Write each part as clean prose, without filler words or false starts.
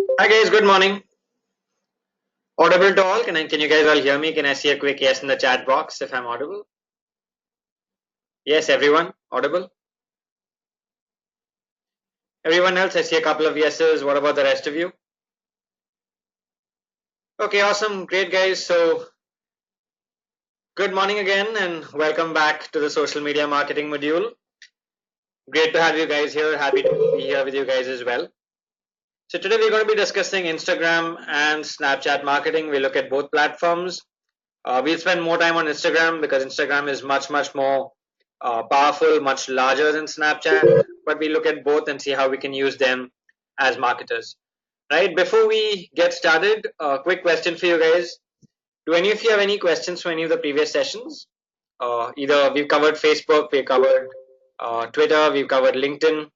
Hi guys, good morning. Audible to all? Can you guys all hear me? Can I see a quick yes in the chat box if I'm audible? Yes, everyone, audible? Everyone else, I see a couple of yeses. What about the rest of you? Okay, awesome, great guys. So, good morning again and welcome back to the social media marketing module. Great to have you guys here. Happy to be here with you guys as well. So today we're going to be discussing Instagram and Snapchat marketing. We look at both platforms. We'll spend more time on Instagram because Instagram is much more powerful, much larger than Snapchat. But we look at both and see how we can use them as marketers. Right? Before we get started, a quick question for you guys. Do any of you have any questions from any of the previous sessions? Either we've covered Facebook, we've covered Twitter, we've covered LinkedIn.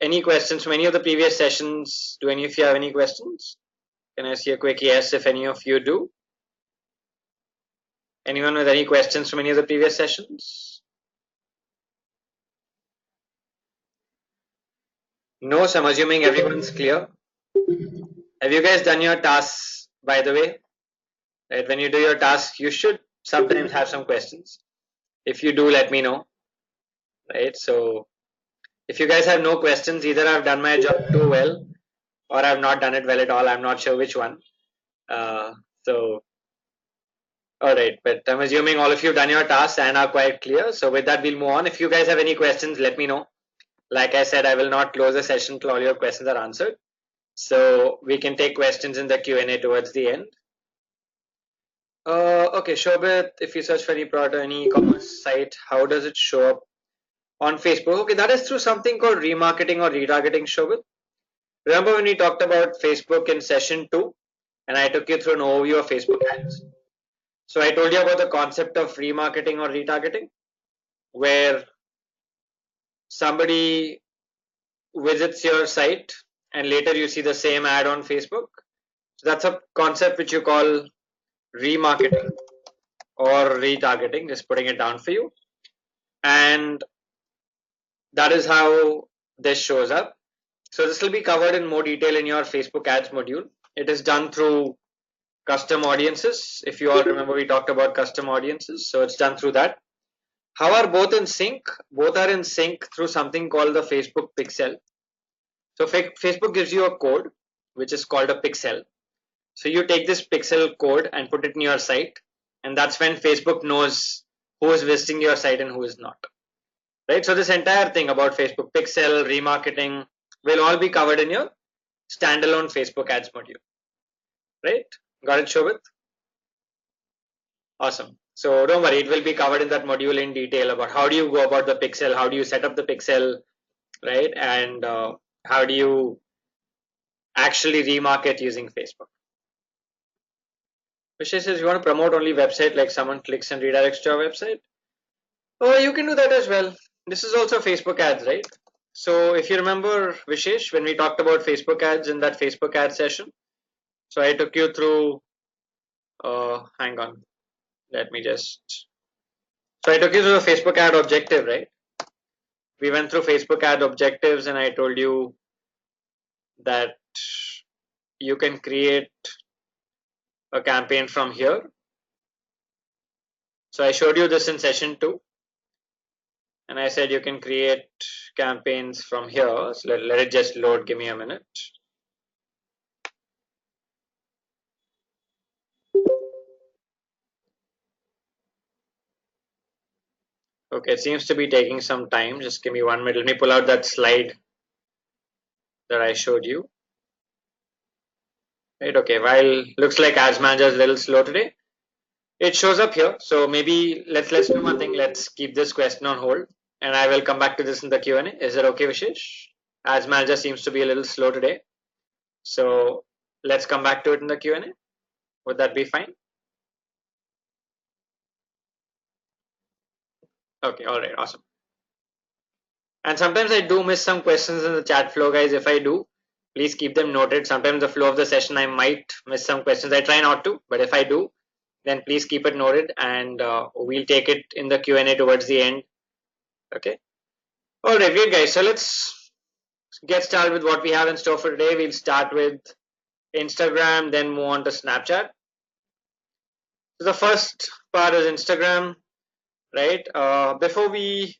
Any questions from any of the previous sessions? Do any of you have any questions? Can I see a quick yes if any of you do? Anyone with any questions from any of the previous sessions? No, so I'm assuming everyone's clear. Have you guys done your tasks, by the way? Right, when you do your tasks, you should sometimes have some questions. If you do, let me know. Right, so if you guys have no questions, either I've done my job too well or I've not done it well at all. I'm not sure which one. Uh, so, all right, but I'm assuming all of you have done your tasks and are quite clear. So with that, we'll move on. If you guys have any questions, let me know. Like I said, I will not close the session till all your questions are answered. So we can take questions in the Q&A towards the end. Okay, Shobit, if you search for any product or any e-commerce site, how does it show up on Facebook? Okay, that is through something called remarketing or retargeting, Shobit. Remember when we talked about Facebook in session 2 and I took you through an overview of Facebook ads? So I told you about the concept of remarketing or retargeting, where somebody visits your site and later you see the same ad on Facebook. So that's a concept which you call remarketing or retargeting, just putting it down for you. And that is how this shows up. So this will be covered in more detail in your Facebook ads module. It is done through custom audiences. If you all remember, we talked about custom audiences. So it's done through that. How are both in sync? Both are in sync through something called the Facebook pixel. So Facebook gives you a code, which is called a pixel. So you take this pixel code and put it in your site, and that's when Facebook knows who is visiting your site and who is not. Right? So this entire thing about Facebook pixel, remarketing will all be covered in your standalone Facebook ads module. Right? Got it, Shobit? Awesome. So don't worry, it will be covered in that module in detail about how do you go about the pixel, how do you set up the pixel, right? And how do you actually remarket using Facebook. Vishay says you want to promote only website, like someone clicks and redirects to your website. Oh, you can do that as well. This is also Facebook ads, right? So if you remember, Vishesh, when we talked about Facebook ads in that Facebook ad session, so I took you through, hang on, let me just, so I took you through the Facebook ad objective, right? We went through Facebook ad objectives and I told you that you can create a campaign from here. So I showed you this in session 2. And I said you can create campaigns from here. So let it just load. Give me a minute. Okay, it seems to be taking some time. Just give me 1 minute. Let me pull out that slide that I showed you. Right, okay, while looks like Ads Manager is a little slow today, it shows up here. So maybe let's do one thing. Let's keep this question on hold and I will come back to this in the Q&A. Is that okay, Vishesh? Ads Manager seems to be a little slow today. So let's come back to it in the Q&A. Would that be fine? Okay, all right, awesome. And sometimes I do miss some questions in the chat flow, guys. If I do, please keep them noted. Sometimes the flow of the session, I might miss some questions. I try not to, but if I do, then please keep it noted and we'll take it in the Q&A towards the end. Okay. All right, great guys. So let's get started with what we have in store for today. We'll start with Instagram, then move on to Snapchat. So the first part is Instagram, right? Before we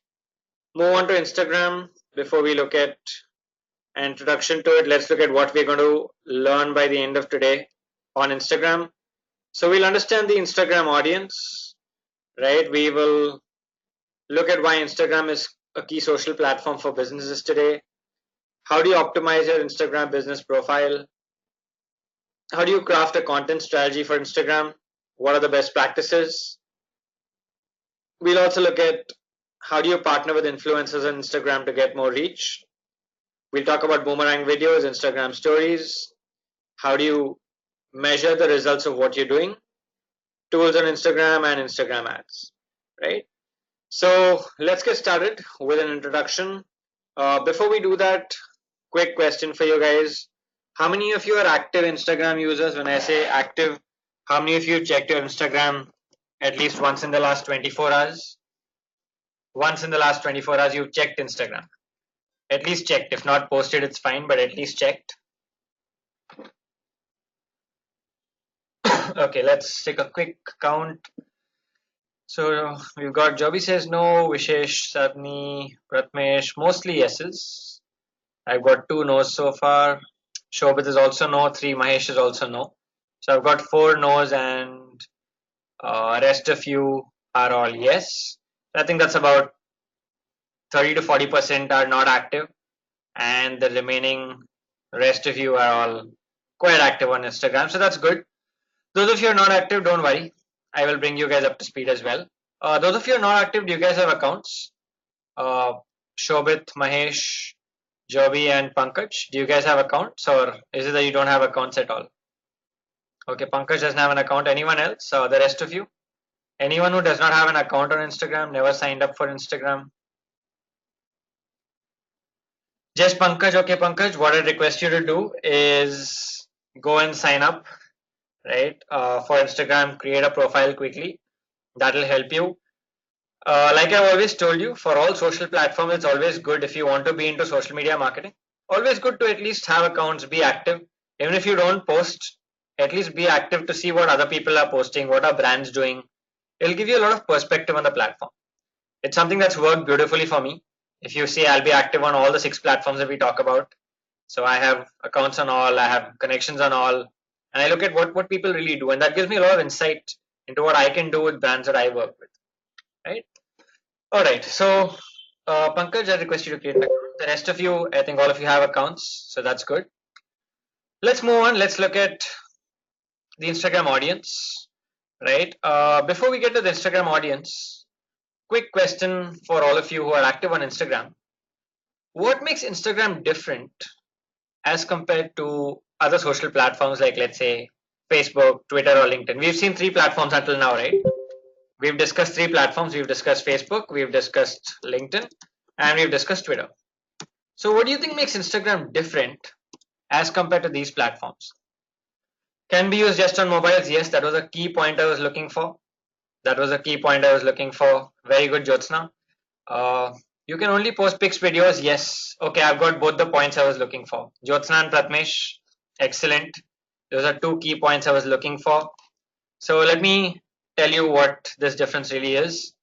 move on to Instagram, before we look at an introduction to it, let's look at what we're going to learn by the end of today on Instagram. So we'll understand the Instagram audience, right? We will look at why Instagram is a key social platform for businesses today. How do you optimize your Instagram business profile? How do you craft a content strategy for Instagram? What are the best practices? We'll also look at how do you partner with influencers on Instagram to get more reach. We'll talk about boomerang videos, Instagram stories. How do you measure the results of what you're doing? Tools on Instagram and Instagram ads, right? So let's get started with an introduction. Before we do that, quick question for you guys. How many of you are active Instagram users? When I say active, how many of you checked your Instagram at least once in the last 24 hours? Once in the last 24 hours, you've checked Instagram. At least checked. If not posted, it's fine, but at least checked. Okay, let's take a quick count. So we've got Joby says no, Vishesh, Sadni, Pratmesh, mostly yeses. I've got 2 no's so far. Shobit is also no, 3 Mahesh is also no. So I've got 4 no's and rest of you are all yes. I think that's about 30 to 40% are not active, and the remaining rest of you are all quite active on Instagram. So that's good. Those of you who are not active, don't worry. I will bring you guys up to speed as well. Those of you who are not active, do you guys have accounts? Shobit, Mahesh, Joby, and Pankaj, do you guys have accounts, or is it that you don't have accounts at all? Okay, Pankaj doesn't have an account. Anyone else? The rest of you? Anyone who does not have an account on Instagram, never signed up for Instagram? Just Pankaj. Okay, Pankaj, what I request you to do is go and sign up, right, for Instagram, create a profile quickly. That'll help you. Like I've always told you, for all social platforms, it's always good if you want to be into social media marketing. Always good to at least have accounts, be active. Even if you don't post, at least be active to see what other people are posting, what are brands doing. It'll give you a lot of perspective on the platform. It's something that's worked beautifully for me. If you see, I'll be active on all the 6 platforms that we talk about. So I have accounts on all, I have connections on all, and I look at what people really do, and that gives me a lot of insight into what I can do with brands that I work with, right? All right, so Pankaj, I request you to create an account. The rest of you, I think all of you have accounts, so that's good. Let's move on. Let's look at the Instagram audience, right? Before we get to the Instagram audience, quick question for all of you who are active on Instagram. What makes Instagram different as compared to other social platforms like, let's say, Facebook, Twitter, or LinkedIn? We've seen 3 platforms until now, right? We've discussed 3 platforms. We've discussed Facebook, we've discussed LinkedIn, and we've discussed Twitter. So what do you think makes Instagram different as compared to these platforms? Can be used just on mobiles. Yes, that was a key point I was looking for. That was a key point I was looking for. Very good, Jyotsna. You can only post pics, videos. Yes. Okay, I've got both the points I was looking for. Jyotsna and Pratmesh, excellent. Those are 2 key points I was looking for. So let me tell you what this difference really is.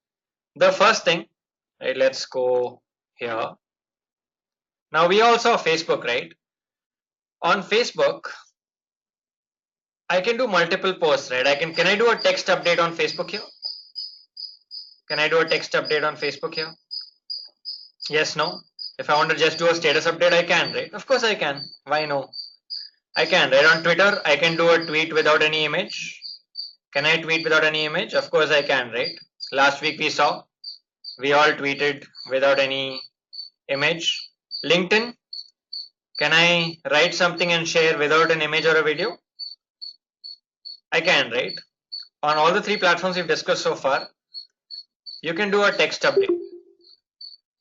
The first thing, right, let's go here. Now we also have Facebook, right? On Facebook, I can do multiple posts, right? Can I do a text update on Facebook here? Can I do a text update on Facebook here? Yes, no? If I want to just do a status update, I can, right? Of course I can. Why no? I can, right? On Twitter, I can do a tweet without any image. Can I tweet without any image? Of course I can, right? Last week we saw, we all tweeted without any image. LinkedIn, can I write something and share without an image or a video? I can, right? On all the 3 platforms we've discussed so far, you can do a text update.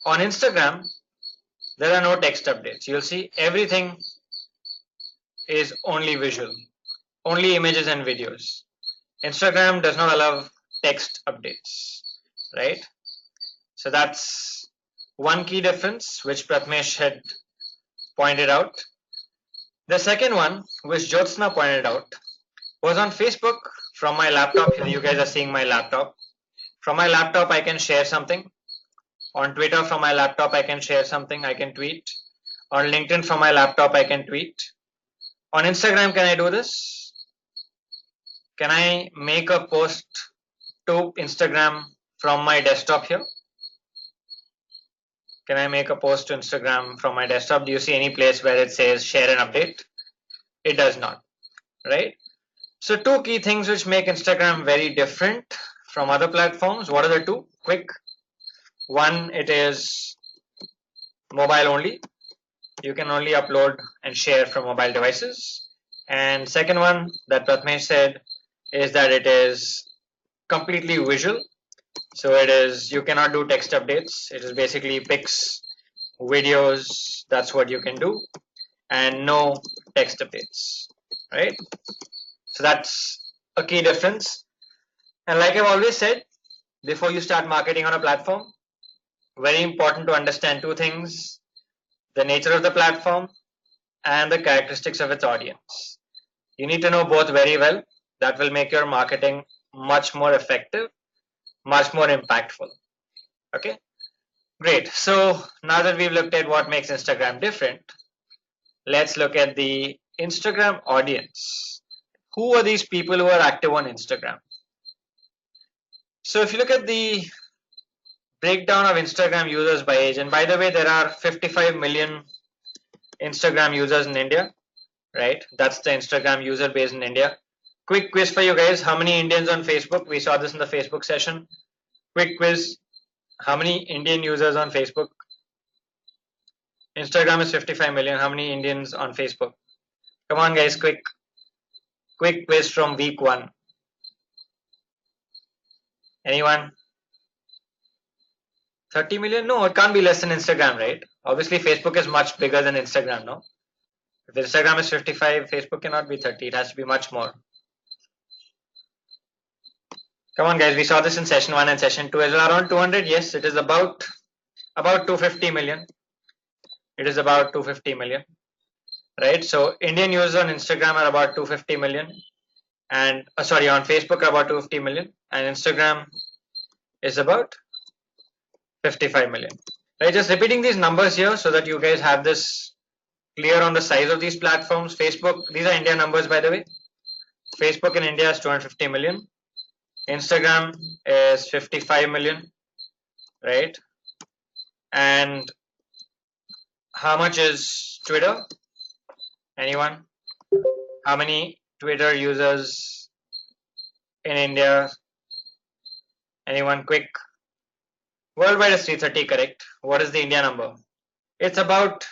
On Instagram, there are no text updates. You'll see everything is only visual, only images and videos. Instagram does not allow text updates, right? So that's one key difference which Pratmesh had pointed out. The second one, which Jyotsna pointed out, was on Facebook from my laptop. Here you guys are seeing my laptop. From my laptop, I can share something. On Twitter, from my laptop, I can share something. I can tweet. On LinkedIn, from my laptop, I can tweet. On Instagram, can I do this? Can I make a post to Instagram from my desktop here? Can I make a post to Instagram from my desktop? Do you see any place where it says share an update? It does not, right? So two key things which make Instagram very different from other platforms. What are the two? Quick. One, it is mobile only. You can only upload and share from mobile devices. And second one that Pratmesh said is that it is completely visual. So it is, you cannot do text updates. It is basically pics, videos, that's what you can do, and no text updates, right? So that's a key difference. And like I've always said, before you start marketing on a platform, very important to understand two things: the nature of the platform and the characteristics of its audience. You need to know both very well. That will make your marketing much more effective, much more impactful. Okay, great. So now that we've looked at what makes Instagram different, let's look at the Instagram audience. Who are these people who are active on Instagram? So if you look at the breakdown of Instagram users by age, and by the way, there are 55 million Instagram users in India, right? That's the Instagram user base in India. Quick quiz for you guys. How many Indians on Facebook? We saw this in the Facebook session. Quick quiz. How many Indian users on Facebook? Instagram is 55 million. How many Indians on Facebook? Come on guys, quick quiz from week 1. Anyone? 30 million? No, it can't be less than Instagram, right? Obviously Facebook is much bigger than Instagram, no? If Instagram is 55, Facebook cannot be 30. It has to be much more. Come on guys, we saw this in session 1 and session 2 as well. Around 200, yes, it is about 250 million. It is about 250 million, right? So Indian users on Instagram are about 250 million, and sorry, on Facebook are about 250 million, and Instagram is about 55 million. Right, just repeating these numbers here so that you guys have this clear on the size of these platforms. Facebook, these are India numbers by the way. Facebook in India is 250 million. Instagram is 55 million, right? And how much is Twitter? Anyone? How many Twitter users in India? Anyone quick? Worldwide is 330, correct. What is the India number? It's about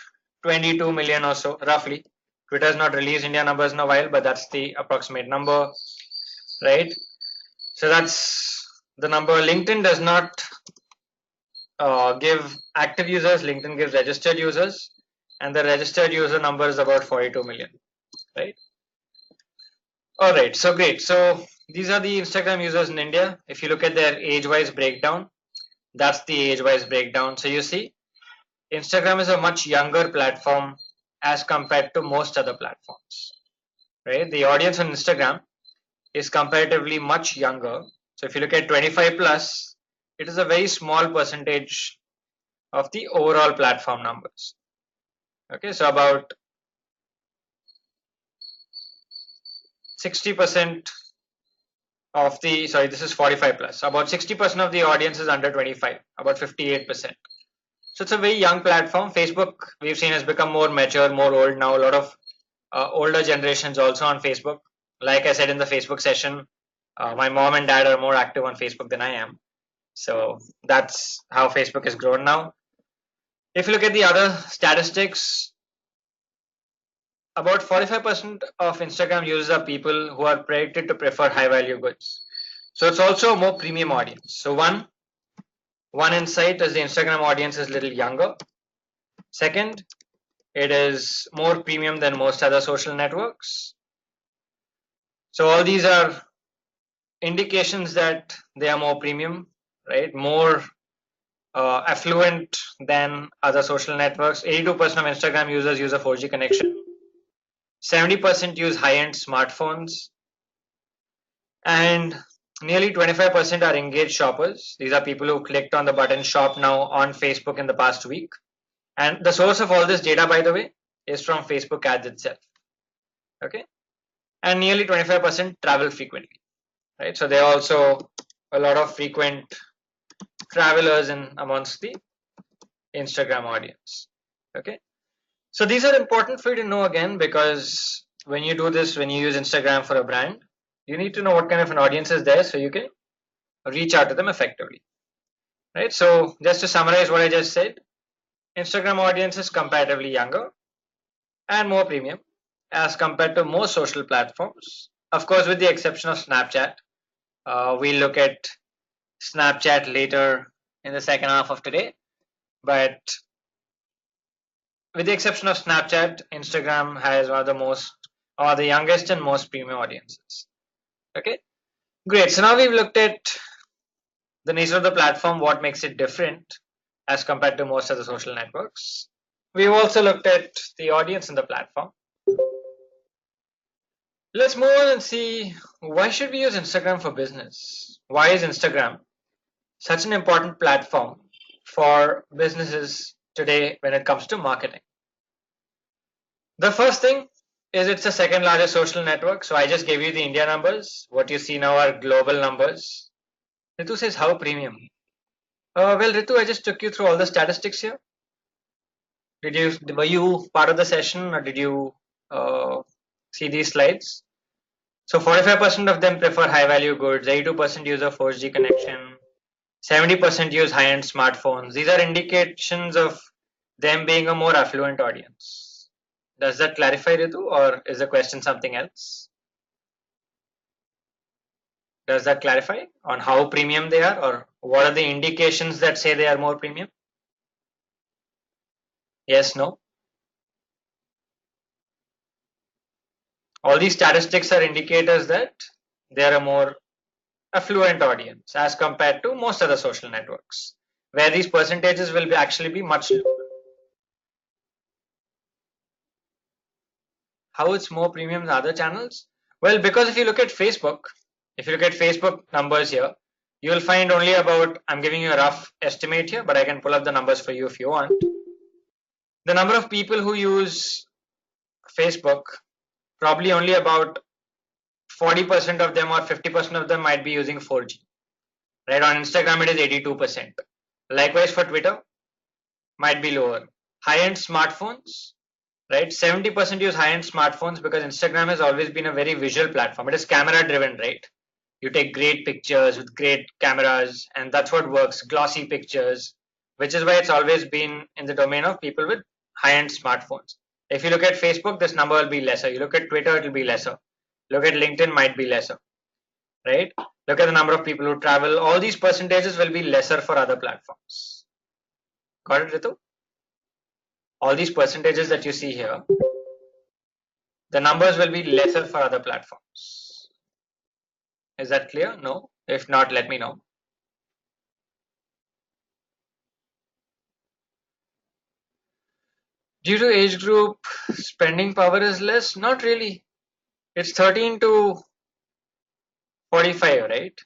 22 million or so, roughly. Twitter has not released India numbers in a while, but that's the approximate number, right? So that's the number. LinkedIn does not give active users. LinkedIn gives registered users, and the registered user number is about 42 million, right? All right, so great. So these are the Instagram users in India. If you look at their age-wise breakdown, that's the age-wise breakdown. So you see, Instagram is a much younger platform as compared to most other platforms, right? The audience on Instagram is comparatively much younger. So if you look at 25 plus, it is a very small percentage of the overall platform numbers. Okay, so about 60% of the, sorry, this is 45 plus. About 60% of the audience is under 25, about 58%. So it's a very young platform. Facebook, we've seen, has become more mature, more old now. A lot of older generations also on Facebook. Like I said in the Facebook session, my mom and dad are more active on Facebook than I am. So that's how Facebook has grown now. If you look at the other statistics, about 45% of Instagram users are people who are predicted to prefer high value goods. So it's also a more premium audience. So one insight is the Instagram audience is a little younger. Second, it is more premium than most other social networks. So all these are indications that they are more premium, right? More affluent than other social networks. 82% of Instagram users use a 4G connection. 70% use high-end smartphones, and nearly 25% are engaged shoppers. These are people who clicked on the button shop now on Facebook in the past week. And the source of all this data, by the way, is from Facebook ads itself. Okay. And nearly 25% travel frequently, right? So there are also a lot of frequent travelers in amongst the Instagram audience. Okay. So these are important for you to know again, because when you do this, when you use Instagram for a brand, you need to know what kind of an audience is there so you can reach out to them effectively. Right. So just to summarize what I just said, Instagram audience is comparatively younger and more premium as compared to most social platforms. Of course, with the exception of Snapchat. We'll look at Snapchat later in the second half of today. But with the exception of Snapchat, Instagram has one of the most, or the youngest and most premium audiences. Okay, great. So now we've looked at the nature of the platform, what makes it different as compared to most of the social networks. We've also looked at the audience in the platform. Let's move on and see, why should we use Instagram for business? Why is Instagram such an important platform for businesses today when it comes to marketing? The first thing is it's the second largest social network. So I just gave you the India numbers. What you see now are global numbers. Ritu says, how premium? Well, Ritu, I just took you through all the statistics here. Were you part of the session, or did you see these slides? So 45% of them prefer high value goods, 82% use a 4G connection, 70% use high end smartphones. These are indications of them being a more affluent audience. Does that clarify, Ritu, or is the question something else? Does that clarify on how premium they are, or what are the indications that say they are more premium? Yes, no? All these statistics are indicators that they are a more affluent audience as compared to most other social networks, where these percentages will actually be much lower. How it's more premium than other channels? Well, because if you look at Facebook, numbers here, you will find only about, I'm giving you a rough estimate here, but I can pull up the numbers for you if you want. The number of people who use Facebook, probably only about 40% of them or 50% of them might be using 4G. Right, on Instagram it is 82%. Likewise for Twitter, might be lower. High-end smartphones, right? 70% use high-end smartphones because Instagram has always been a very visual platform. It is camera driven, right? You take great pictures with great cameras, and that's what works, glossy pictures, which is why it's always been in the domain of people with high-end smartphones. If you look at Facebook, this number will be lesser. You look at Twitter, it will be lesser. Look at LinkedIn, might be lesser, right? Look at the number of people who travel. All these percentages will be lesser for other platforms. Got it, Ritu? All these percentages that you see here, the numbers will be lesser for other platforms. Is that clear? No? If not, let me know. Due to age group, spending power is less? Not really. It's 13 to 45, right?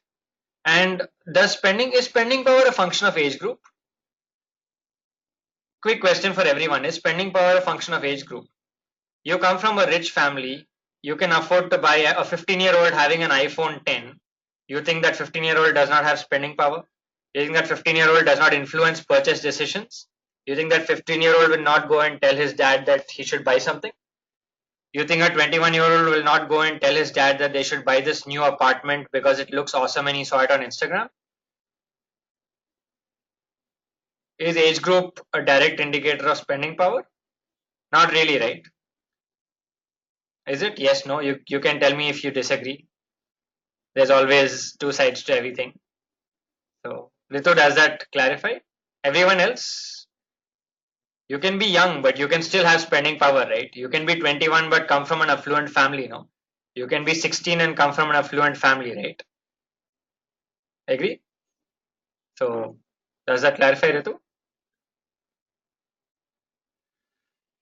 And is spending power a function of age group? Quick question for everyone. Is spending power a function of age group? You come from a rich family, you can afford to buy a 15-year-old having an iPhone 10. You think that 15-year-old does not have spending power? You think that 15-year-old does not influence purchase decisions? You think that 15-year-old will not go and tell his dad that he should buy something? You think a 21-year-old will not go and tell his dad that they should buy this new apartment because it looks awesome and he saw it on Instagram? Is age group a direct indicator of spending power? Not really, right? Is it? Yes, no? You can tell me if you disagree. There's always two sides to everything. So, Ritu, does that clarify? Everyone else? You can be young, but you can still have spending power, right? You can be 21 but come from an affluent family, no? You can be 16 and come from an affluent family, right? Agree? So, Does that clarify, Ritu?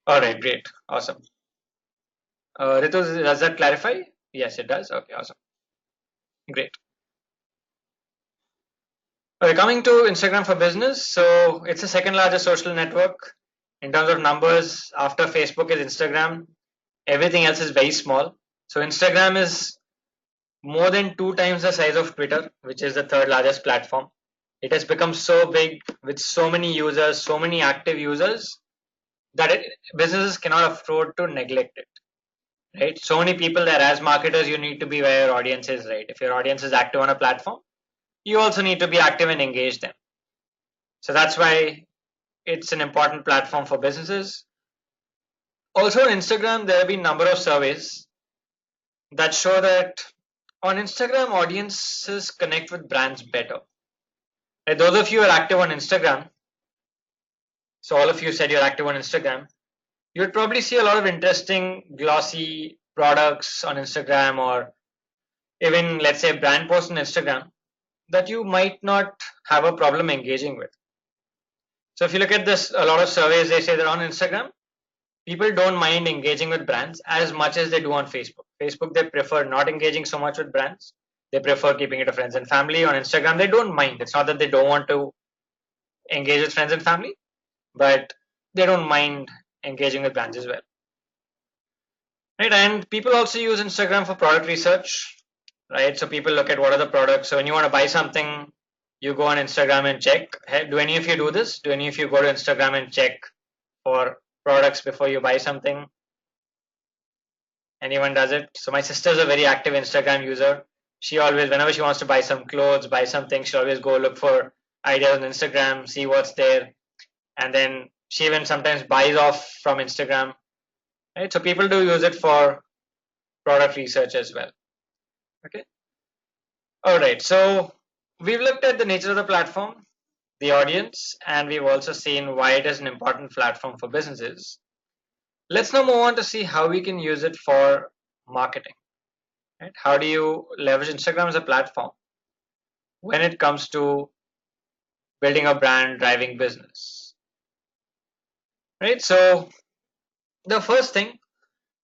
All right, great, awesome. Ritu, does that clarify? Yes, it does. Okay, awesome, great. Okay, coming to Instagram for business. So it's the second largest social network in terms of numbers. After Facebook is Instagram. Everything else is very small. So Instagram is more than 2 times the size of Twitter, which is the third largest platform. It has become so big with so many users, so many active users that businesses cannot afford to neglect it. Right? So many people there. As marketers, you need to be where your audience is. Right? If your audience is active on a platform, you also need to be active and engage them. So that's why it's an important platform for businesses. Also on Instagram, there have been a number of surveys that show that on Instagram, audiences connect with brands better. Like those of you who are active on Instagram, so all of you said you're active on Instagram, you would probably see a lot of interesting glossy products on Instagram, or even let's say brand posts on Instagram that you might not have a problem engaging with. So if you look at this, a lot of surveys, they say that on Instagram, people don't mind engaging with brands as much as they do on Facebook. Facebook, they prefer not engaging so much with brands. They prefer keeping it to friends and family. On Instagram, they don't mind. It's not that they don't want to engage with friends and family, but they don't mind engaging with brands as well. Right? And people also use Instagram for product research, right? So people look at what are the products. So when you want to buy something, you go on Instagram and check. Hey, do any of you do this? Do any of you go to Instagram and check for products before you buy something? Anyone does it? So my sister's a very active Instagram user. She always, whenever she wants to buy some clothes, buy something, she always go look for ideas on Instagram, see what's there, and then she even sometimes buys off from Instagram. Right? So people do use it for product research as well. Okay. All right. So we've looked at the nature of the platform, the audience, and we've also seen why it is an important platform for businesses. Let's now move on to see how we can use it for marketing. Right? How do you leverage Instagram as a platform when it comes to building a brand, driving business? Right? So the first thing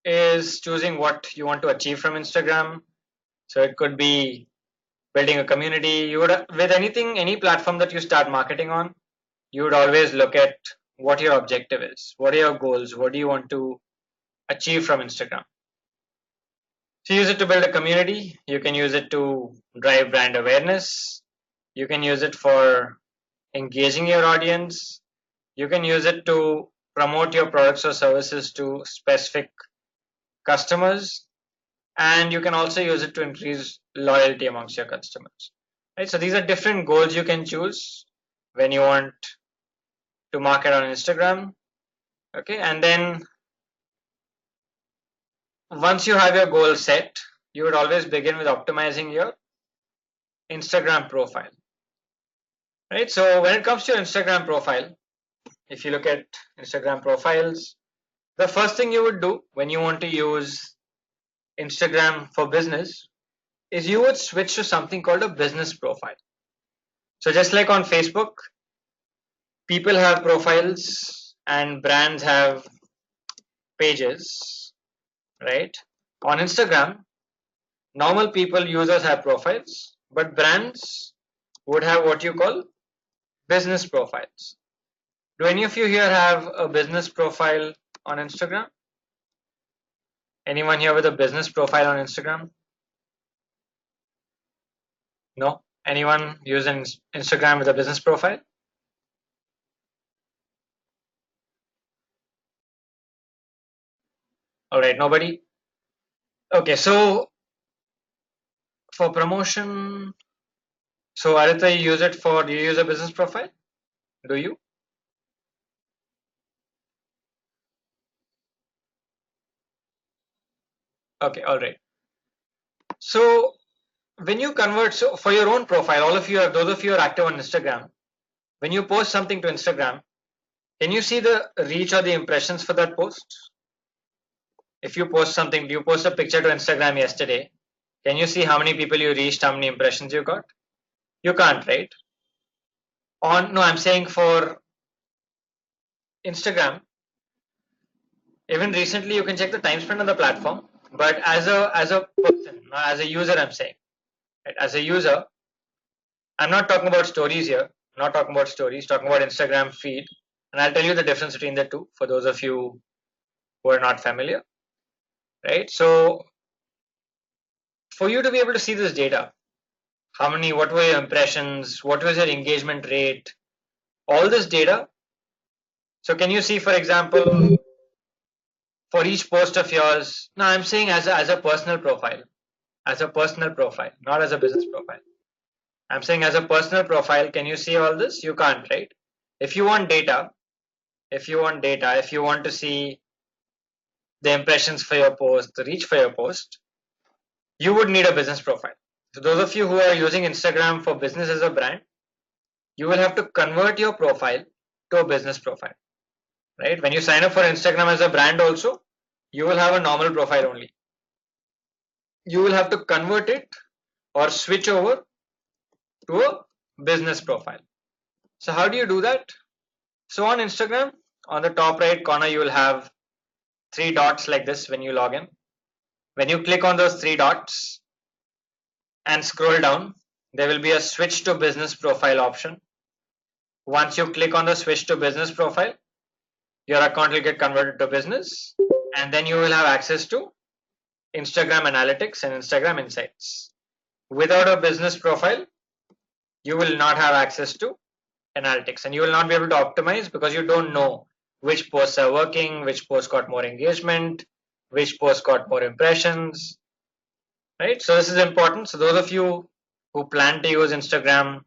is choosing what you want to achieve from Instagram. So it could be building a community. You would, with anything, any platform that you start marketing on, you would always look at what your objective is. What are your goals? What do you want to achieve from Instagram? So use it to build a community. You can use it to drive brand awareness. You can use it for engaging your audience. You can use it to promote your products or services to specific customers. And you can also use it to increase loyalty amongst your customers. Right? So these are different goals you can choose when you want to market on Instagram. Okay, and then once you have your goal set, you would always begin with optimizing your Instagram profile. Right? So when it comes to your Instagram profile, if you look at Instagram profiles, the first thing you would do when you want to use Instagram for business is you would switch to something called a business profile. So just like on Facebook, people have profiles and brands have pages, right? On Instagram, normal people, users have profiles, but brands would have what you call business profiles. Do any of you here have a business profile on Instagram? Anyone here with a business profile on Instagram? No? Anyone using Instagram with a business profile? All right, nobody? Okay, so for promotion, so Aditya, you use it for, do you use a business profile? Do you? Okay, all right. So when you convert, so for your own profile, all of you are, those of you are active on Instagram, when you post something to Instagram, can you see the reach or the impressions for that post? If you post something, you post a picture to Instagram yesterday, can you see how many people you reached, how many impressions you got? You can't, right? No, I'm saying for Instagram, even recently you can check the time spent on the platform, but as a person, not as a user, I'm saying, right? As a user, I'm not talking about stories here, not talking about stories, talking about Instagram feed, and I'll tell you the difference between the two for those of you who are not familiar, right? So for you to be able to see this data, what were your impressions, what was your engagement rate, all this data. So can you see, for example, for each post of yours, no, I'm saying as a personal profile, not as a business profile. I'm saying as a personal profile, can you see all this? You can't, right? If you want data, if you want to see the impressions for your post, the reach for your post, you would need a business profile. So those of you who are using Instagram for business as a brand, you will have to convert your profile to a business profile, right? When you sign up for Instagram as a brand also, you will have a normal profile only. You will have to convert it or switch over to a business profile. So how do you do that? So on Instagram, on the top right corner, you will have three dots like this when you log in. When you click on those three dots and scroll down, there will be a switch to business profile option. Once you click on the switch to business profile, your account will get converted to business, and then you will have access to Instagram analytics and Instagram insights. Without a business profile, you will not have access to analytics, and you will not be able to optimize because you don't know which posts are working, which posts got more engagement, which posts got more impressions, right? So this is important. So those of you who plan to use Instagram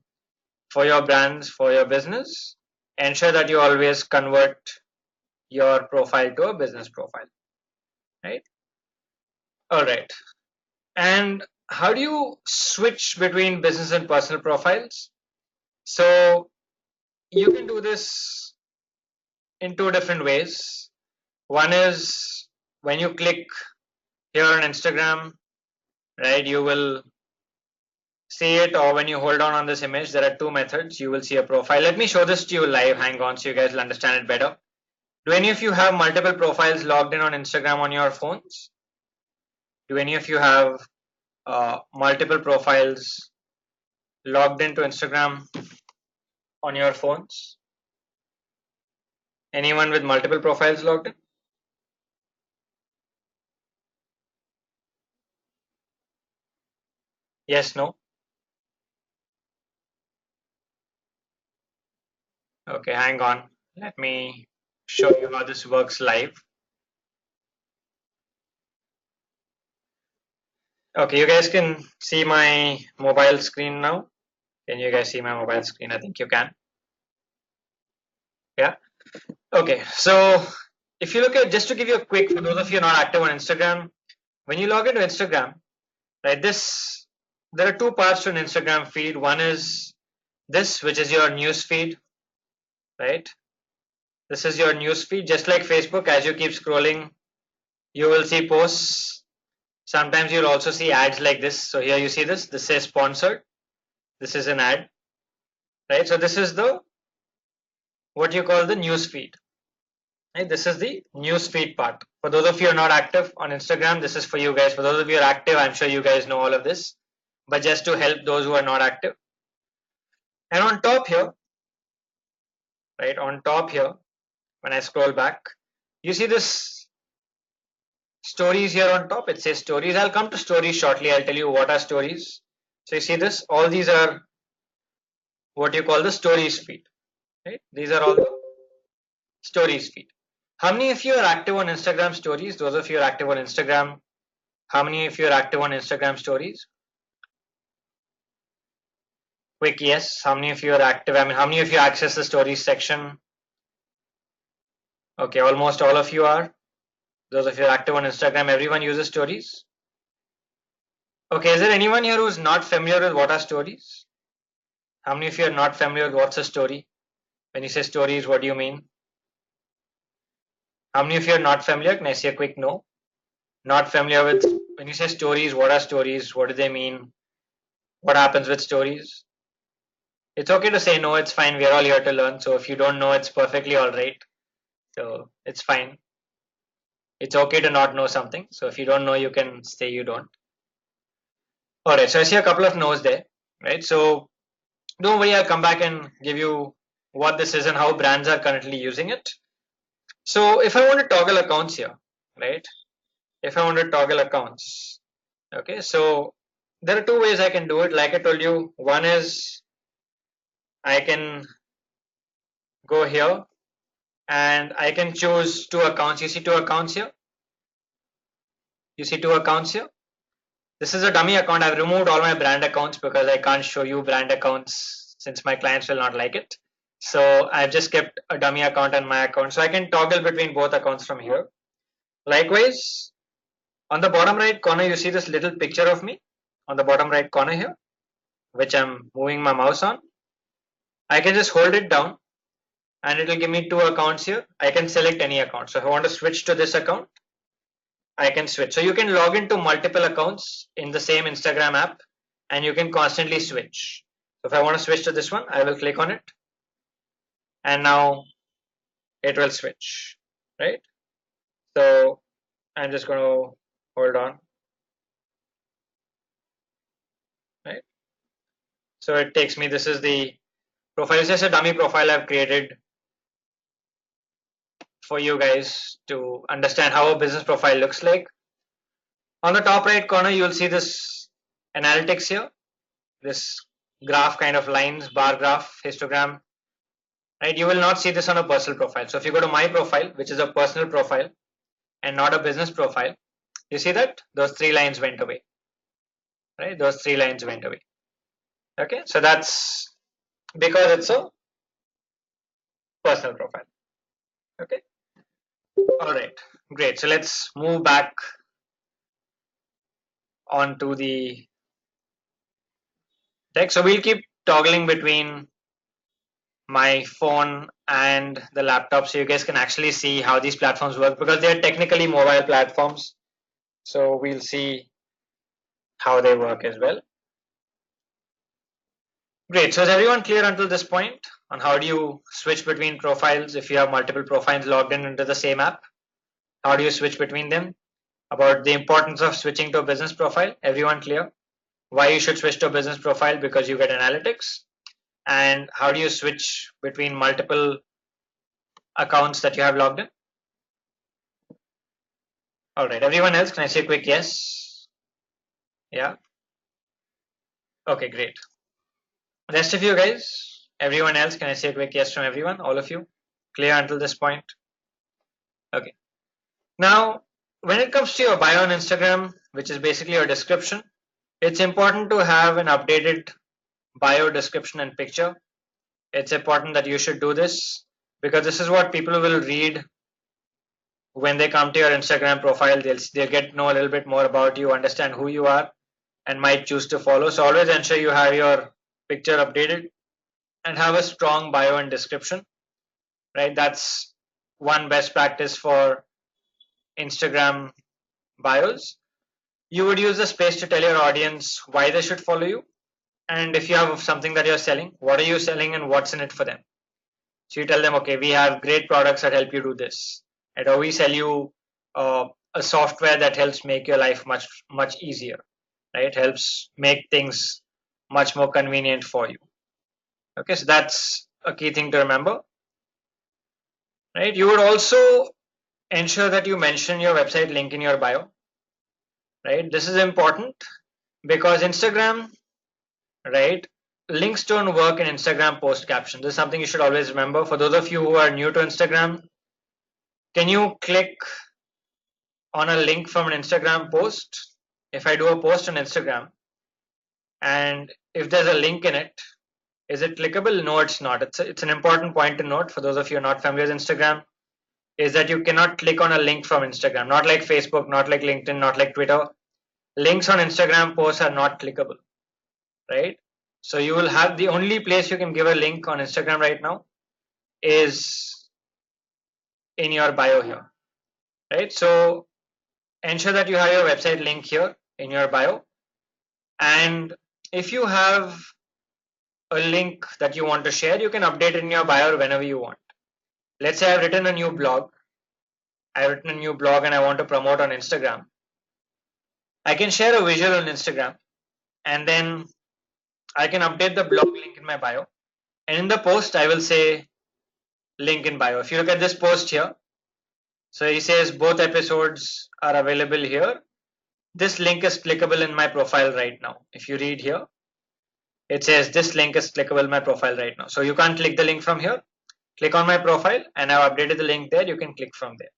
for your brands, for your business, ensure that you always convert your profile to a business profile, right? All right. And how do you switch between business and personal profiles? So you can do this in two different ways. One is when you click here on Instagram, right, you will see it, or when you hold on this image, there are two methods. You will see a profile. Let me show this to you live. Hang on, so you guys will understand it better. Do any of you have multiple profiles logged in on Instagram on your phones? Do any of you have multiple profiles logged into Instagram on your phones? Anyone with multiple profiles logged in? Yes, no? Okay, hang on. Let me show you how this works live. Okay, you guys can see my mobile screen now. Can you guys see my mobile screen? I think you can. Yeah. Okay, so if you look at, just to give you a quick, for those of you not active on Instagram, when you log into Instagram, right, there are two parts to an Instagram feed. One is this, which is your news feed, right? This is your news feed. Just like Facebook, as you keep scrolling, you will see posts. Sometimes you'll also see ads like this. So here you see this. This says sponsored. This is an ad, right? So this is the what you call the news feed. Right? This is the news feed part. For those of you who are not active on Instagram, this is for you guys. For those of you who are active, I'm sure you guys know all of this. But just to help those who are not active. And on top here, right, on top here, when I scroll back, you see this stories here on top. It says stories. I'll come to stories shortly. I'll tell you what are stories. So you see this, all these are what you call the stories feed, right? These are all the stories feed. How many of you are active on Instagram stories? Those of you are active on Instagram. How many of you are active on Instagram stories? Quick yes. How many of you are active? I mean, how many of you access the stories section? Okay, almost all of you are. Those of you are active on Instagram, everyone uses stories. Okay, is there anyone here who's not familiar with what are stories? How many of you are not familiar with what's a story? When you say stories, what do you mean? How many of you are not familiar? Can I see a quick no? Not familiar with, when you say stories, what are stories? What do they mean? What happens with stories? It's okay to say no, it's fine. We're all here to learn. So if you don't know, it's perfectly all right. So it's fine. It's okay to not know something. So if you don't know, you can say you don't. All right. So I see a couple of no's there, right? So don't worry, I'll come back and give you what this is and how brands are currently using it. So if I want to toggle accounts here, right? If I want to toggle accounts, okay. So there are two ways I can do it. Like I told you, one is I can go here and I can choose two accounts. You see two accounts here? You see two accounts here? This is a dummy account. I've removed all my brand accounts because I can't show you brand accounts since my clients will not like it. So I've just kept a dummy account and my account. So I can toggle between both accounts from here. Likewise, on the bottom right corner, you see this little picture of me on the bottom right corner here, which I'm moving my mouse on. I can just hold it down and it will give me two accounts here. I can select any account. So if I want to switch to this account, I can switch. So you can log into multiple accounts in the same Instagram app and you can constantly switch. So if I want to switch to this one, I will click on it and now it will switch, right? So I'm just going to hold on, right? So it takes me, this is the profile. It's just a dummy profile I've created for you guys to understand how a business profile looks like. On the top right corner, you will see this analytics here, this graph kind of lines, bar graph, histogram, right? You will not see this on a personal profile. So if you go to my profile, which is a personal profile and not a business profile, you see that those three lines went away, right? Those three lines went away. Okay, so that's because it's a personal profile. Okay, all right, great. So let's move back onto the text. So we'll keep toggling between my phone and the laptop so you guys can actually see how these platforms work because they are technically mobile platforms. So we'll see how they work as well. Great. So is everyone clear until this point on how do you switch between profiles if you have multiple profiles logged in into the same app? How do you switch between them? About the importance of switching to a business profile. Everyone clear? Why you should switch to a business profile because you get analytics. And how do you switch between multiple accounts that you have logged in? All right. Everyone else, can I say a quick yes? Yeah. Okay, great. Rest of you guys, everyone else, can I say a quick yes from everyone? All of you? Clear until this point? Okay. Now, when it comes to your bio on Instagram, which is basically your description, it's important to have an updated bio description and picture. It's important that you should do this because this is what people will read when they come to your Instagram profile. They'll get to know a little bit more about you, understand who you are, and might choose to follow. So always ensure you have your picture updated and have a strong bio and description, right? That's one best practice for Instagram bios. You would use the space to tell your audience why they should follow you. And if you have something that you're selling, what are you selling and what's in it for them? So you tell them, okay, we have great products that help you do this. And or we sell you a software that helps make your life much easier, right? Helps make things much more convenient for you. Okay, so that's a key thing to remember, right? You would also ensure that you mention your website link in your bio, right? This is important because Instagram, right? Links don't work in Instagram post caption. This is something you should always remember. For those of you who are new to Instagram, can you click on a link from an Instagram post? If I do a post on Instagram and if there's a link in it, is it clickable? No, it's not. It's an important point to note for those of you who are not familiar with Instagram, is that you cannot click on a link from Instagram, not like Facebook, not like LinkedIn, not like Twitter. Links on Instagram posts are not clickable, right? So you will have the only place you can give a link on Instagram right now is in your bio here, right? So ensure that you have your website link here in your bio. And if you have a link that you want to share, you can update it in your bio whenever you want. Let's say I've written a new blog. And I want to promote on Instagram. I can share a visual on Instagram, and then I can update the blog link in my bio. And in the post, I will say link in bio. If you look at this post here, so he says both episodes are available here. This link is clickable in my profile right now. If you read here, it says this link is clickable in my profile right now. So you can't click the link from here. Click on my profile, and I've updated the link there. You can click from there.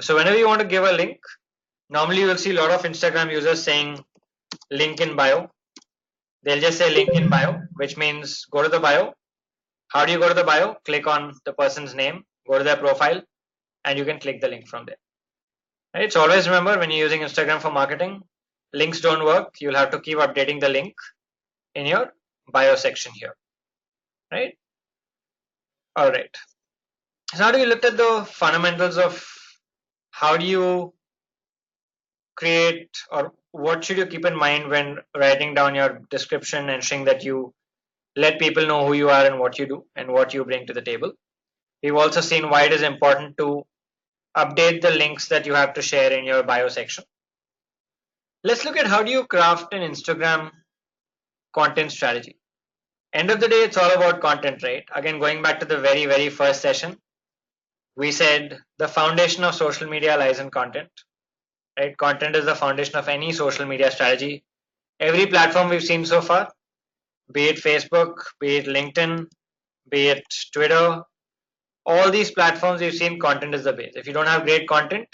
So whenever you want to give a link, normally you will see a lot of Instagram users saying link in bio. They'll just say link in bio, which means go to the bio. How do you go to the bio? Click on the person's name, go to their profile, and you can click the link from there. Right? So always remember, when you're using Instagram for marketing, links don't work. You'll have to keep updating the link in your bio section here. Right? All right. So now we looked at the fundamentals of how do you create, or what should you keep in mind when writing down your description, ensuring that you let people know who you are and what you do and what you bring to the table. We've also seen why it is important to update the links that you have to share in your bio section. Let's look at how do you craft an Instagram content strategy. End of the day, it's all about content, right? Again, going back to the very first session, we said the foundation of social media lies in content, right? Content is the foundation of any social media strategy. Every platform we've seen so far, be it Facebook, be it LinkedIn, be it Twitter, all these platforms we've seen, content is the base. If you don't have great content,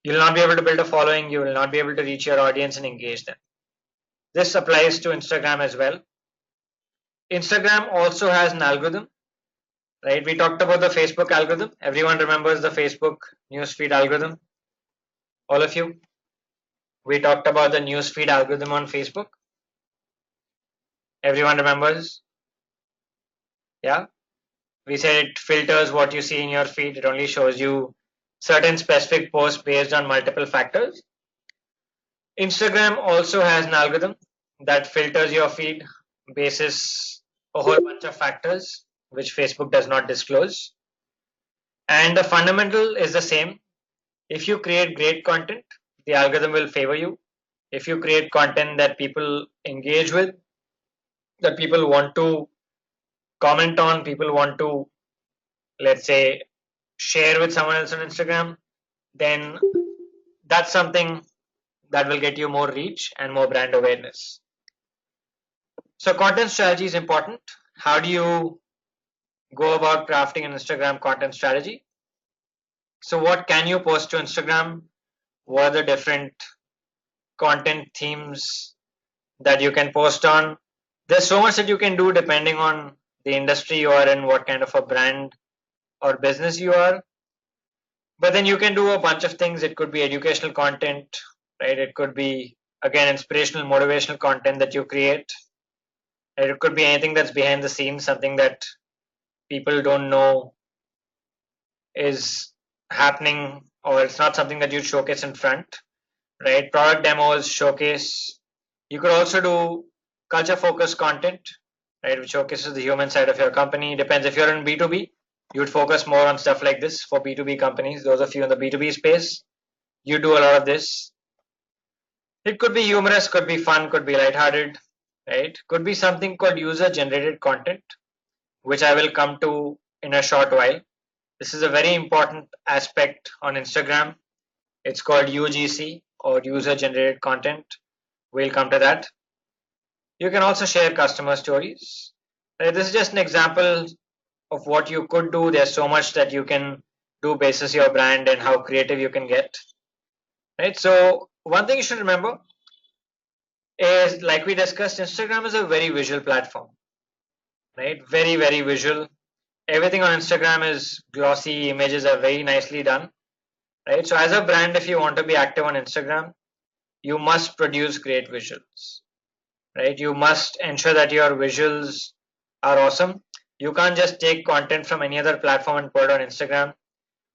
you'll not be able to build a following, you will not be able to reach your audience and engage them. This applies to Instagram as well. Instagram also has an algorithm, right? We talked about the Facebook algorithm. Everyone remembers the Facebook newsfeed algorithm? All of you? We talked about the newsfeed algorithm on Facebook. Everyone remembers? Yeah? We said it filters what you see in your feed. It only shows you certain specific posts based on multiple factors. Instagram also has an algorithm that filters your feed basis a whole bunch of factors which Facebook does not disclose. And the fundamental is the same. If you create great content, the algorithm will favor you. If you create content that people engage with, that people want to comment on, people want to, let's say, share with someone else on Instagram, then that's something that will get you more reach and more brand awareness. So content strategy is important. How do you go about crafting an Instagram content strategy? So what can you post to Instagram? What are the different content themes that you can post on? There's so much that you can do depending on the industry you are in, what kind of a brand or business you are. But then you can do a bunch of things. It could be educational content, right? It could be, again, inspirational, motivational content that you create. It could be anything that's behind the scenes, something that people don't know is happening, or it's not something that you showcase in front, right? Product demos, showcase. You could also do culture focused content, right, which showcases the human side of your company. Depends, if you're in B2B, you would focus more on stuff like this. For B2B companies, those of you in the B2B space, you do a lot of this. It could be humorous, could be fun, could be lighthearted, right? Could be something called user generated content, which I will come to in a short while. This is a very important aspect on Instagram. It's called UGC, or user generated content. We'll come to that. You can also share customer stories. This is just an example of what you could do. There's so much that you can do basis your brand and how creative you can get. Right. So one thing you should remember is, like we discussed, Instagram is a very visual platform. Right? Very visual. Everything on Instagram is glossy, images are very nicely done. Right? So as a brand, if you want to be active on Instagram, you must produce great visuals. Right? You must ensure that your visuals are awesome. You can't just take content from any other platform and put it on Instagram.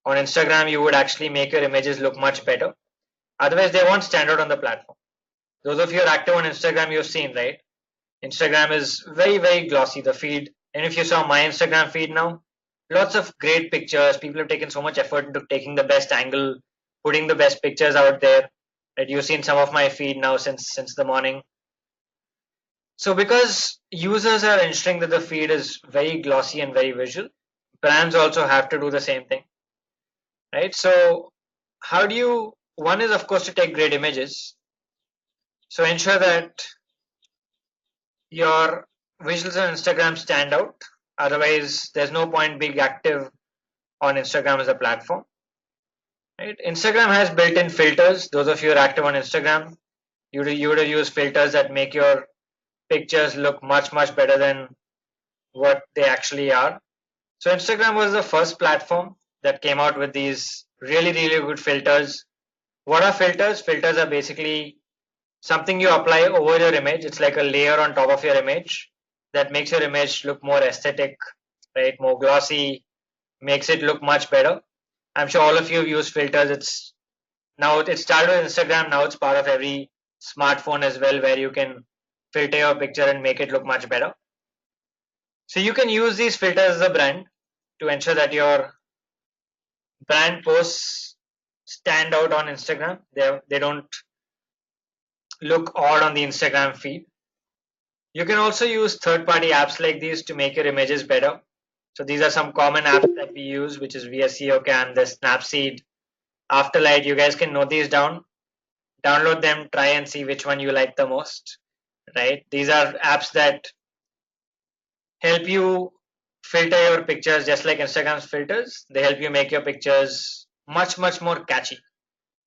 On Instagram, you would actually make your images look much better. Otherwise, they won't stand out on the platform. Those of you who are active on Instagram, you've seen, right? Instagram is very, very glossy, the feed. And if you saw my Instagram feed now, lots of great pictures. People have taken so much effort into taking the best angle, putting the best pictures out there. Right? You've seen some of my feed now since the morning. So because users are ensuring that the feed is very glossy and very visual, brands also have to do the same thing, right? So how do you, one is of course to take great images. So ensure that your visuals on Instagram stand out. Otherwise, there's no point being active on Instagram as a platform. Right? Instagram has built-in filters. Those of you who are active on Instagram, you would use filters that make your pictures look much better than what they actually are. So Instagram was the first platform that came out with these really good filters. What are filters? Filters are basically something you apply over your image. It's like a layer on top of your image that makes your image look more aesthetic, right? More glossy, makes it look much better. I'm sure all of you have used filters. It's now it started with Instagram. Now it's part of every smartphone as well, where you can filter your picture and make it look much better. So you can use these filters as a brand to ensure that your brand posts stand out on Instagram. They don't look odd on the Instagram feed. You can also use third-party apps like these to make your images better. So these are some common apps that we use, which is VSEO Can, the Snapseed, Afterlight. You guys can note these down, download them, try and see which one you like the most. Right? These are apps that help you filter your pictures just like Instagram's filters. They help you make your pictures much more catchy.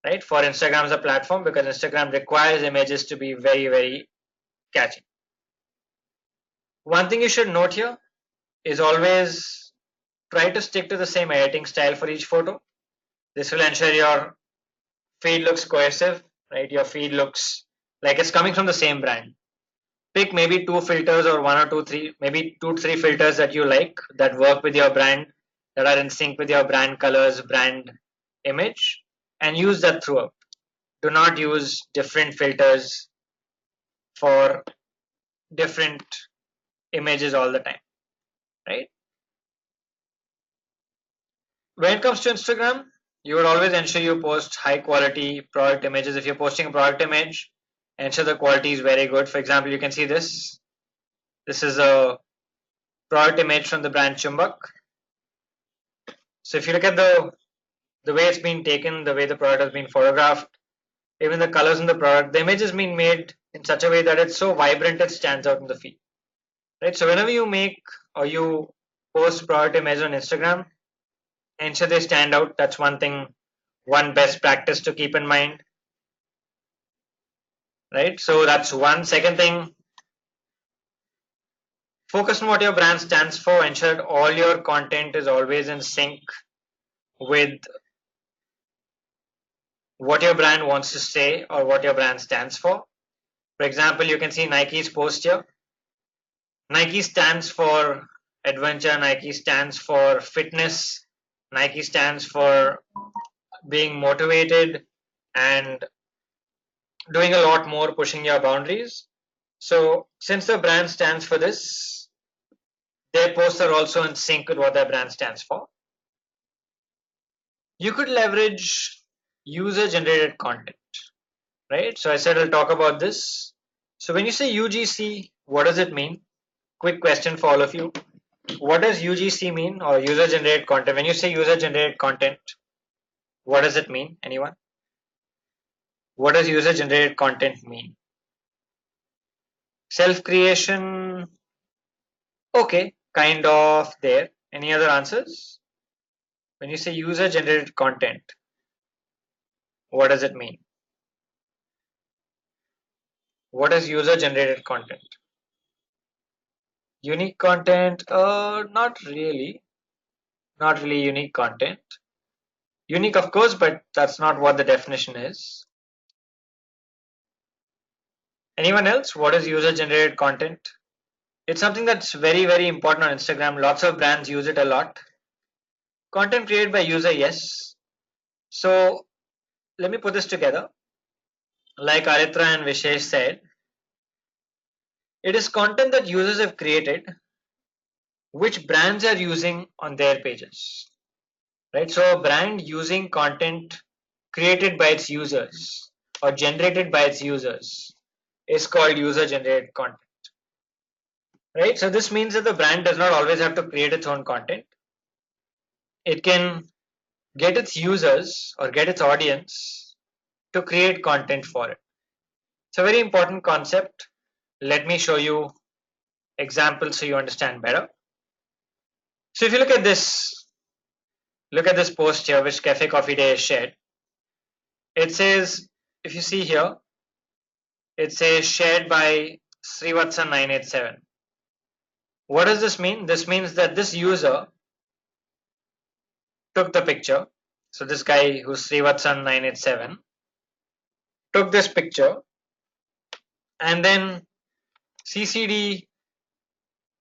Right? For Instagram as a platform, because Instagram requires images to be very catchy. One thing you should note here is always try to stick to the same editing style for each photo. This will ensure your feed looks cohesive, right? Your feed looks like it's coming from the same brand. Pick maybe two filters or one or two, three, maybe 2 3 filters that you like that work with your brand, that are in sync with your brand colors, brand image, and use that throughout. Do not use different filters for different images all the time, right? When it comes to Instagram, you would always ensure you post high quality product images. If you're posting a product image, ensure the quality is very good. For example, you can see this. This is a product image from the brand Chumbak. So if you look at the way it's been taken, the way the product has been photographed, even the colors in the product, the image has been made in such a way that it's so vibrant it stands out in the feed. Right? So whenever you make or you post product image on Instagram, ensure they stand out. That's one thing, one best practice to keep in mind. Right? So that's one. Second thing, focus on what your brand stands for. Ensure that all your content is always in sync with what your brand wants to say or what your brand stands for. For example, you can see Nike's post here. Nike stands for adventure, Nike stands for fitness, Nike stands for being motivated and doing a lot more, pushing your boundaries. So since the brand stands for this, their posts are also in sync with what their brand stands for. You could leverage user generated content, right? So I said I'll talk about this. So when you say UGC, what does it mean? Quick question for all of you. What does UGC mean, or user generated content? When you say user generated content, what does it mean? Anyone? What does user generated content mean? Self creation. Okay, kind of there. Any other answers? When you say user generated content, what does it mean? What is user generated content? Unique content? Not really. Not really unique content. Unique, of course, but that's not what the definition is. Anyone else? What is user generated content? It's something that's very important on Instagram. Lots of brands use it a lot. Content created by user, yes. So let me put this together. Like Aritra and Vishesh said, It is content that users have created, which brands are using on their pages, right? So a brand using content created by its users or generated by its users is called user generated content, right? So this means that the brand does not always have to create its own content. It can get its users or get its audience to create content for it. It's a very important concept. Let me show you examples so you understand better. So if you look at this post here which Cafe Coffee Day has shared. It says, if you see here, it says shared by Srivatsan987. What does this mean? This means that this user took the picture. So this guy who's Srivatsan987 took this picture and then CCD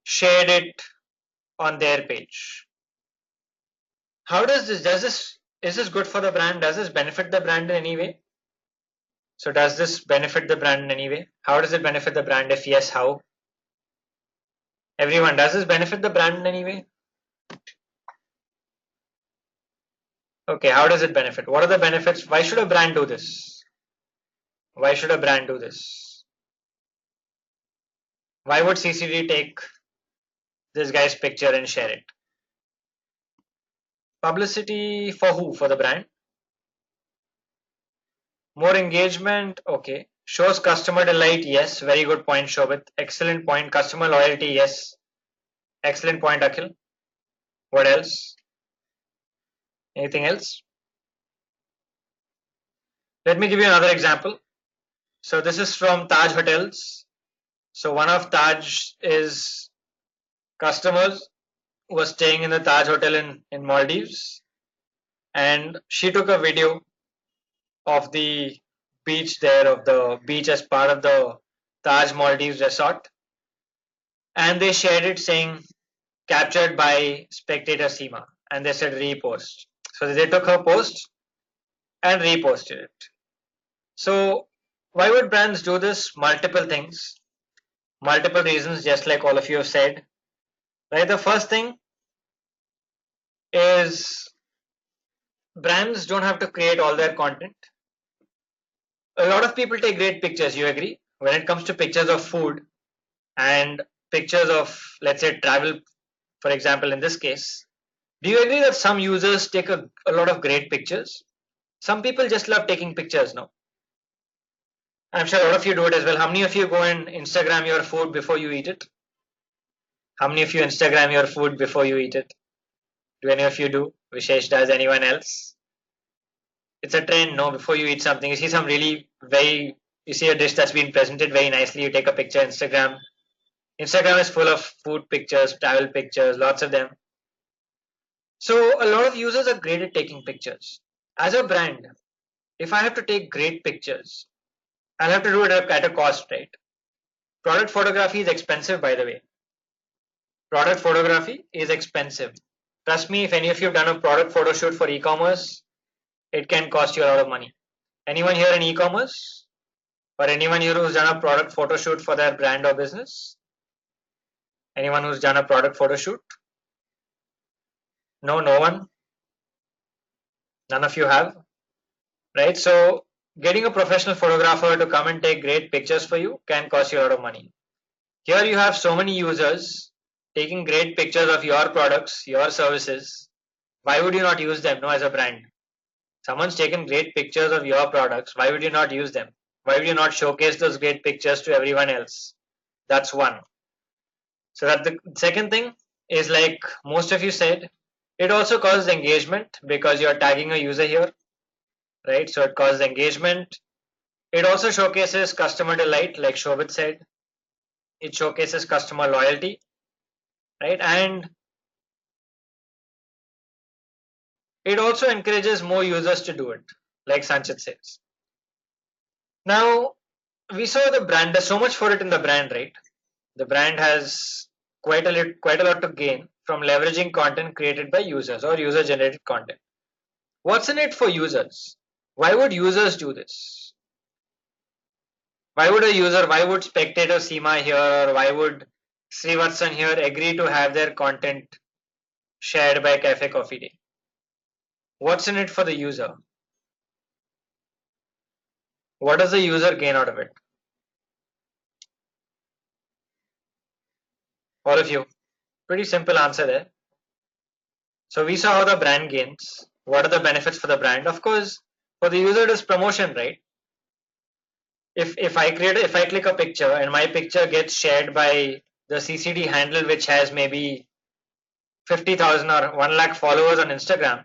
shared it on their page. How does this, is this good for the brand? Does this benefit the brand in any way? So does this benefit the brand in any way? How does it benefit the brand? If yes, how? Everyone, does this benefit the brand in any way? Okay, how does it benefit? What are the benefits? Why should a brand do this? Why should a brand do this? Why would CCD take this guy's picture and share it? Publicity for who? For the brand? More engagement? Okay. Shows customer delight? Yes. Very good point, Shobit. Excellent point. Customer loyalty? Yes. Excellent point, Akhil. What else? Anything else? Let me give you another example. So this is from Taj Hotels. So one of Taj is customers was staying in the Taj Hotel in Maldives, and she took a video of the beach there, of the beach as part of the Taj Maldives resort, and they shared it saying captured by spectator Seema, and they said repost. So they took her post and reposted it. So why would brands do this? Multiple things, multiple reasons, just like all of you have said. Right, the first thing is brands don't have to create all their content. A lot of people take great pictures, you agree? When it comes to pictures of food and pictures of, let's say, travel, for example, in this case, do you agree that some users take a lot of great pictures? Some people just love taking pictures now. I'm sure a lot of you do it as well. How many of you go and Instagram your food before you eat it? How many of you Instagram your food before you eat it? Do any of you do? Vishesh does, anyone else? It's a trend, no? Before you eat something, you see some really you see a dish that's been presented very nicely, you take a picture, Instagram. Instagram is full of food pictures, travel pictures, lots of them. So a lot of users are great at taking pictures. As a brand, if I have to take great pictures, I'll have to do it at a cost, right? Product photography is expensive, by the way. Product photography is expensive. Trust me, if any of you have done a product photo shoot for e-commerce, it can cost you a lot of money. Anyone here in e-commerce? Or anyone here who's done a product photo shoot for their brand or business? Anyone who's done a product photo shoot? No, no one? None of you have? Right? So getting a professional photographer to come and take great pictures for you can cost you a lot of money. Here you have so many users taking great pictures of your products, your services. Why would you not use them, no, as a brand? Someone's taken great pictures of your products. Why would you not use them? Why would you not showcase those great pictures to everyone else? That's one. So that the second thing is, like most of you said, it also causes engagement because you're tagging a user here, right? So it causes engagement. It also showcases customer delight, like Shobit said. It showcases customer loyalty, right? And it also encourages more users to do it, like Sanchit says. Now, we saw the brand, there's so much for it in the brand, right? The brand has quite a lot to gain from leveraging content created by users or user generated content. What's in it for users? Why would users do this? Why would a user, why would spectator Seema here, or why would Srivatsan here agree to have their content shared by Cafe Coffee Day? What's in it for the user? What does the user gain out of it? All of you. Pretty simple answer there. So we saw how the brand gains. What are the benefits for the brand? Of course, for the user it is promotion, right? If I click a picture and my picture gets shared by the CCD handle which has maybe 50,000 or 1 lakh followers on Instagram,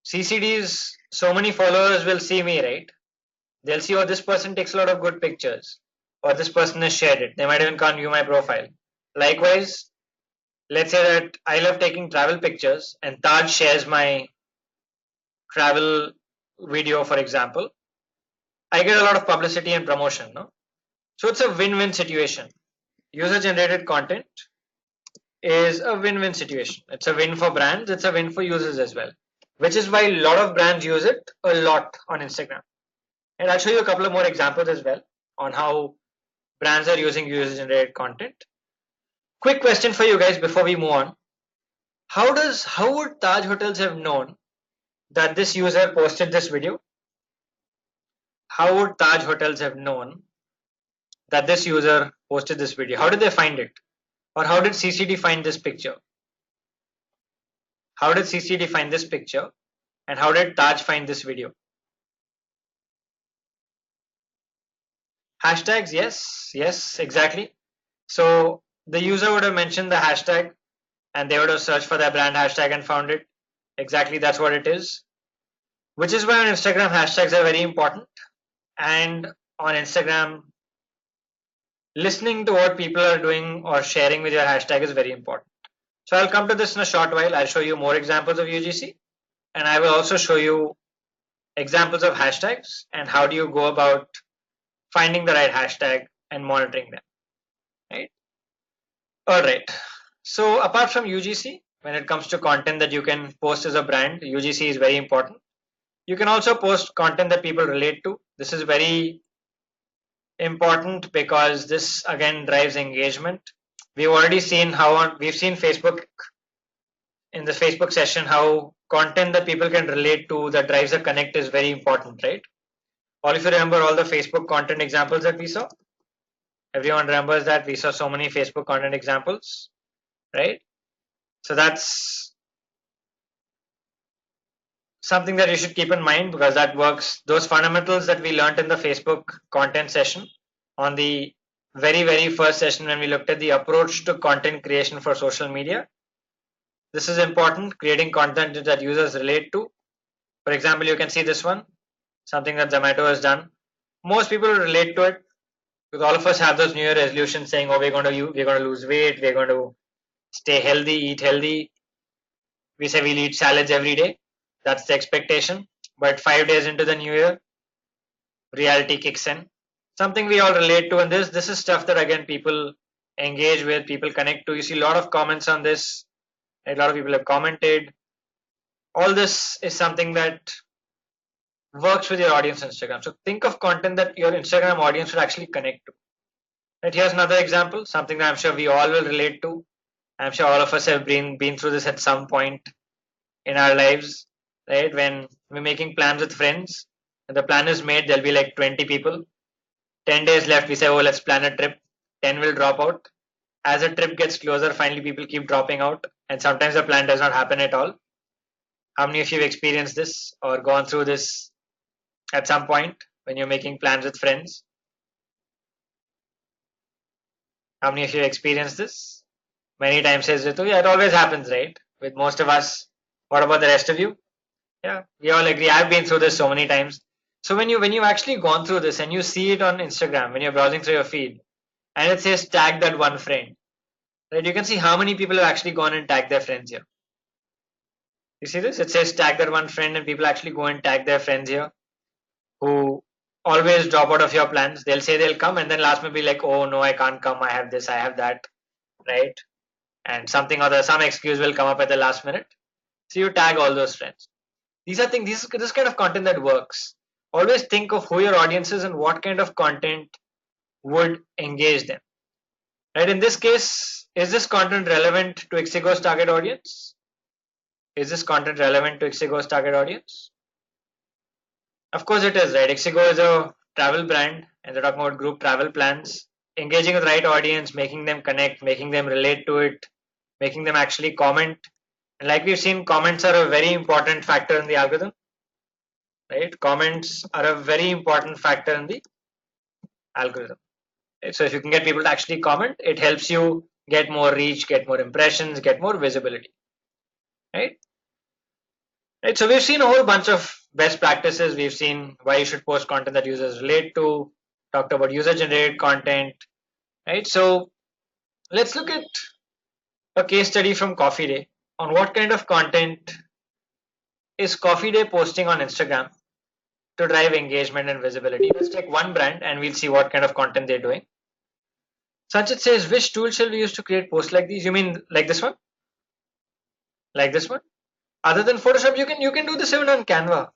CCDs, so many followers will see me, right? They'll see, oh, this person takes a lot of good pictures, or this person has shared it. They might even can't view my profile. Likewise, let's say that I love taking travel pictures and Taj shares my travel video, for example. I get a lot of publicity and promotion, no? So it's a win-win situation. User generated content is a win-win situation. It's a win for brands, it's a win for users as well, which is why a lot of brands use it a lot on Instagram. And I'll show you a couple of more examples as well on how brands are using user generated content. Quick question for you guys before we move on. How would Taj Hotels have known that this user posted this video? How would Taj Hotels have known that this user posted this video? How did they find it? Or how did CCD find this picture? How did CCD find this picture? And how did Taj find this video? Hashtags, yes, exactly. So the user would have mentioned the hashtag and they would have searched for their brand hashtag and found it. Exactly, that's what it is. Which is why on Instagram hashtags are very important. And on Instagram, listening to what people are doing or sharing with your hashtag is very important. So I'll come to this in a short while. I'll show you more examples of UGC and I will also show you examples of hashtags and how do you go about finding the right hashtag and monitoring them, right? All right. So apart from UGC, when it comes to content that you can post as a brand, UGC is very important. You can also post content that people relate to. This is very important because this again drives engagement. We've already seen we've seen Facebook in the Facebook session how content that people can relate to that drives a connect is very important, right? All of you remember all the Facebook content examples that we saw? Everyone remembers that we saw so many Facebook content examples, right? So that's something that you should keep in mind because that works. Those fundamentals that we learned in the Facebook content session on the very first session when we looked at the approach to content creation for social media. This is important, creating content that users relate to. For example, you can see this one, something that Zomato has done. Most people relate to it because all of us have those New Year resolutions saying, oh, we're going to lose weight, we're going to stay healthy, eat healthy. We say we'll eat salads every day. That's the expectation. But 5 days into the new year, reality kicks in. Something we all relate to, and this is stuff that again people engage with, people connect to. You see a lot of comments on this. A lot of people have commented. All this is something that works with your audience on Instagram. So think of content that your Instagram audience should actually connect to. Right, here's another example, something that I'm sure we all will relate to. I'm sure all of us have been through this at some point in our lives, right? When we're making plans with friends, and the plan is made, there'll be like 20 people. 10 days left, we say, oh, let's plan a trip. 10 will drop out. As the trip gets closer, finally people keep dropping out, and sometimes the plan does not happen at all. How many of you have experienced this or gone through this at some point when you're making plans with friends? How many of you have experienced this? Many times says Ritu, yeah, it always happens, right? With most of us. What about the rest of you? Yeah, we all agree. I've been through this so many times. So when you've actually gone through this and you see it on Instagram when you're browsing through your feed, and it says tag that one friend, right? You can see how many people have actually gone and tagged their friends here. You see this? It says tag that one friend, and people actually go and tag their friends here, who always drop out of your plans. They'll say they'll come, and then last minute be like, oh no, I can't come. I have this, I have that, right? And something or some excuse will come up at the last minute. So you tag all those friends. These are things. This kind of content that works. always think of who your audience is and what kind of content would engage them. Right? In this case, is this content relevant to Ixigo's target audience? Is this content relevant to Ixigo's target audience? Of course it is, right? Ixigo is a travel brand and they're talking about group travel plans. Engaging with the right audience, making them connect, making them relate to it, making them actually comment. And like we've seen, comments are a very important factor in the algorithm, right? Comments are a very important factor in the algorithm. Right? So if you can get people to actually comment, it helps you get more reach, get more impressions, get more visibility, right? Right. So we've seen a whole bunch of best practices. We've seen why you should post content that users relate to, talked about user generated content, right? So let's look at a case study from Coffee Day on what kind of content is Coffee Day posting on Instagram to drive engagement and visibility. Let's take one brand and we'll see what kind of content they're doing. Sanchit says, which tool shall we use to create posts like these? You mean like this one? Like this one? Other than Photoshop, you can do this even on Canva.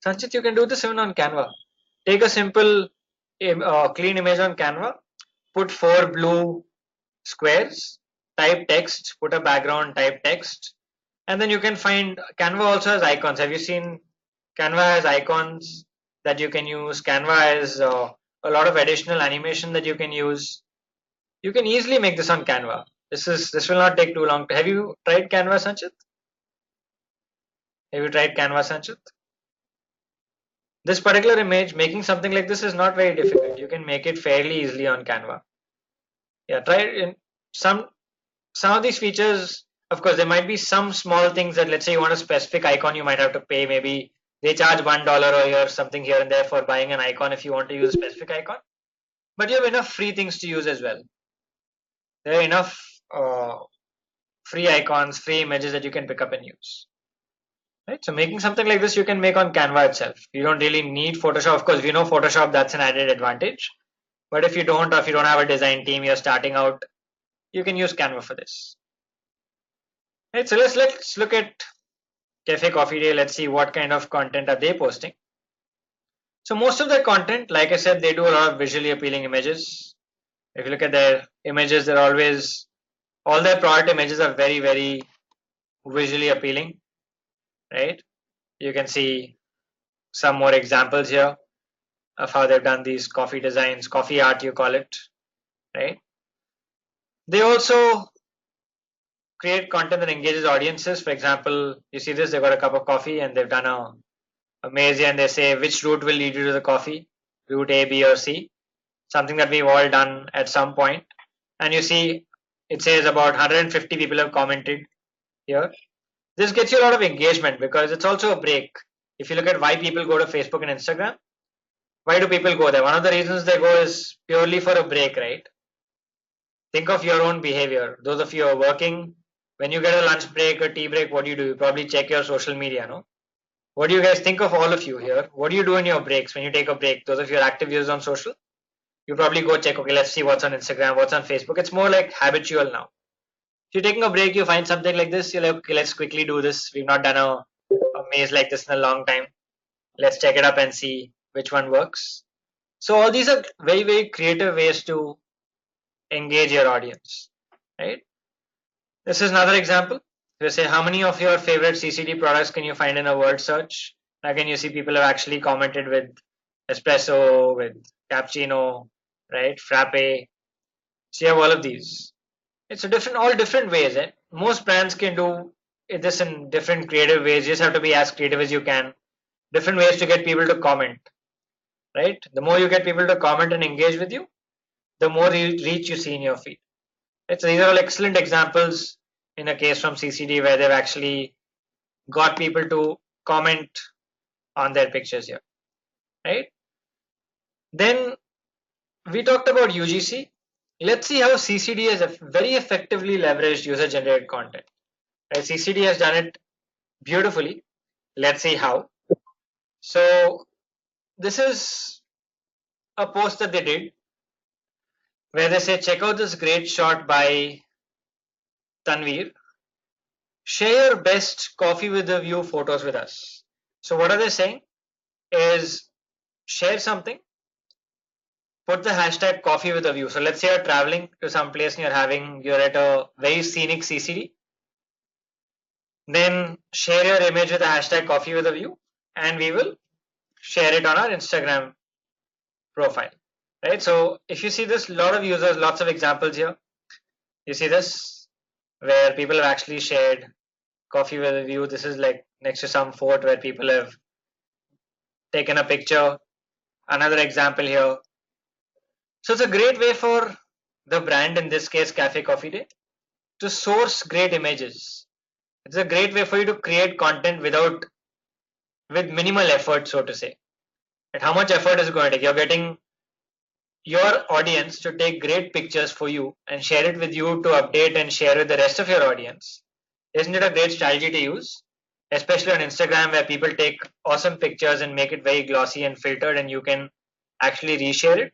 Sanchit, you can do this even on Canva. Take a simple clean image on Canva, put 4 blue squares, type text, put a background, type text, and then you can find Canva also has icons. Have you seen Canva has icons that you can use? Canva has a lot of additional animation that you can use. You can easily make this on Canva. This will not take too long. Have you tried Canva, Sanchit? Have you tried Canva, Sanchit? This particular image, making something like this is not very difficult. You can make it fairly easily on Canva. Yeah, try it in some of these features. Of course, there might be some small things that, let's say you want a specific icon, you might have to pay. Maybe they charge $1 or here something here and there for buying an icon if you want to use a specific icon. But you have enough free things to use as well. There are enough free icons, free images that you can pick up and use. Right? So making something like this you can make on Canva itself. You don't really need Photoshop. Of course, we know Photoshop, that's an added advantage. But if you don't, or if you don't have a design team, you're starting out, you can use Canva for this. Right, so let's look at Cafe Coffee Day. Let's see what kind of content are they posting. So most of their content, like I said, they do a lot of visually appealing images. If you look at their images, they're always, all their product images are very, very visually appealing, right? You can see some more examples here of how they've done these coffee designs, coffee art you call it, right? They also create content that engages audiences. For example, you see this, they've got a cup of coffee and they've done a maze here and they say which route will lead you to the coffee, route A, B or C, something that we've all done at some point. And you see it says about 150 people have commented here. This gets you a lot of engagement because it's also a break. If you look at why people go to Facebook and Instagram, why do people go there? One of the reasons they go is purely for a break, right? Think of your own behavior. Those of you who are working, when you get a lunch break or tea break, what do? You probably check your social media, no? What do you guys think of all of you here? What do you do in your breaks when you take a break? Those of you are active users on social, you probably go check, okay, let's see what's on Instagram, what's on Facebook. It's more like habitual now. If you're taking a break, you find something like this, you're like, okay, let's quickly do this. We've not done a maze like this in a long time. Let's check it up and see which one works. So all these are very, very creative ways to engage your audience, right? This is another example. They say, how many of your favorite CCD products can you find in a word search? Again, you see people have actually commented with espresso, with cappuccino, right? Frappe. So you have all of these. It's all different ways. Eh? Most brands can do this in different creative ways. You just have to be as creative as you can. Different ways to get people to comment, right? The more you get people to comment and engage with you, the more reach you see in your feed. So these are all excellent examples in a case from CCD where they've actually got people to comment on their pictures here, right? Then we talked about UGC. Let's see how CCD has very effectively leveraged user generated content. Right? CCD has done it beautifully. Let's see how. So this is a post that they did where they say, check out this great shot by Tanveer. Share your best coffee with the view photos with us. So what are they saying? is share something, put the hashtag coffee with a view. So let's say you're traveling to some place and you're at a very scenic CCD. Then share your image with the hashtag coffee with a view, and we will share it on our Instagram profile. Right. So if you see this, lot of users, lots of examples here. You see this where people have actually shared coffee with a view. This is like next to some fort where people have taken a picture. Another example here. So it's a great way for the brand, in this case Cafe Coffee Day, to source great images. It's a great way for you to create content with minimal effort, so to say. And how much effort is it going to take? You're getting your audience to take great pictures for you and share it with you to update and share with the rest of your audience. Isn't it a great strategy to use? Especially on Instagram, where people take awesome pictures and make it very glossy and filtered, and you can actually reshare it.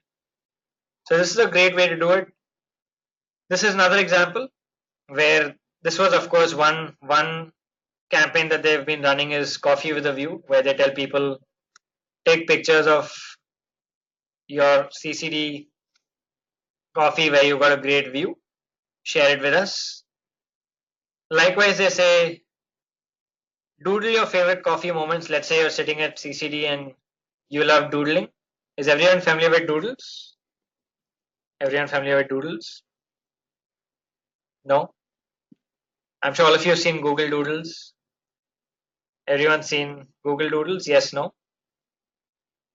So this is a great way to do it. This is another example where this was, of course, one campaign that they've been running is Coffee with a View, where they tell people take pictures of your CCD coffee where you got a great view, share it with us. Likewise, they say doodle your favorite coffee moments. Let's say you're sitting at CCD and you love doodling. Is everyone familiar with doodles? Everyone familiar with doodles? No? I'm sure all of you have seen Google Doodles. Everyone seen Google Doodles? Yes, no?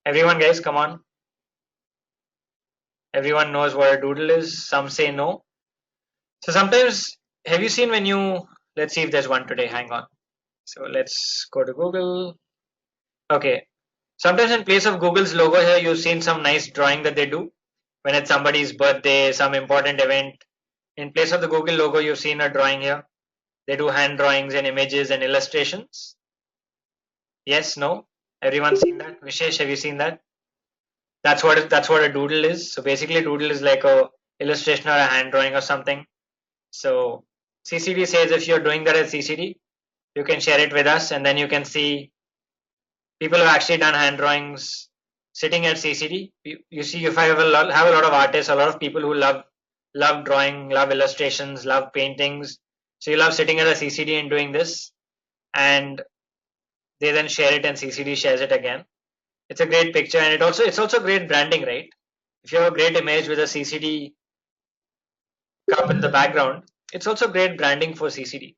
Everyone, guys, come on. Everyone knows what a doodle is. Some say no. So sometimes, have you seen when you, let's see if there's one today. Hang on. So let's go to Google. Okay. Sometimes in place of Google's logo here, you've seen some nice drawing that they do when it's somebody's birthday, some important event. In place of the Google logo, you've seen a drawing here. They do hand drawings and images and illustrations. Yes, no? Everyone seen that? Vishesh, have you seen that? That's what a doodle is. So basically, a doodle is like a illustration or a hand drawing or something. So CCD says if you're doing that at CCD, you can share it with us, and then you can see people have actually done hand drawings sitting at CCD. You see, if I have a lot of artists, a lot of people who love drawing, love illustrations, love paintings. So you love sitting at a CCD and doing this, and they then share it, and CCD shares it again. It's a great picture, and it's also great branding, right? If you have a great image with a CCD cup in the background, it's also great branding for CCD,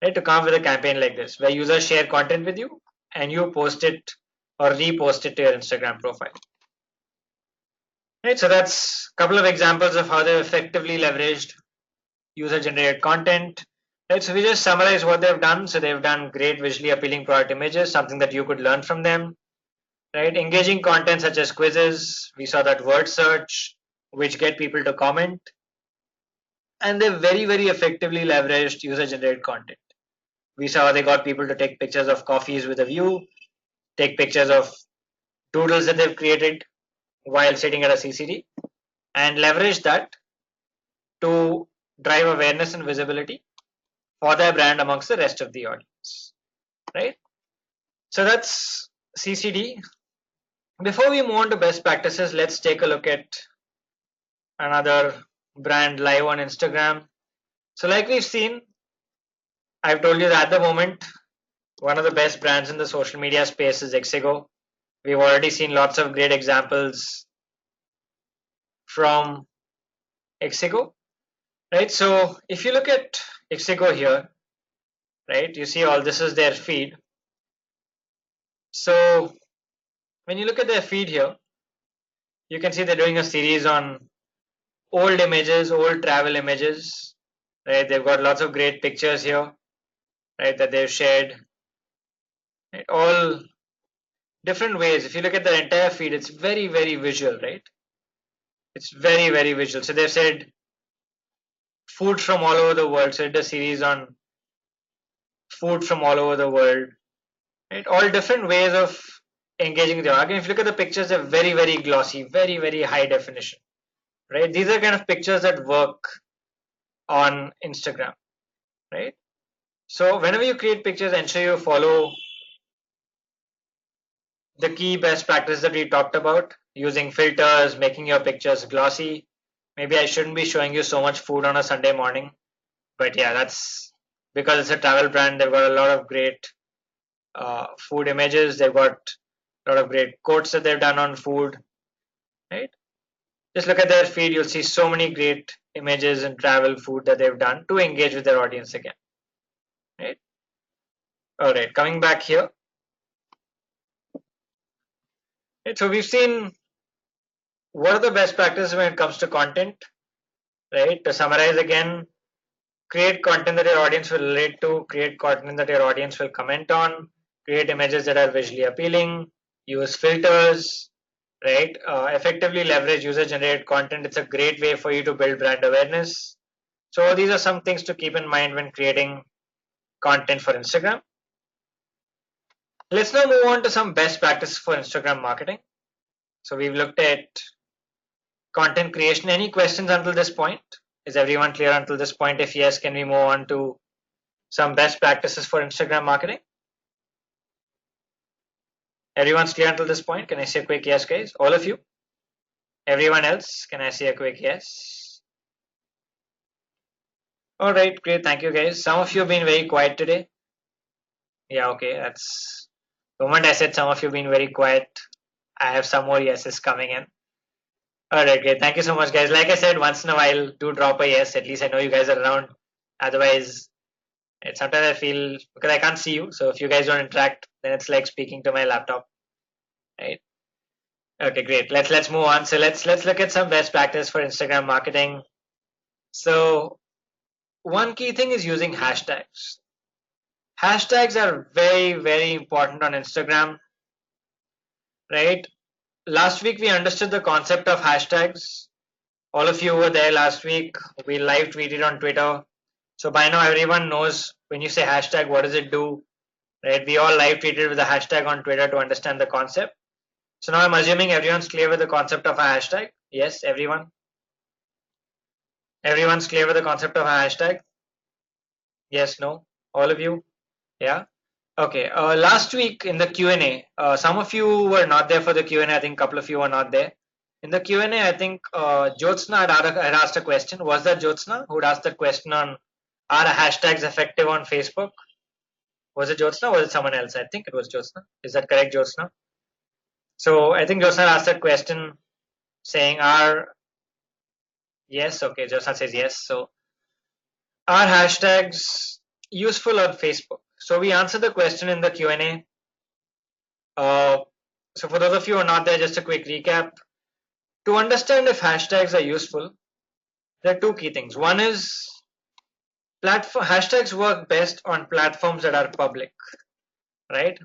right? To come with a campaign like this, where users share content with you and you post it or repost it to your Instagram profile. Right, so that's a couple of examples of how they've effectively leveraged user-generated content. Right, so we just summarize what they've done. So they've done great visually appealing product images, something that you could learn from them. Right, engaging content such as quizzes. We saw that word search, which get people to comment, and they very effectively leveraged user-generated content. We saw they got people to take pictures of coffees with a view, take pictures of doodles that they've created while sitting at a CCD, and leverage that to drive awareness and visibility for their brand amongst the rest of the audience, right? So that's CCD. Before we move on to best practices, let's take a look at another brand live on Instagram. So like we've seen, I've told you that at the moment, one of the best brands in the social media space is Exigo. We've already seen lots of great examples from Exigo, right? So if you look at Exigo here, right, you see all this is their feed. So when you look at their feed here, you can see they're doing a series on old images, old travel images, right? They've got lots of great pictures here, right, that they've shared, right? All different ways. If you look at the entire feed, it's very visual, right? It's very visual. So they've said food from all over the world. So it's a series on food from all over the world, right? All different ways of engaging the audience. If you look at the pictures, they're very glossy, very high definition, right? These are kind of pictures that work on Instagram, right? So whenever you create pictures, ensure you follow the key best practices that we talked about, using filters, making your pictures glossy. Maybe I shouldn't be showing you so much food on a Sunday morning, but yeah, that's because it's a travel brand. They've got a lot of great food images. They've got a lot of great quotes that they've done on food, right? Just look at their feed. You'll see so many great images and travel food that they've done to engage with their audience again, right? All right, coming back here. Right, so we've seen what are the best practices when it comes to content, right? To summarize again, create content that your audience will relate to, create content that your audience will comment on, create images that are visually appealing, use filters, right? Effectively leverage user generated content. It's a great way for you to build brand awareness. So these are some things to keep in mind when creating content for Instagram. Let's now move on to some best practices for Instagram marketing. So we've looked at content creation. Any questions until this point? Is everyone clear until this point? If yes, can we move on to some best practices for Instagram marketing? Everyone's clear until this point? Can I see a quick yes, guys? All of you? Everyone else? Can I see a quick yes? All right, great. Thank you, guys. Some of you have been very quiet today. Yeah, okay. That's the moment I said some of you have been very quiet. I have some more yeses coming in. All right, great. Thank you so much, guys. Like I said, once in a while, do drop a yes. At least I know you guys are around. Otherwise, it's sometimes I feel because I can't see you. So if you guys don't interact, then it's like speaking to my laptop, right? Okay, great. Let's move on. So let's look at some best practice for Instagram marketing. So one key thing is using hashtags. Hashtags are very important on Instagram, right? Last week we understood the concept of hashtags. All of you were there last week. We live tweeted on Twitter. So by now everyone knows when you say hashtag, what does it do? Right? We all live tweeted with a hashtag on Twitter to understand the concept. So now I'm assuming everyone's clear with the concept of a hashtag. Yes, everyone. Everyone's clear with the concept of a hashtag. Yes, no, all of you. Yeah. Okay. Last week in the Q&A, some of you were not there for the Q&A. I think a couple of you were not there. In the Q&A, I think Jyotsna had asked a question. Was that Jyotsna who had asked that question on are hashtags effective on Facebook? Was it Jyotsna or was it someone else? I think it was Jyotsna. Is that correct, Jyotsna? So I think Jyotsna asked that question saying are yes. Okay, Jyotsna says yes. So are hashtags useful on Facebook? So we answered the question in the Q&A. So for those of you who are not there, just a quick recap. To understand if hashtags are useful, there are two key things. One is hashtags work best on platforms that are public, right?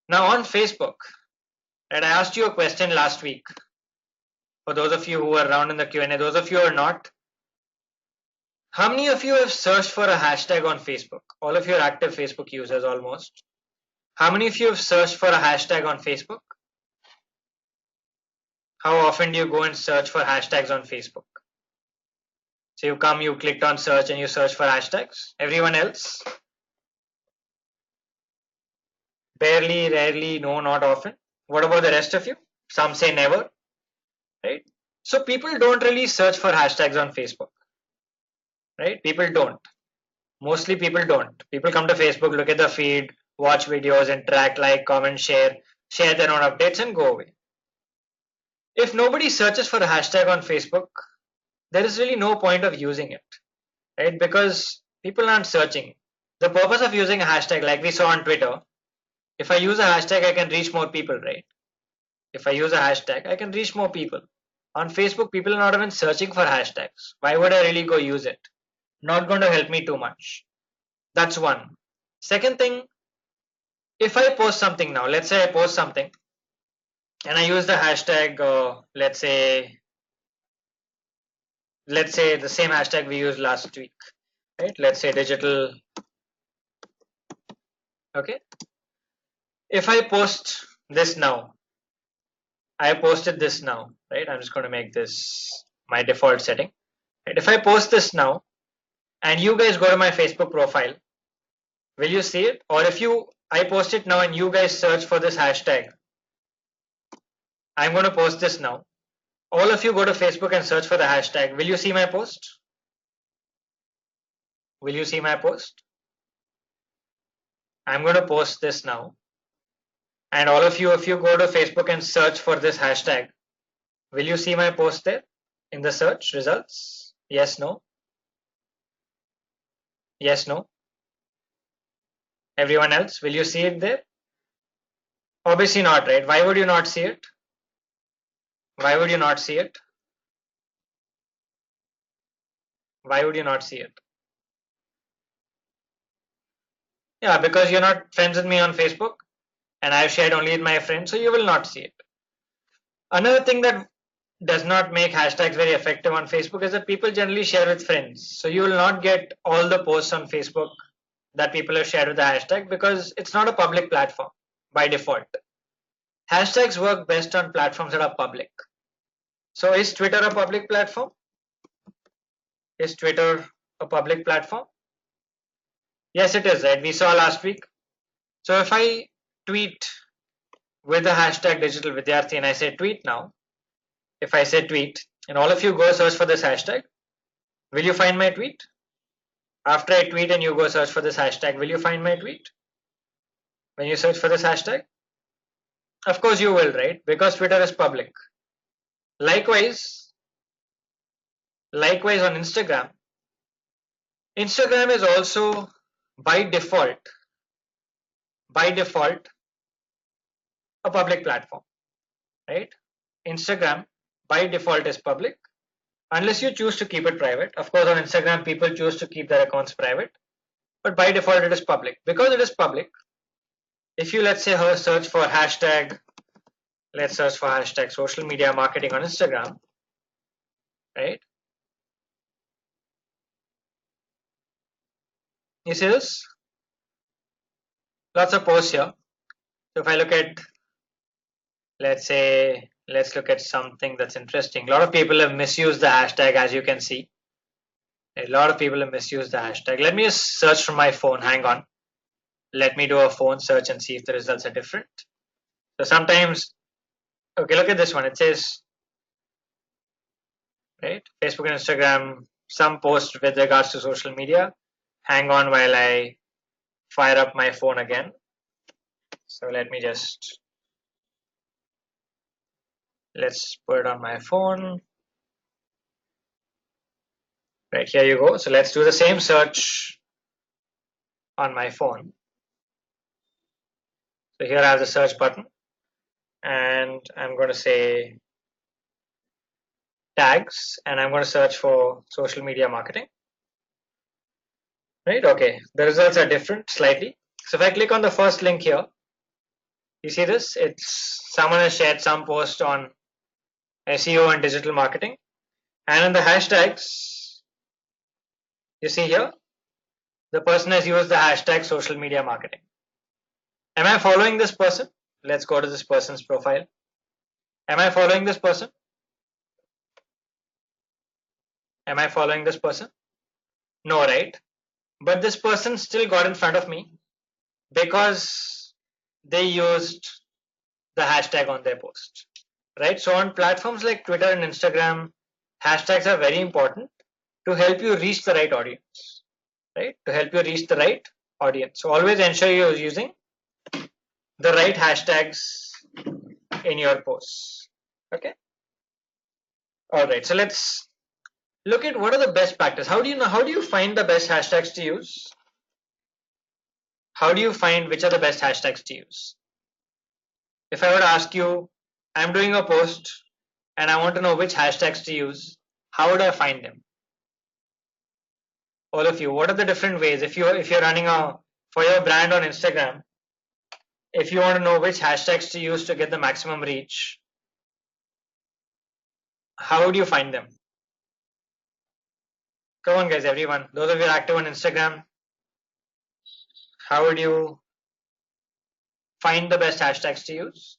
Now on Facebook, right, I asked you a question last week. For those of you who were around in the Q&A, those of you who are not, how many of you have searched for a hashtag on Facebook? All of you are active Facebook users almost. How many of you have searched for a hashtag on Facebook? How often do you go and search for hashtags on Facebook? So you clicked on search and you search for hashtags. Everyone else? Barely, rarely, no, not often. What about the rest of you? Some say never, right? So people don't really search for hashtags on Facebook, right? People don't. Mostly people don't. People come to Facebook, look at the feed, watch videos, interact, like, comment, share their own updates and go away. If nobody searches for a hashtag on Facebook, there is really no point of using it, right? Because people aren't searching. The purpose of using a hashtag, like we saw on Twitter, if I use a hashtag, I can reach more people, right? If I use a hashtag, I can reach more people. On Facebook, people are not even searching for hashtags. Why would I really go use it? Not going to help me too much. That's one. Second thing, if I post something now, let's say I post something and I use the hashtag, let's say the same hashtag we used last week, right? Let's say digital. Okay. If I post this now, I posted this now, right? I'm just going to make this my default setting. Right? If I post this now and you guys go to my Facebook profile, will you see it? Or if I post it now and you guys search for this hashtag, I'm going to post this now. All of you go to Facebook and search for the hashtag. Will you see my post? Will you see my post? I'm going to post this now. And all of you, if you go to Facebook and search for this hashtag, will you see my post there in the search results? Yes, no? Yes, no? Everyone else, will you see it there? Obviously not, right? Why would you not see it? Why would you not see it? Why would you not see it? Yeah, because you're not friends with me on Facebook and I've shared only with my friends, so you will not see it. Another thing that does not make hashtags very effective on Facebook is that people generally share with friends. So you will not get all the posts on Facebook that people have shared with the hashtag because it's not a public platform by default. Hashtags work best on platforms that are public. So is Twitter a public platform? Is Twitter a public platform? Yes, it is, right? We saw last week. So if I tweet with the hashtag digital vidyarthi and I say tweet now, if I say tweet and all of you go search for this hashtag, will you find my tweet? After I tweet and you go search for this hashtag, will you find my tweet? When you search for this hashtag? Of course you will, right? Because Twitter is public. Likewise on Instagram. Instagram is also by default a public platform, right? Instagram by default is public unless you choose to keep it private. Of course, on Instagram, people choose to keep their accounts private, but by default, it is public. Because it is public, if you, let's say, search for hashtag, let's search for hashtag social media marketing on Instagram, right? You see this? Lots of posts here. So if I look at, let's say, let's look at something that's interesting. A lot of people have misused the hashtag, as you can see. A lot of people have misused the hashtag. Let me just search from my phone. Hang on. Let me do a phone search and see if the results are different. So sometimes, okay, look at this one. It says, right, Facebook and Instagram, some post with regards to social media. Hang on while I fire up my phone again. So let's put it on my phone. Right, here you go. So let's do the same search on my phone. So here I have the search button and I'm going to say tags and I'm going to search for social media marketing. Right, okay, the results are different slightly. So if I click on the first link here, you see this? It's someone has shared some post on SEO and digital marketing. And in the hashtags, you see here, the person has used the hashtag social media marketing. Am I following this person? Let's go to this person's profile. Am I following this person? Am I following this person? No, right? But this person still got in front of me because they used the hashtag on their post, right? So on platforms like Twitter and Instagram, hashtags are very important to help you reach the right audience, right? To help you reach the right audience. So always ensure you're using the right hashtags in your posts, okay? All right, so let's look at what are the best practices. How do you find the best hashtags to use? How do you find which are the best hashtags to use? If I were to ask you, I'm doing a post and I want to know which hashtags to use, how would I find them? All of you, what are the different ways? If you're running for your brand on Instagram, if you want to know which hashtags to use to get the maximum reach, how would you find them? Come on guys, everyone. Those of you active on Instagram, how would you find the best hashtags to use?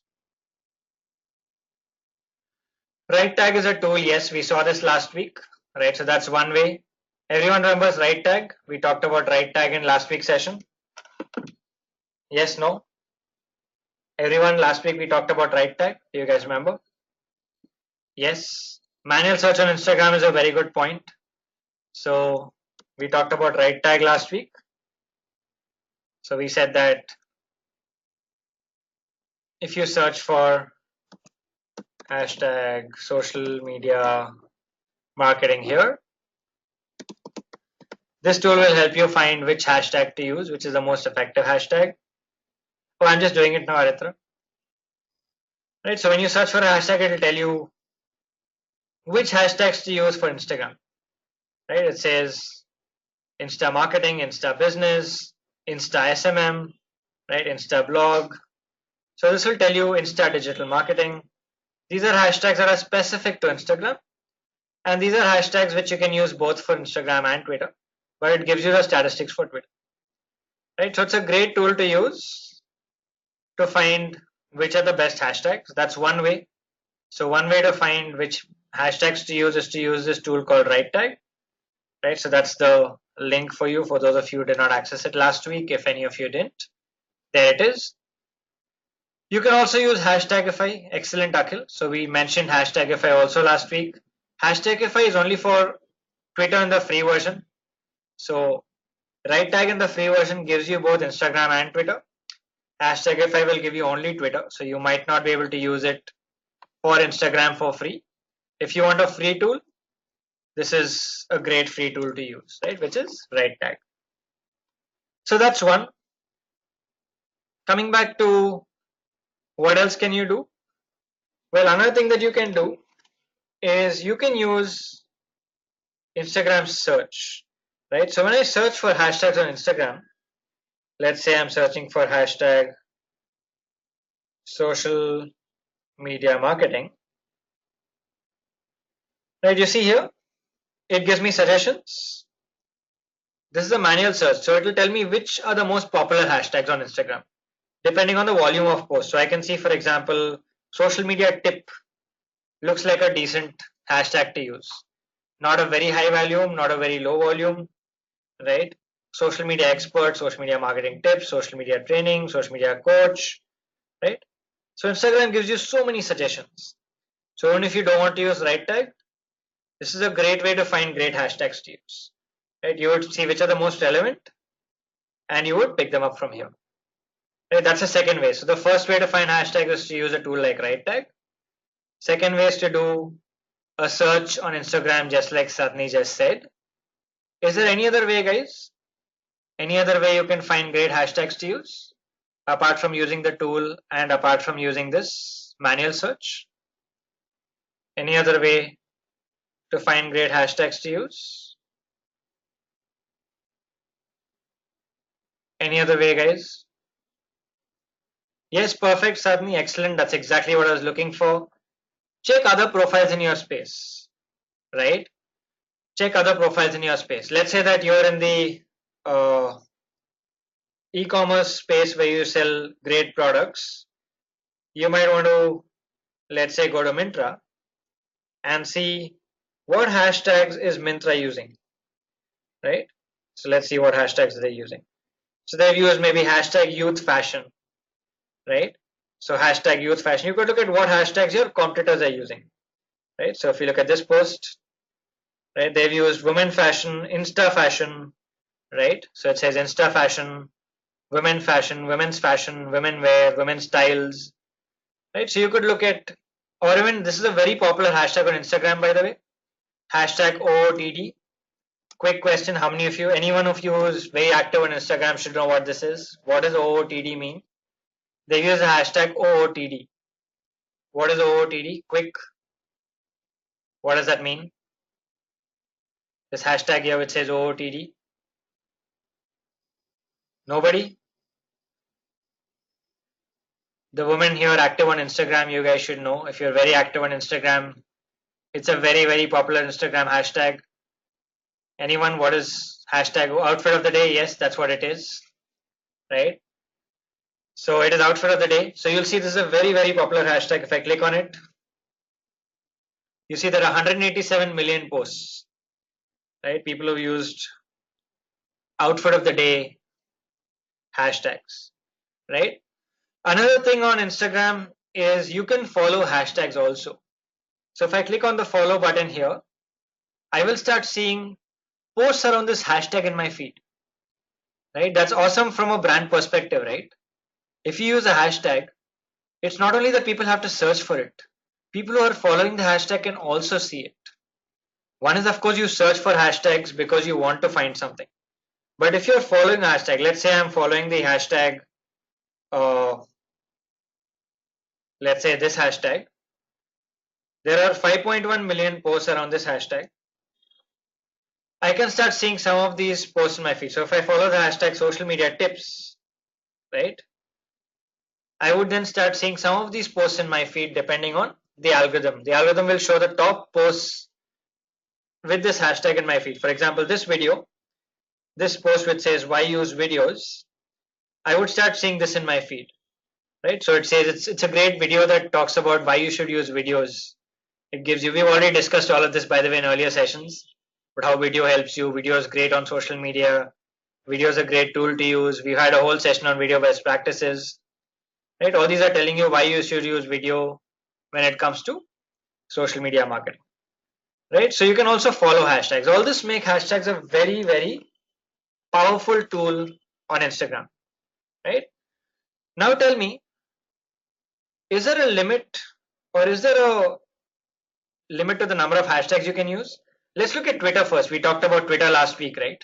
Right tag is a tool. Yes, we saw this last week, right? So that's one way. Everyone remembers right tag? We talked about right tag in last week's session. Yes, no? Everyone, last week we talked about right tag. Do you guys remember? Yes, manual search on Instagram is a very good point. So we talked about right tag last week. So we said that if you search for hashtag social media marketing here, this tool will help you find which hashtag to use, which is the most effective hashtag. Oh, I'm just doing it now, Aritra. Right, so when you search for a hashtag, it will tell you which hashtags to use for Instagram. Right, it says Insta marketing, Insta business, Insta SMM, right, Insta blog. So this will tell you Insta digital marketing. These are hashtags that are specific to Instagram, and these are hashtags which you can use both for Instagram and Twitter, but it gives you the statistics for Twitter. Right, so it's a great tool to use to find which are the best hashtags. That's one way. So one way to find which hashtags to use is to use this tool called right tag. Right, so that's the link for you for those of you who did not access it last week. If any of you didn't, there it is. You can also use hashtagify. Excellent, Akhil. So we mentioned hashtagify also last week. Hashtagify is only for Twitter in the free version. So right tag in the free version gives you both Instagram and Twitter. Hashtagify will give you only Twitter, so you might not be able to use it for Instagram for free. If you want a free tool, this is a great free tool to use, right? Which is right tag. So that's one. Coming back to what else can you do? Well, another thing that you can do is you can use Instagram search, right? So when I search for hashtags on Instagram, let's say I'm searching for hashtag social media marketing, right? You see here, it gives me suggestions. This is a manual search, so it will tell me which are the most popular hashtags on Instagram, depending on the volume of posts. So I can see, for example, social media tip looks like a decent hashtag to use. Not a very high volume, not a very low volume, right? Social media expert, social media marketing tips, social media training, social media coach, right? So Instagram gives you so many suggestions. So even if you don't want to use right tag, this is a great way to find great hashtags to use. Right? You would see which are the most relevant and you would pick them up from here. Right? That's the second way. So the first way to find hashtags is to use a tool like right tag. Second way is to do a search on Instagram, just like Satni just said. Is there any other way, guys? Any other way you can find great hashtags to use apart from using the tool and apart from using this manual search? Any other way to find great hashtags to use? Any other way, guys? Yes, perfect, Sadhni. Excellent. That's exactly what I was looking for. Check other profiles in your space, right? Check other profiles in your space. Let's say that you're in the e-commerce space where you sell great products. You might want to, let's say, go to Myntra and see what hashtags is Myntra using, right? So let's see what hashtags they're using. So they've used maybe hashtag youth fashion, right? So hashtag youth fashion. You could look at what hashtags your competitors are using, right? So if you look at this post, right, they've used women fashion, Insta fashion, right? So it says Insta fashion, women's fashion, women wear, women's styles, right? So you could look at, or even this is a very popular hashtag on Instagram, by the way, hashtag OOTD. Quick question: how many of you, anyone of you who's very active on Instagram should know what this is? What does OOTD mean? They use the hashtag OOTD. What is OOTD? Quick, what does that mean? This hashtag here which says OOTD. Nobody? The women here active on Instagram, you guys should know. If you're very active on Instagram, it's a very, very popular Instagram hashtag. Anyone, what is hashtag outfit of the day? Yes, that's what it is, right? So it is outfit of the day. So you'll see this is a very, very popular hashtag. If I click on it, you see there are 187 million posts, right? People who used outfit of the day hashtags, right? Another thing on Instagram is you can follow hashtags also. So if I click on the follow button here, I will start seeing posts around this hashtag in my feed, right? That's awesome from a brand perspective, right? If you use a hashtag, it's not only that people have to search for it, people who are following the hashtag can also see it. One is, of course, you search for hashtags because you want to find something. But if you're following a hashtag, let's say I'm following the hashtag, uh, let's say this hashtag, there are 5.1 million posts around this hashtag. I can start seeing some of these posts in my feed. So if I follow the hashtag social media tips, right, I would then start seeing some of these posts in my feed depending on the algorithm. The algorithm will show the top posts with this hashtag in my feed. For example, this video, this post which says why use videos, I would start seeing this in my feed, right? So it says it's a great video that talks about why you should use videos. It gives you, we've already discussed all of this by the way in earlier sessions, but how video helps you. Video is great on social media. Video is a great tool to use. We had a whole session on video best practices, right? All these are telling you why you should use video when it comes to social media marketing, right? So you can also follow hashtags. All this make hashtags a very, very powerful tool on Instagram, right? Now tell me, is there a limit or is there a limit to the number of hashtags you can use? Let's look at Twitter first. We talked about Twitter last week, right?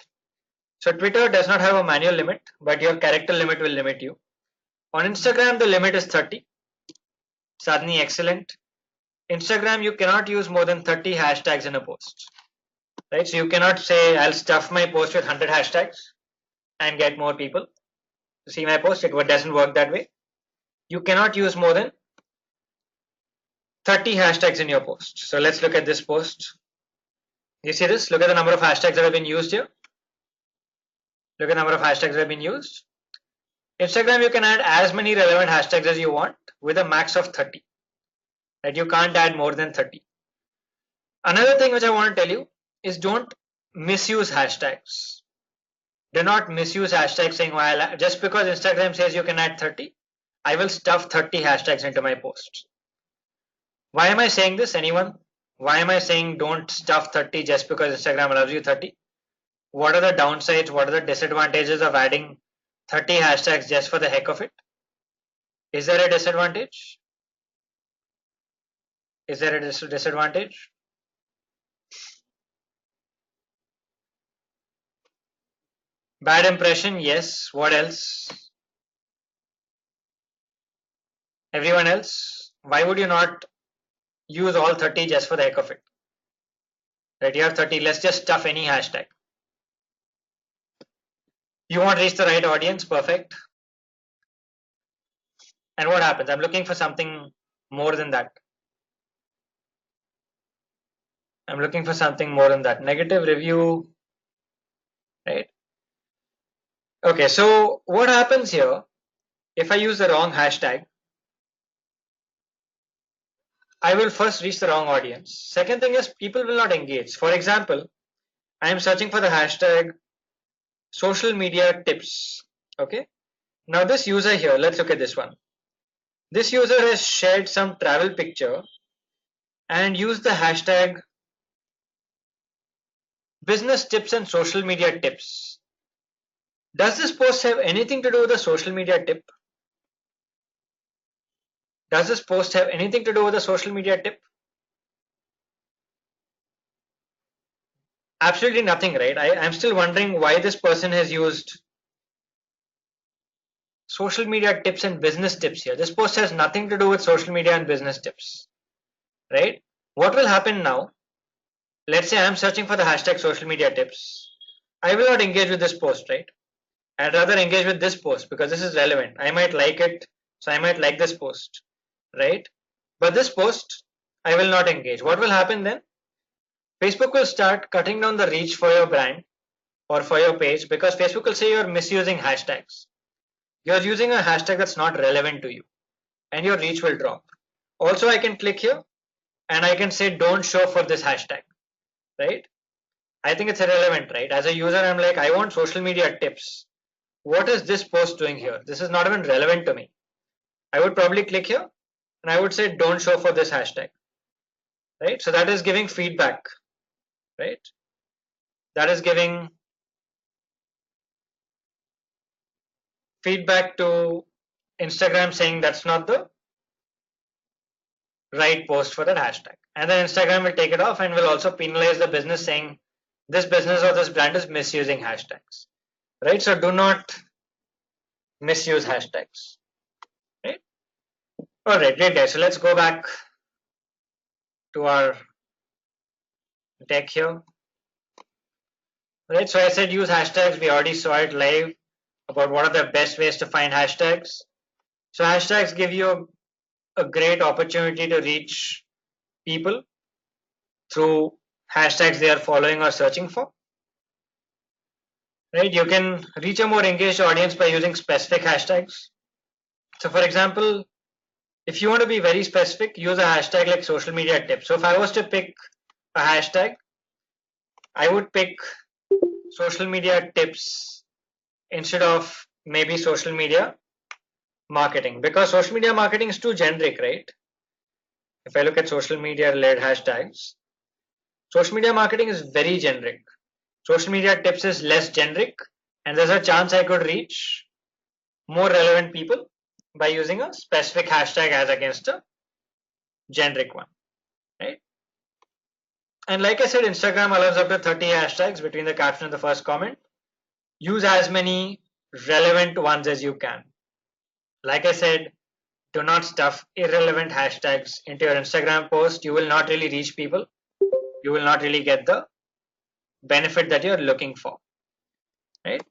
So Twitter does not have a manual limit, but your character limit will limit you. On Instagram, the limit is 30. Sadhni, excellent. Instagram, you cannot use more than 30 hashtags in a post, right? So you cannot say, I'll stuff my post with 100 hashtags and get more people to see my post. It doesn't work that way. You cannot use more than 30 hashtags in your post. So let's look at this post. You see this? Look at the number of hashtags that have been used here. Look at the number of hashtags that have been used. Instagram, you can add as many relevant hashtags as you want with a max of 30. Right? You can't add more than 30. Another thing which I want to tell you is don't misuse hashtags. Do not misuse hashtags saying, well, just because Instagram says you can add 30, I will stuff 30 hashtags into my posts. Why am I saying this? Anyone? Why am I saying don't stuff 30 just because Instagram allows you 30? What are the downsides? What are the disadvantages of adding 30 hashtags just for the heck of it? Is there a disadvantage? Is there a disadvantage? Bad impression, yes. What else? Everyone else? Why would you not use all 30 just for the heck of it? Right, you have 30, let's just stuff any hashtag. You want to reach the right audience, perfect. And what happens? I'm looking for something more than that. I'm looking for something more than that. Negative review, right? Okay, so what happens here if I use the wrong hashtag? I will first reach the wrong audience. Second thing is people will not engage. For example, I am searching for the hashtag social media tips. Okay, now this user here, let's look at this one. This user has shared some travel picture and used the hashtag business tips and social media tips. Does this post have anything to do with a social media tip? Does this post have anything to do with a social media tip? Absolutely nothing, right? I'm still wondering why this person has used social media tips and business tips here. This post has nothing to do with social media and business tips, right? What will happen now? Let's say I'm searching for the hashtag social media tips. I will not engage with this post, right? I'd rather engage with this post because this is relevant. I might like it, so I might like this post, right? But this post, I will not engage. What will happen then? Facebook will start cutting down the reach for your brand or for your page because Facebook will say you're misusing hashtags. You're using a hashtag that's not relevant to you and your reach will drop. Also, I can click here and I can say don't show for this hashtag, right? I think it's irrelevant, right? As a user, I'm like, I want social media tips. What is this post doing here? This is not even relevant to me. I would probably click here and I would say don't show for this hashtag. right? So that is giving feedback, right? That is giving feedback to Instagram saying that's not the right post for that hashtag. And then Instagram will take it off and will also penalize the business saying this business or this brand is misusing hashtags, right? So do not misuse hashtags, right? All right, great guys. So let's go back to our deck here, right? So I said use hashtags. We already saw it live about what are the best ways to find hashtags. So hashtags give you a great opportunity to reach people through hashtags they are following or searching for, right? You can reach a more engaged audience by using specific hashtags. So for example, if you want to be very specific, use a hashtag like social media tips. So if I was to pick a hashtag, I would pick social media tips instead of maybe social media marketing, because social media marketing is too generic, right? If I look at social media related hashtags, social media marketing is very generic. Social media tips is less generic, and there's a chance I could reach more relevant people by using a specific hashtag as against a generic one, right? And like I said, Instagram allows up to 30 hashtags between the caption and the first comment. Use as many relevant ones as you can. Like I said, do not stuff irrelevant hashtags into your Instagram post. You will not really reach people. You will not really get the benefit that you're looking for, right?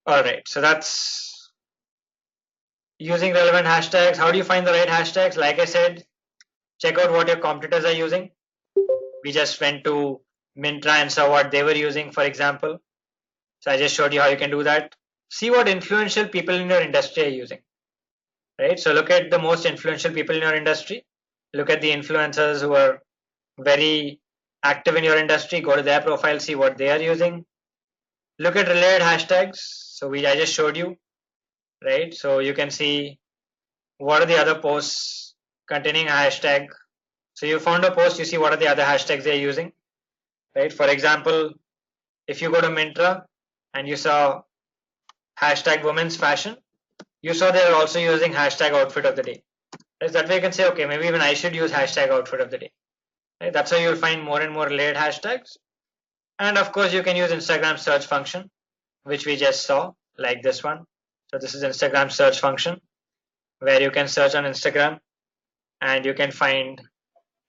All right, so that's using relevant hashtags. How do you find the right hashtags? Like I said, check out what your competitors are using. We just went to Mintra and saw what they were using, for example. So I just showed you how you can do that. See what influential people in your industry are using, right? So look at the most influential people in your industry. Look at the influencers who are very active in your industry. Go to their profile, see what they are using. Look at related hashtags. So I just showed you, right? So you can see what are the other posts containing a hashtag. So you found a post, you see what are the other hashtags they're using, right? For example, if you go to Mintra and you saw hashtag women's fashion, you saw they're also using hashtag outfit of the day. Right? That way you can say, okay, maybe even I should use hashtag outfit of the day. Right? That's how you'll find more and more related hashtags. And of course, you can use Instagram search function, which we just saw, like this one. So this is Instagram search function, where you can search on Instagram and you can find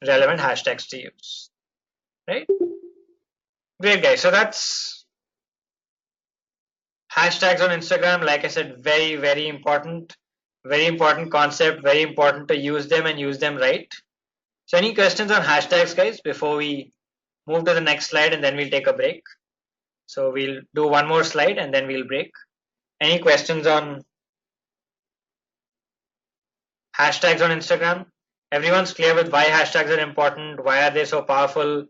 relevant hashtags to use. Right? Great, guys. So that's hashtags on Instagram. Like I said, very, very important concept, very important to use them and use them right. So any questions on hashtags, guys, before we move to the next slide and then we'll take a break. So we'll do one more slide and then we'll break. Any questions on hashtags on Instagram? Everyone's clear with why hashtags are important, why are they so powerful?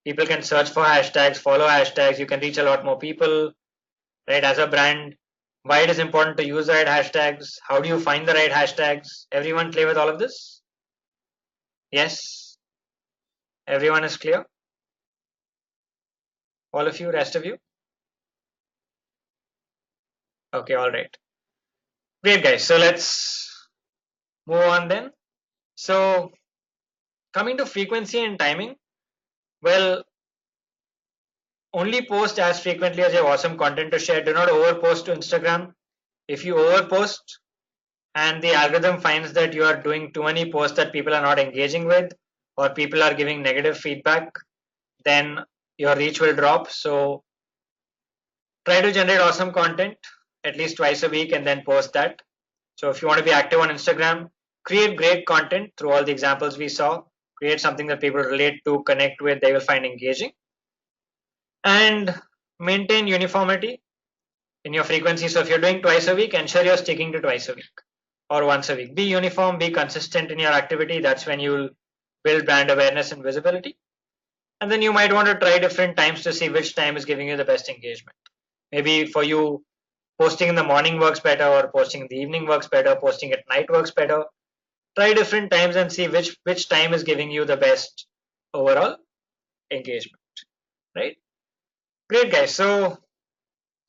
People can search for hashtags, follow hashtags, you can reach a lot more people, right? As a brand, why it is important to use the right hashtags, how do you find the right hashtags? Everyone clear with all of this? Yes? Everyone is clear? All of you, rest of you? Okay, all right. Great, guys. So let's move on then. So coming to frequency and timing, well, only post as frequently as you have awesome content to share. Do not overpost to Instagram. If you overpost and the algorithm finds that you are doing too many posts that people are not engaging with, or people are giving negative feedback, then your reach will drop. So try to generate awesome content at least twice a week and then post that. So if you want to be active on Instagram, create great content through all the examples we saw. Create something that people relate to, connect with, they will find engaging. And maintain uniformity in your frequency. So if you're doing twice a week, ensure you're sticking to twice a week or once a week. Be uniform, be consistent in your activity. That's when you'll build brand awareness and visibility. And then you might want to try different times to see which time is giving you the best engagement. Maybe for you, posting in the morning works better, or posting in the evening works better, posting at night works better. try different times and see which time is giving you the best overall engagement, right? Great, guys. So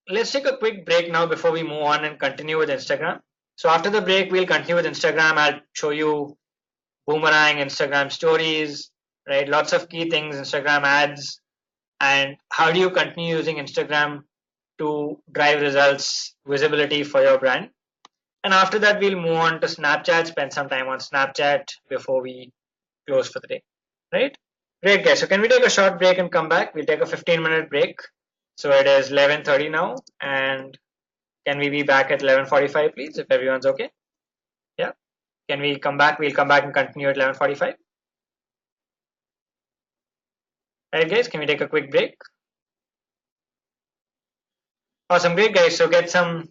let's take a quick break now before we move on and continue with Instagram. So after the break, we'll continue with Instagram. I'll show you boomerang, Instagram stories, right? Lots of key things, Instagram ads, and how do you continue using Instagram to drive results, visibility for your brand. And after that, we'll move on to Snapchat, spend some time on Snapchat before we close for the day, right? Great, guys. So can we take a short break and come back? We'll take a 15-minute break. So it is 11:30 now, and can we be back at 11:45, please, if everyone's okay? Yeah. Can we come back? We'll come back and continue at 11:45. Right, guys. Can we take a quick break? Awesome, great, guys. So get some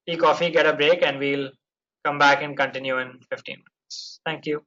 tea, coffee, get a break, and we'll come back and continue in 15 minutes. Thank you.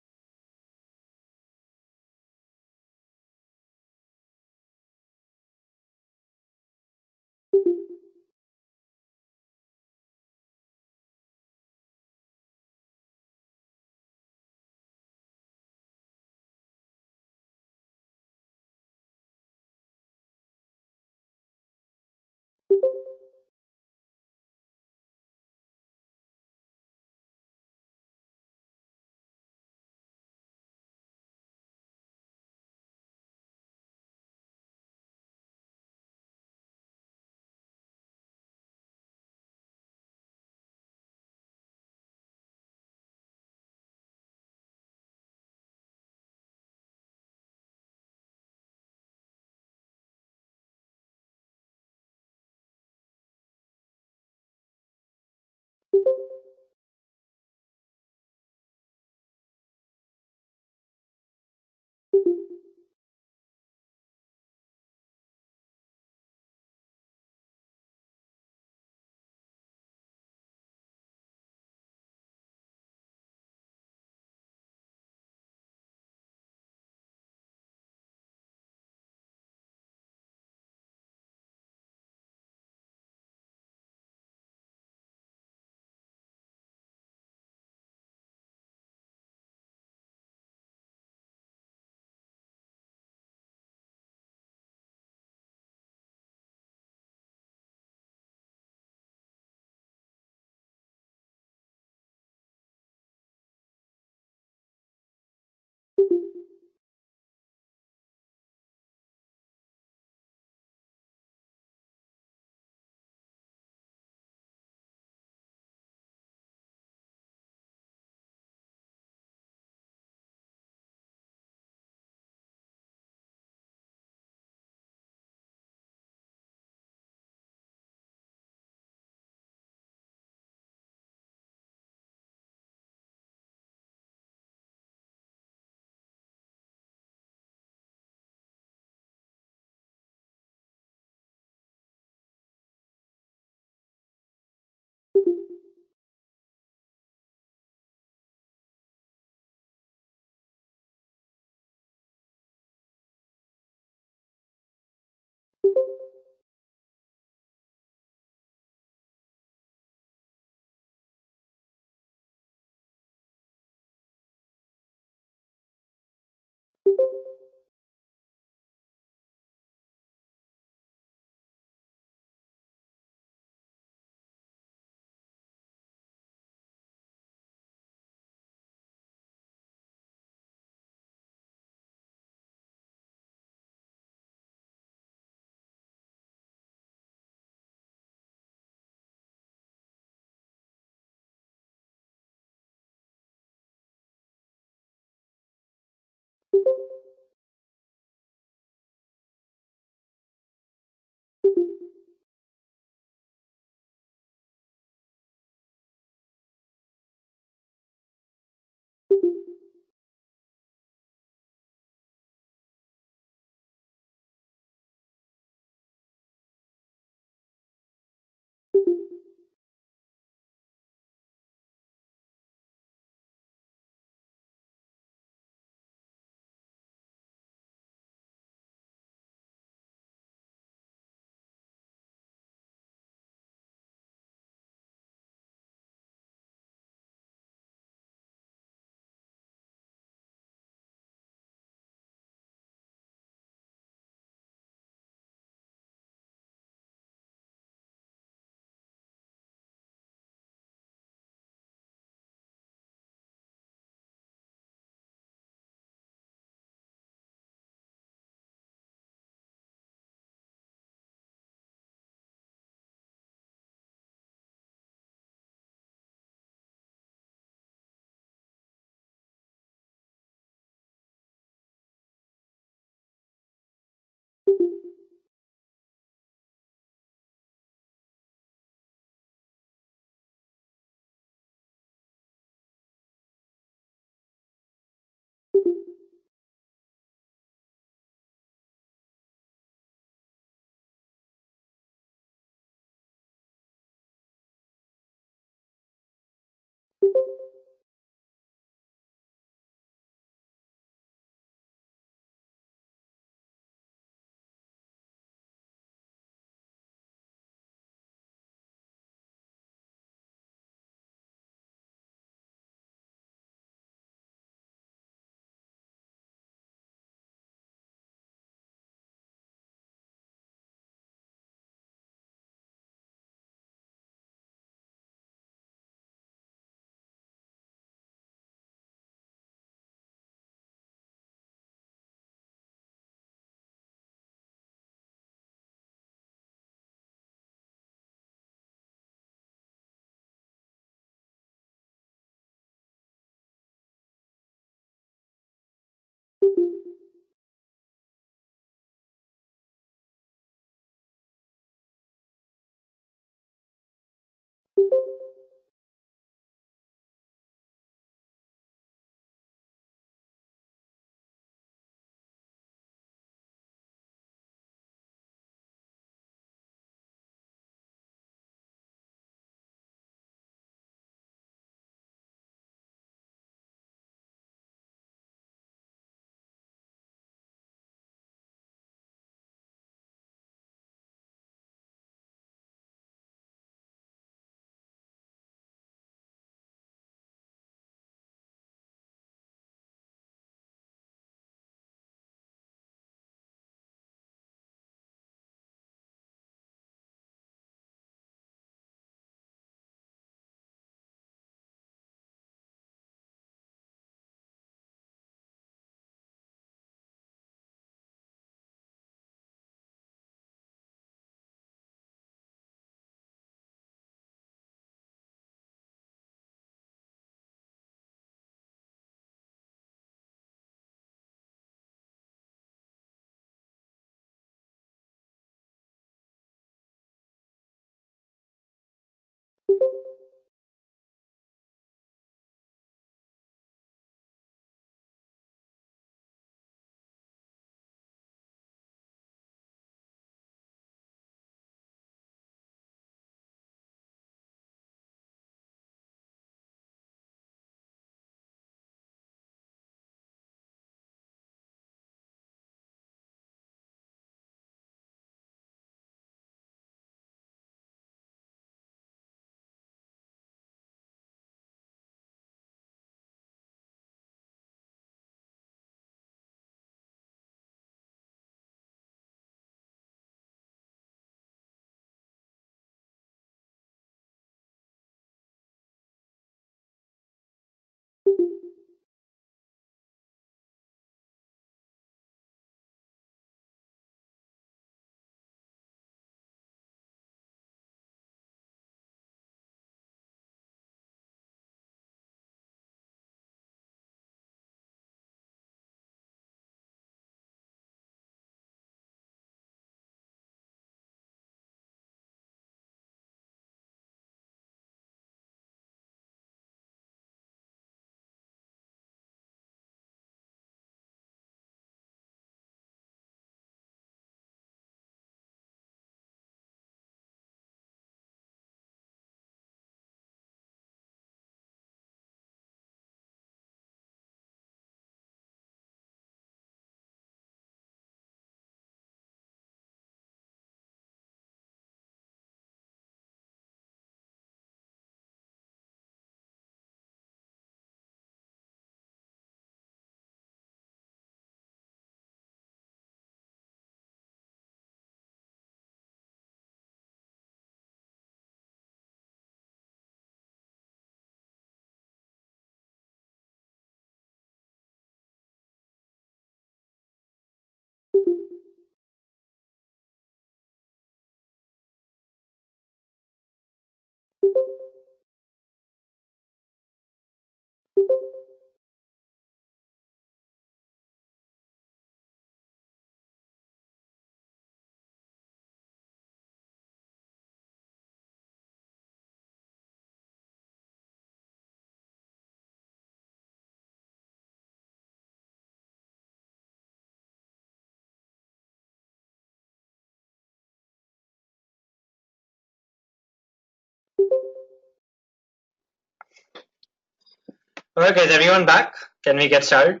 Okay, is everyone back? Can we get started?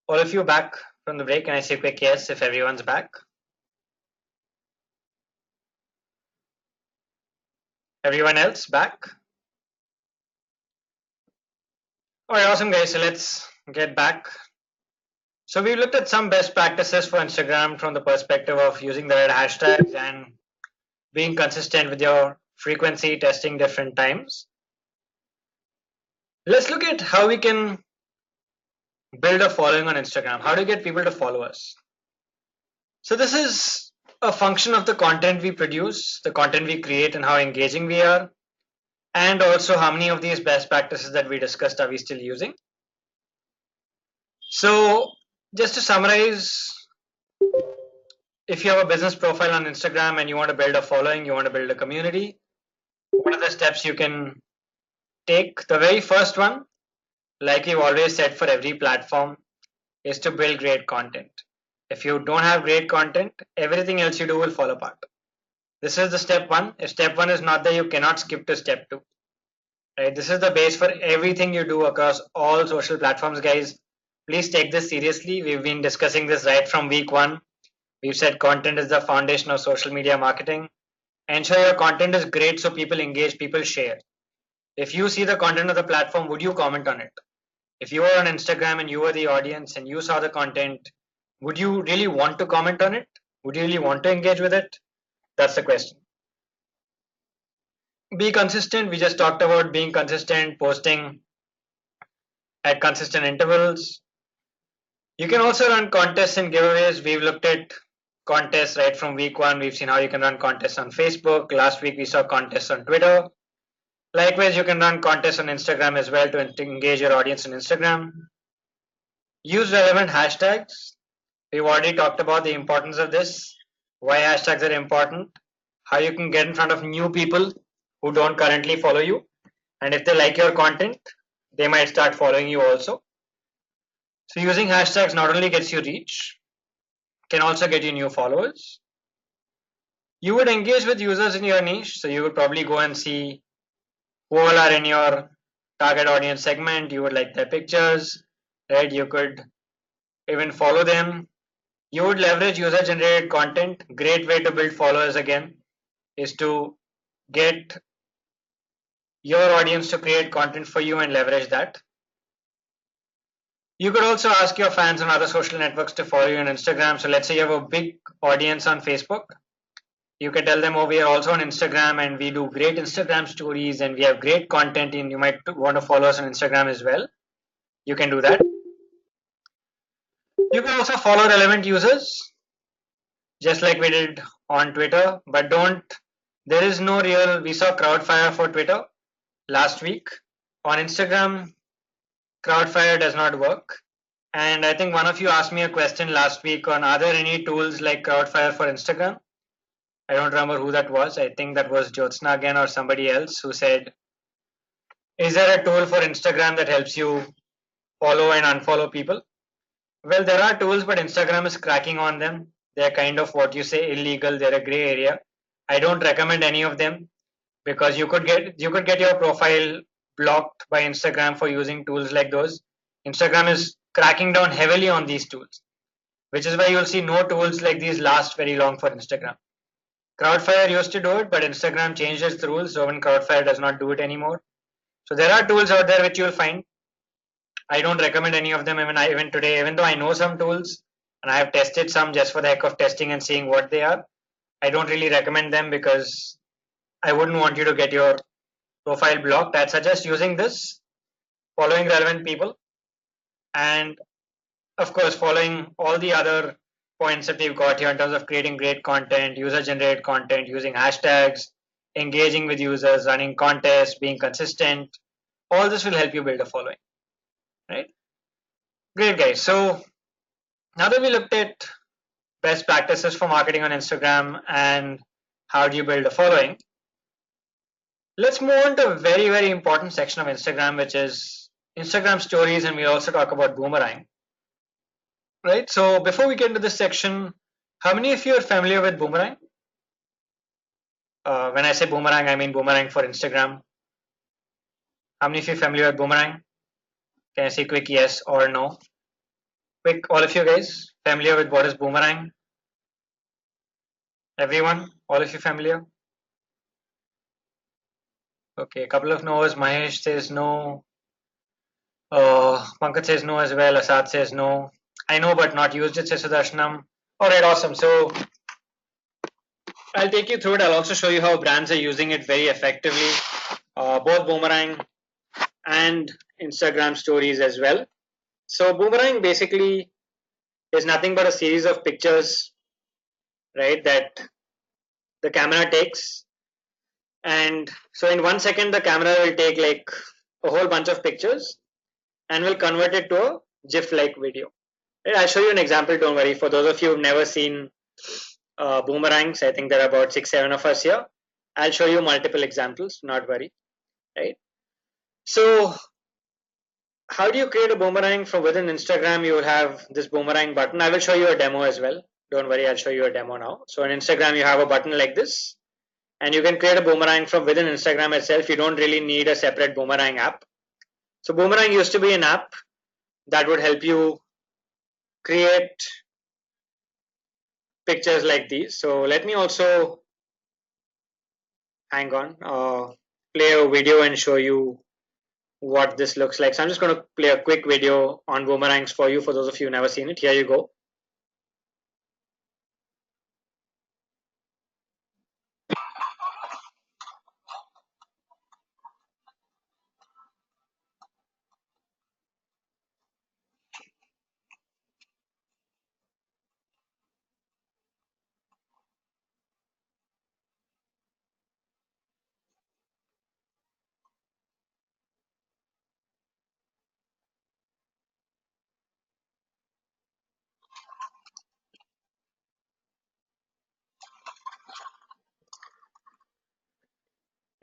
All of you back from the break? Can I say a quick yes if everyone's back? Everyone else back? Alright, awesome guys. So let's get back. So we looked at some best practices for Instagram from the perspective of using the right hashtags and being consistent with your frequency, testing different times. Let's look at how we can build a following on Instagram. How to get people to follow us. So this is a function of the content we produce, the content we create, and how engaging we are, and also how many of these best practices that we discussed are we still using. So just to summarize, if you have a business profile on Instagram and you want to build a following, you want to build a community, what are the steps you can take? The very first one, like we've always said for every platform, is to build great content. If you don't have great content, everything else you do will fall apart. This is the step one. If step one is not there, you cannot skip to step two. Right? This is the base for everything you do across all social platforms, guys. Please take this seriously. We've been discussing this right from week one. We've said content is the foundation of social media marketing. Ensure your content is great so people engage, people share. If you see the content of the platform, would you comment on it? If you were on Instagram and you were the audience and you saw the content, would you really want to comment on it? Would you really want to engage with it? That's the question. Be consistent. We just talked about being consistent, posting at consistent intervals. You can also run contests and giveaways. We've looked at contests right from week one. We've seen how you can run contests on Facebook. Last week we saw contests on Twitter. Likewise, you can run contests on Instagram as well to engage your audience on Instagram. Use relevant hashtags. We've already talked about the importance of this, why hashtags are important, how you can get in front of new people who don't currently follow you. And if they like your content, they might start following you also. So using hashtags not only gets you reach, can also get you new followers. You would engage with users in your niche. So you would probably go and see who all are in your target audience segment. You would like their pictures, right? You could even follow them. You would leverage user generated content. Great way to build followers again is to get your audience to create content for you and leverage that. You could also ask your fans on other social networks to follow you on Instagram. So let's say you have a big audience on Facebook. You can tell them, oh, we are also on Instagram and we do great Instagram stories and we have great content and you might want to follow us on Instagram as well. You can do that. You can also follow relevant users, just like we did on Twitter, but there is no real, we saw Crowdfire for Twitter last week. On Instagram, Crowdfire does not work. And I think one of you asked me a question last week on, are there any tools like Crowdfire for Instagram? I don't remember who that was. I think that was Jyotsna again or somebody else who said, is there a tool for Instagram that helps you follow and unfollow people? Well, there are tools, but Instagram is cracking on them. They're kind of what you say illegal. They're a gray area. I don't recommend any of them because you could get your profile blocked by Instagram for using tools like those. Instagram is cracking down heavily on these tools, which is why you'll see no tools like these last very long for Instagram. Crowdfire used to do it, but Instagram changed its rules, so when Crowdfire does not do it anymore. So there are tools out there which you'll find. I don't recommend any of them even today, even though I know some tools and I have tested some just for the heck of testing and seeing what they are. I don't really recommend them because I wouldn't want you to get your profile blocked. I'd suggest using this, following relevant people, and of course following all the other points that we've got here in terms of creating great content, user generated content, using hashtags, engaging with users, running contests, being consistent. All this will help you build a following, right? Great guys. So now that we looked at best practices for marketing on Instagram and how do you build a following, let's move on to a very, very important section of Instagram, which is Instagram stories, and we'll also talk about boomerang. Right. So before we get into this section, how many of you are familiar with boomerang? When I say boomerang, I mean boomerang for Instagram. How many of you familiar with boomerang? Can I see quick yes or no? Quick, all of you guys familiar with what is boomerang? Everyone? All of you familiar? Okay, a couple of no's. Mahesh says no. Pankaj says no as well. Asad says no. I know, but not used it, says Sudarshanam. Alright, awesome. So I'll take you through it. I'll also show you how brands are using it very effectively, both Boomerang and Instagram stories as well. So Boomerang basically is nothing but a series of pictures, right, that the camera takes. And so in 1 second, the camera will take like a whole bunch of pictures and will convert it to a GIF-like video. Right, I'll show you an example, don't worry. For those of you who've never seen boomerangs, I think there are about 6-7 of us here. I'll show you multiple examples, not worry, right? So how do you create a boomerang from within Instagram? You will have this boomerang button. I will show you a demo as well. Don't worry, I'll show you a demo now. So in Instagram, you have a button like this, and you can create a boomerang from within Instagram itself. You don't really need a separate boomerang app. So boomerang used to be an app that would help you create pictures like these. So let me also hang on, play a video and show you what this looks like. So I'm just going to play a quick video on boomerangs for you, for those of you who never seen it. Here you go.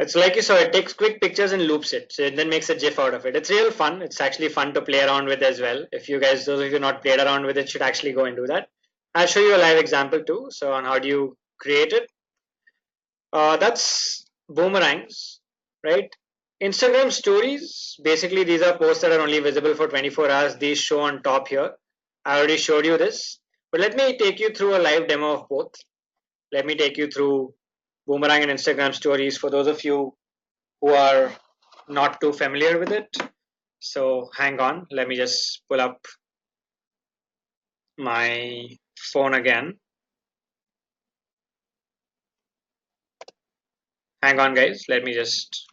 It's like you saw, it takes quick pictures and loops it. So it then makes a GIF out of it. It's real fun. It's actually fun to play around with as well. If you guys, those of you not played around with it, should actually go and do that. I'll show you a live example too. So on how do you create it. That's boomerangs, right? Instagram stories, basically these are posts that are only visible for 24 hours. These show on top here. I already showed you this, but let me take you through a live demo of both. Let me take you through boomerang and Instagram stories for those of you who are not too familiar with it. So hang on, let me just pull up my phone again. Hang on guys, let me just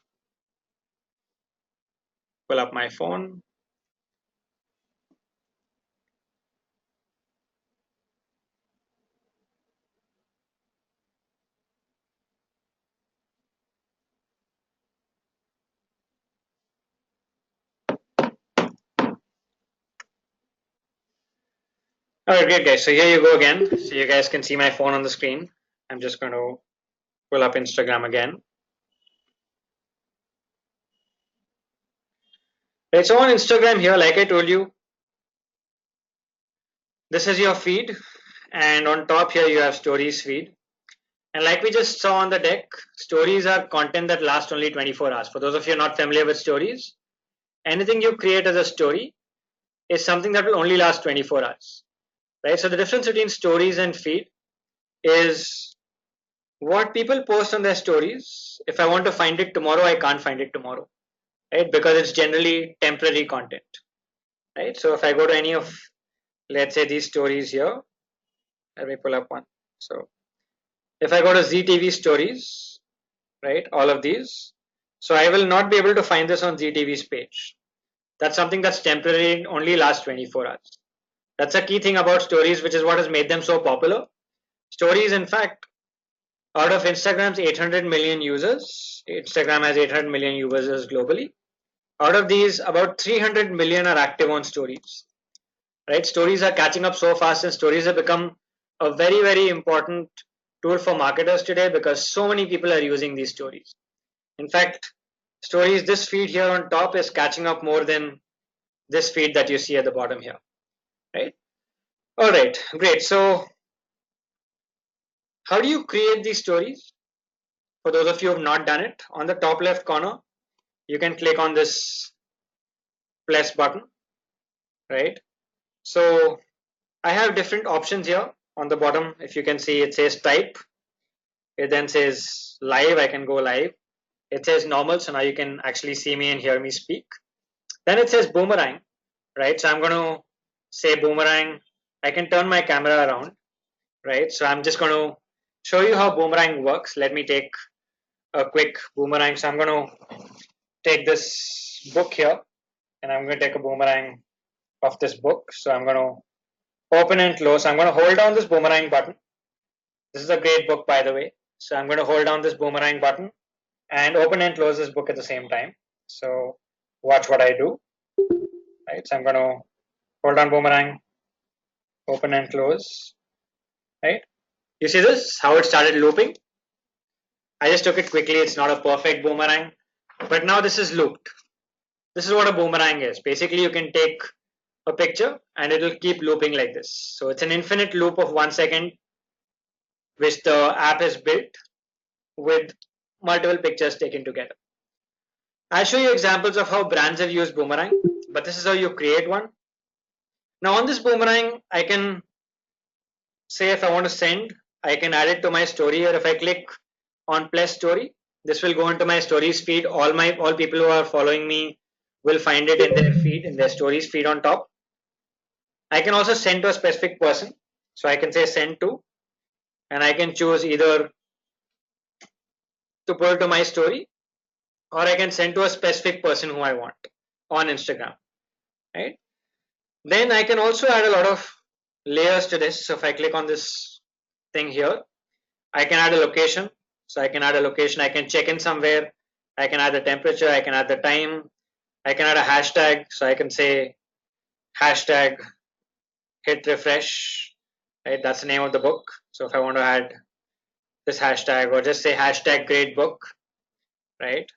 pull up my phone. Alright, great guys. So here you go again. So you guys can see my phone on the screen. I'm just going to pull up Instagram again. Right, so on Instagram here, like I told you, this is your feed, and on top here you have stories feed. And like we just saw on the deck, stories are content that lasts only 24 hours. For those of you not familiar with stories, anything you create as a story is something that will only last 24 hours. Right? So the difference between stories and feed is what people post on their stories. If I want to find it tomorrow, I can't find it tomorrow, right? Because it's generally temporary content, right? So if I go to any of, let's say, these stories here, let me pull up one. So if I go to ZTV stories, right, all of these, so I will not be able to find this on ZTV's page. That's something that's temporary and only lasts 24 hours. That's a key thing about stories, which is what has made them so popular. Stories, in fact, out of Instagram's 800 million users, Instagram has 800 million users globally. Out of these, about 300 million are active on stories. Right? Stories are catching up so fast, and stories have become a very, very important tool for marketers today because so many people are using these stories. In fact, stories, this feed here on top is catching up more than this feed that you see at the bottom here. Right? All right, great. So how do you create these stories? For those of you who have not done it, on the top left corner, you can click on this plus button, right? So I have different options here on the bottom. If you can see, it says type. It then says live. I can go live. It says normal. So now you can actually see me and hear me speak. Then it says boomerang, right? So I'm going to say boomerang. I can turn my camera around, right? So I'm just going to show you how boomerang works. Let me take a quick boomerang. So I'm going to take this book here and I'm going to take a boomerang of this book. So I'm going to open and close. I'm going to hold down this boomerang button. This is a great book, by the way. So I'm going to hold down this boomerang button and open and close this book at the same time. So watch what I do, right? So I'm going to hold down boomerang, open and close, right? You see this, how it started looping? I just took it quickly. It's not a perfect boomerang, but now this is looped. This is what a boomerang is. Basically, you can take a picture and it will keep looping like this. So it's an infinite loop of 1 second, which the app has built with multiple pictures taken together. I'll show you examples of how brands have used boomerang, but this is how you create one. Now on this boomerang, I can say if I want to send, I can add it to my story, or if I click on plus story, this will go into my stories feed. All people who are following me will find it in their feed, in their stories feed on top. I can also send to a specific person. So I can say send to, and I can choose either to put it to my story, or I can send to a specific person who I want on Instagram, right? Then I can also add a lot of layers to this. So if I click on this thing here, I can add a location. So I can add a location. I can check in somewhere. I can add the temperature. I can add the time. I can add a hashtag. So I can say hashtag hit refresh, right? That's the name of the book. So if I want to add this hashtag, or just say hashtag great book, right?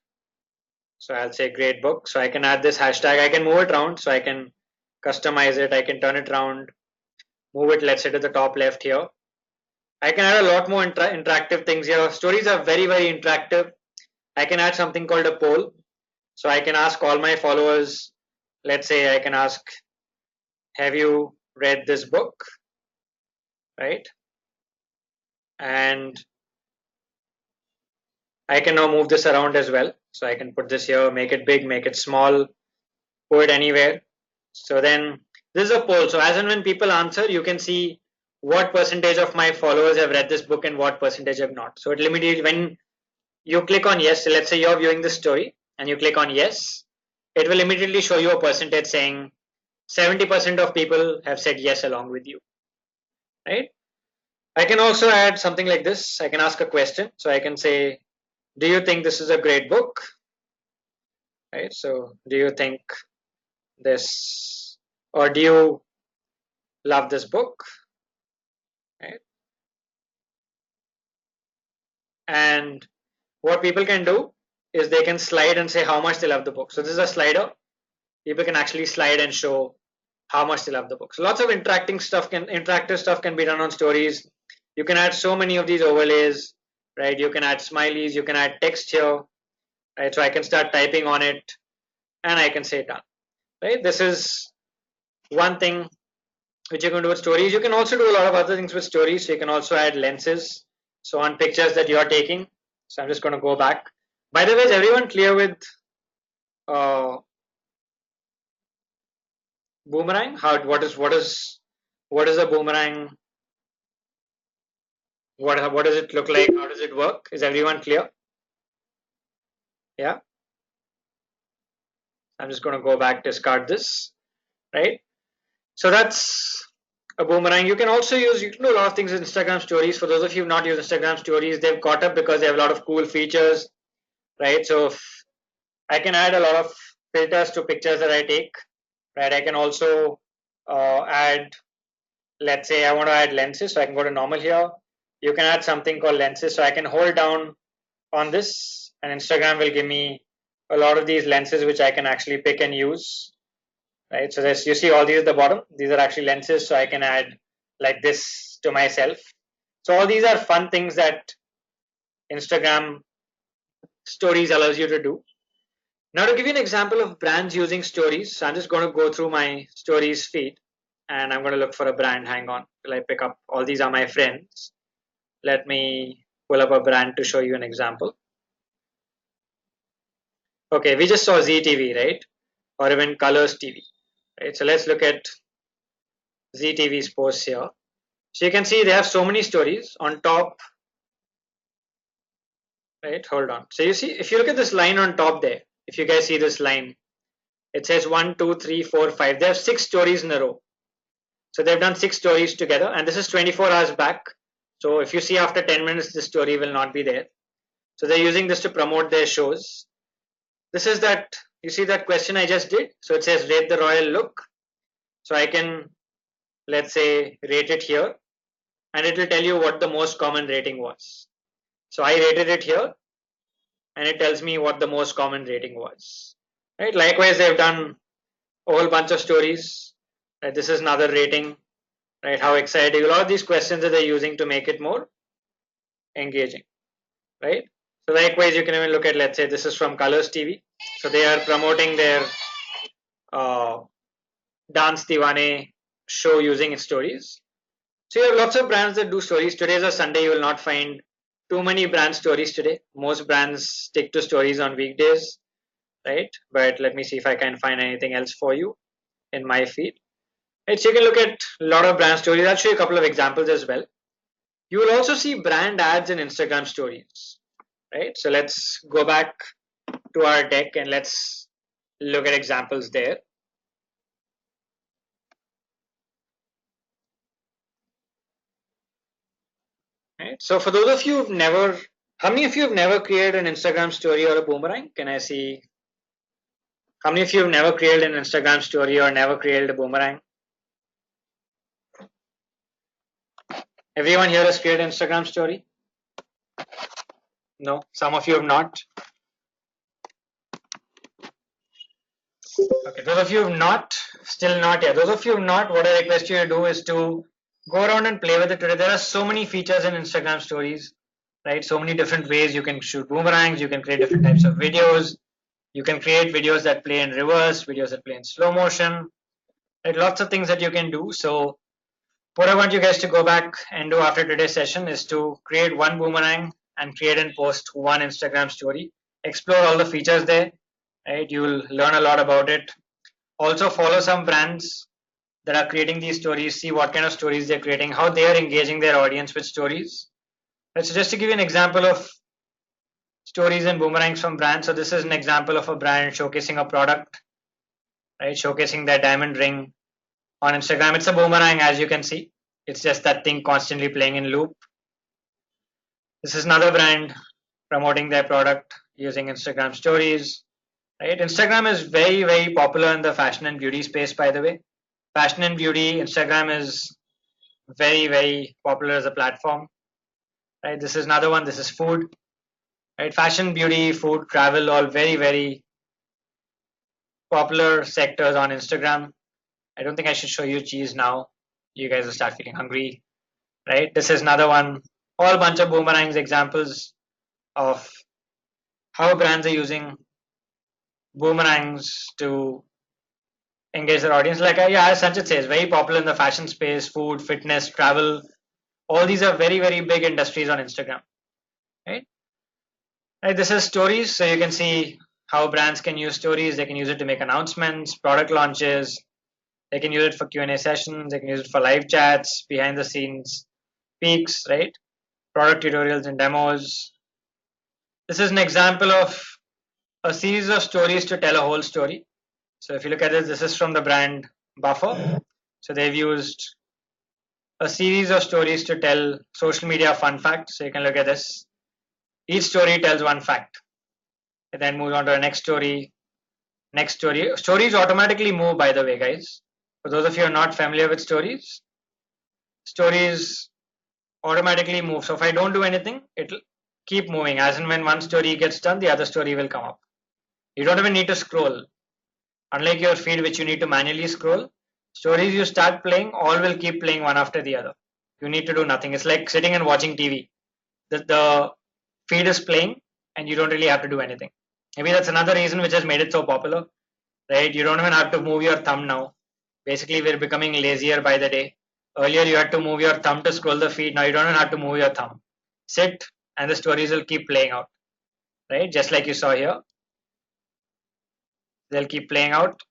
So I'll say great book. So I can add this hashtag. I can move it around. So I can customize it. I can turn it around, move it, let's say to the top left here. I can add a lot more interactive things here. Stories are very, very interactive. I can add something called a poll. So I can ask all my followers, let's say I can ask, have you read this book? Right? And I can now move this around as well. So I can put this here, make it big, make it small, put it anywhere. So then this is a poll. So as and when people answer, you can see what percentage of my followers have read this book and what percentage have not. So it immediately, when you click on yes, so let's say you're viewing this story and you click on yes, it will immediately show you a percentage saying 70% of people have said yes along with you, right? I can also add something like this. I can ask a question. So I can say, do you think this is a great book? Right? So do you think this, or do you love this book? Right? And what people can do is they can slide and say how much they love the book. So this is a slider. People can actually slide and show how much they love the book. So lots of interactive stuff can be done on stories. You can add so many of these overlays, right? You can add smileys, you can add text here, right? So I can start typing on it and I can say done, right? This is one thing which you can do with stories. You can also do a lot of other things with stories. So you can also add lenses. So on pictures that you are taking. So I'm just going to go back. By the way, is everyone clear with boomerang? What is a boomerang? What does it look like? How does it work? Is everyone clear? Yeah. I'm just going to go back, discard this, right? So that's a boomerang. You can also use, you can do a lot of things with Instagram stories. For those of you who not use Instagram stories, they've caught up because they have a lot of cool features, right? So I can add a lot of filters to pictures that I take, right? I can also add, let's say I want to add lenses. So I can go to normal here. You can add something called lenses. So I can hold down on this and Instagram will give me a lot of these lenses which I can actually pick and use, right? So you see all these at the bottom, these are actually lenses. So I can add like this to myself. So all these are fun things that Instagram stories allows you to do. Now to give you an example of brands using stories, so I'm just going to go through my stories feed and I'm going to look for a brand. Hang on till I pick up. All these are my friends. Let me pull up a brand to show you an example. Okay, we just saw ZTV, right? Or even Colors TV, right? So let's look at ZTV's posts here. So you can see they have so many stories on top, right? Hold on. So you see, if you look at this line on top there, if you guys see this line, it says 1, 2, 3, 4, 5. They have 6 stories in a row. So they've done 6 stories together, and this is 24 hours back. So if you see after 10 minutes, the story will not be there. So they're using this to promote their shows. This is that, you see that question I just did? So it says rate the royal look. So I can, let's say, rate it here, and it will tell you what the most common rating was. So I rated it here, and it tells me what the most common rating was. Right? Likewise, they've done a whole bunch of stories. Right? This is another rating. Right? How exciting! A lot of these questions that they're using to make it more engaging. Right? So likewise, you can even look at, let's say, this is from Colors TV. So they are promoting their uh, Dance Diwane show using its stories. So you have lots of brands that do stories. Today is a Sunday. You will not find too many brand stories today. Most brands stick to stories on weekdays, right? But let me see if I can find anything else for you in my feed. Right, so you can look at a lot of brand stories. I'll show you a couple of examples as well. You will also see brand ads in Instagram stories, right? So let's go back to our deck and let's look at examples there. Right. So for those of you who've never, how many of you have never created an Instagram story or a boomerang? Can I see? How many of you have never created an Instagram story or never created a boomerang? Everyone here has created an Instagram story? No, some of you have not. Okay, those of you who have not, still not yet. Those of you who have not, what I request you to do is to go around and play with it today. There are so many features in Instagram stories, right? So many different ways you can shoot boomerangs, you can create different types of videos, you can create videos that play in reverse, videos that play in slow motion, right? Lots of things that you can do. So what I want you guys to go back and do after today's session is to create one boomerang and create and post one Instagram story. Explore all the features there, right? You will learn a lot about it. Also follow some brands that are creating these stories, see what kind of stories they're creating, how they are engaging their audience with stories. Right, so just to give you an example of stories and boomerangs from brands. So this is an example of a brand showcasing a product, right? Showcasing their diamond ring on Instagram. It's a boomerang, as you can see. It's just that thing constantly playing in loop. This is another brand promoting their product using Instagram stories. Right? Instagram is very, very popular in the fashion and beauty space, by the way. Fashion and beauty, Instagram is very, very popular as a platform. Right? This is another one. This is food. Right? Fashion, beauty, food, travel, all very, very popular sectors on Instagram. I don't think I should show you cheese now. You guys will start feeling hungry. Right? This is another one. All bunch of boomerangs examples of how brands are using boomerangs to engage their audience. Like yeah, as Sanchit says, very popular in the fashion space, food, fitness, travel. All these are very, very big industries on Instagram. Right? Right, this is stories, so you can see how brands can use stories. They can use it to make announcements, product launches. They can use it for Q&A sessions. They can use it for live chats, behind the scenes peaks, right? Product tutorials and demos. This is an example of a series of stories to tell a whole story. So if you look at this, this is from the brand Buffer. So they've used a series of stories to tell social media fun facts. So you can look at this. Each story tells one fact. It then moves on to the next story. Next story. Stories automatically move, by the way, guys. For those of you who are not familiar with stories, stories automatically move. So if I don't do anything, it'll keep moving. As and when one story gets done, the other story will come up. You don't even need to scroll. Unlike your feed, which you need to manually scroll, stories you start playing, all will keep playing one after the other. You need to do nothing. It's like sitting and watching TV. The feed is playing and you don't really have to do anything. Maybe that's another reason which has made it so popular, right? You don't even have to move your thumb now. Basically, we're becoming lazier by the day. Earlier, you had to move your thumb to scroll the feed. Now you don't even have to move your thumb. Sit, and the stories will keep playing out, right? Just like you saw here, they'll keep playing out,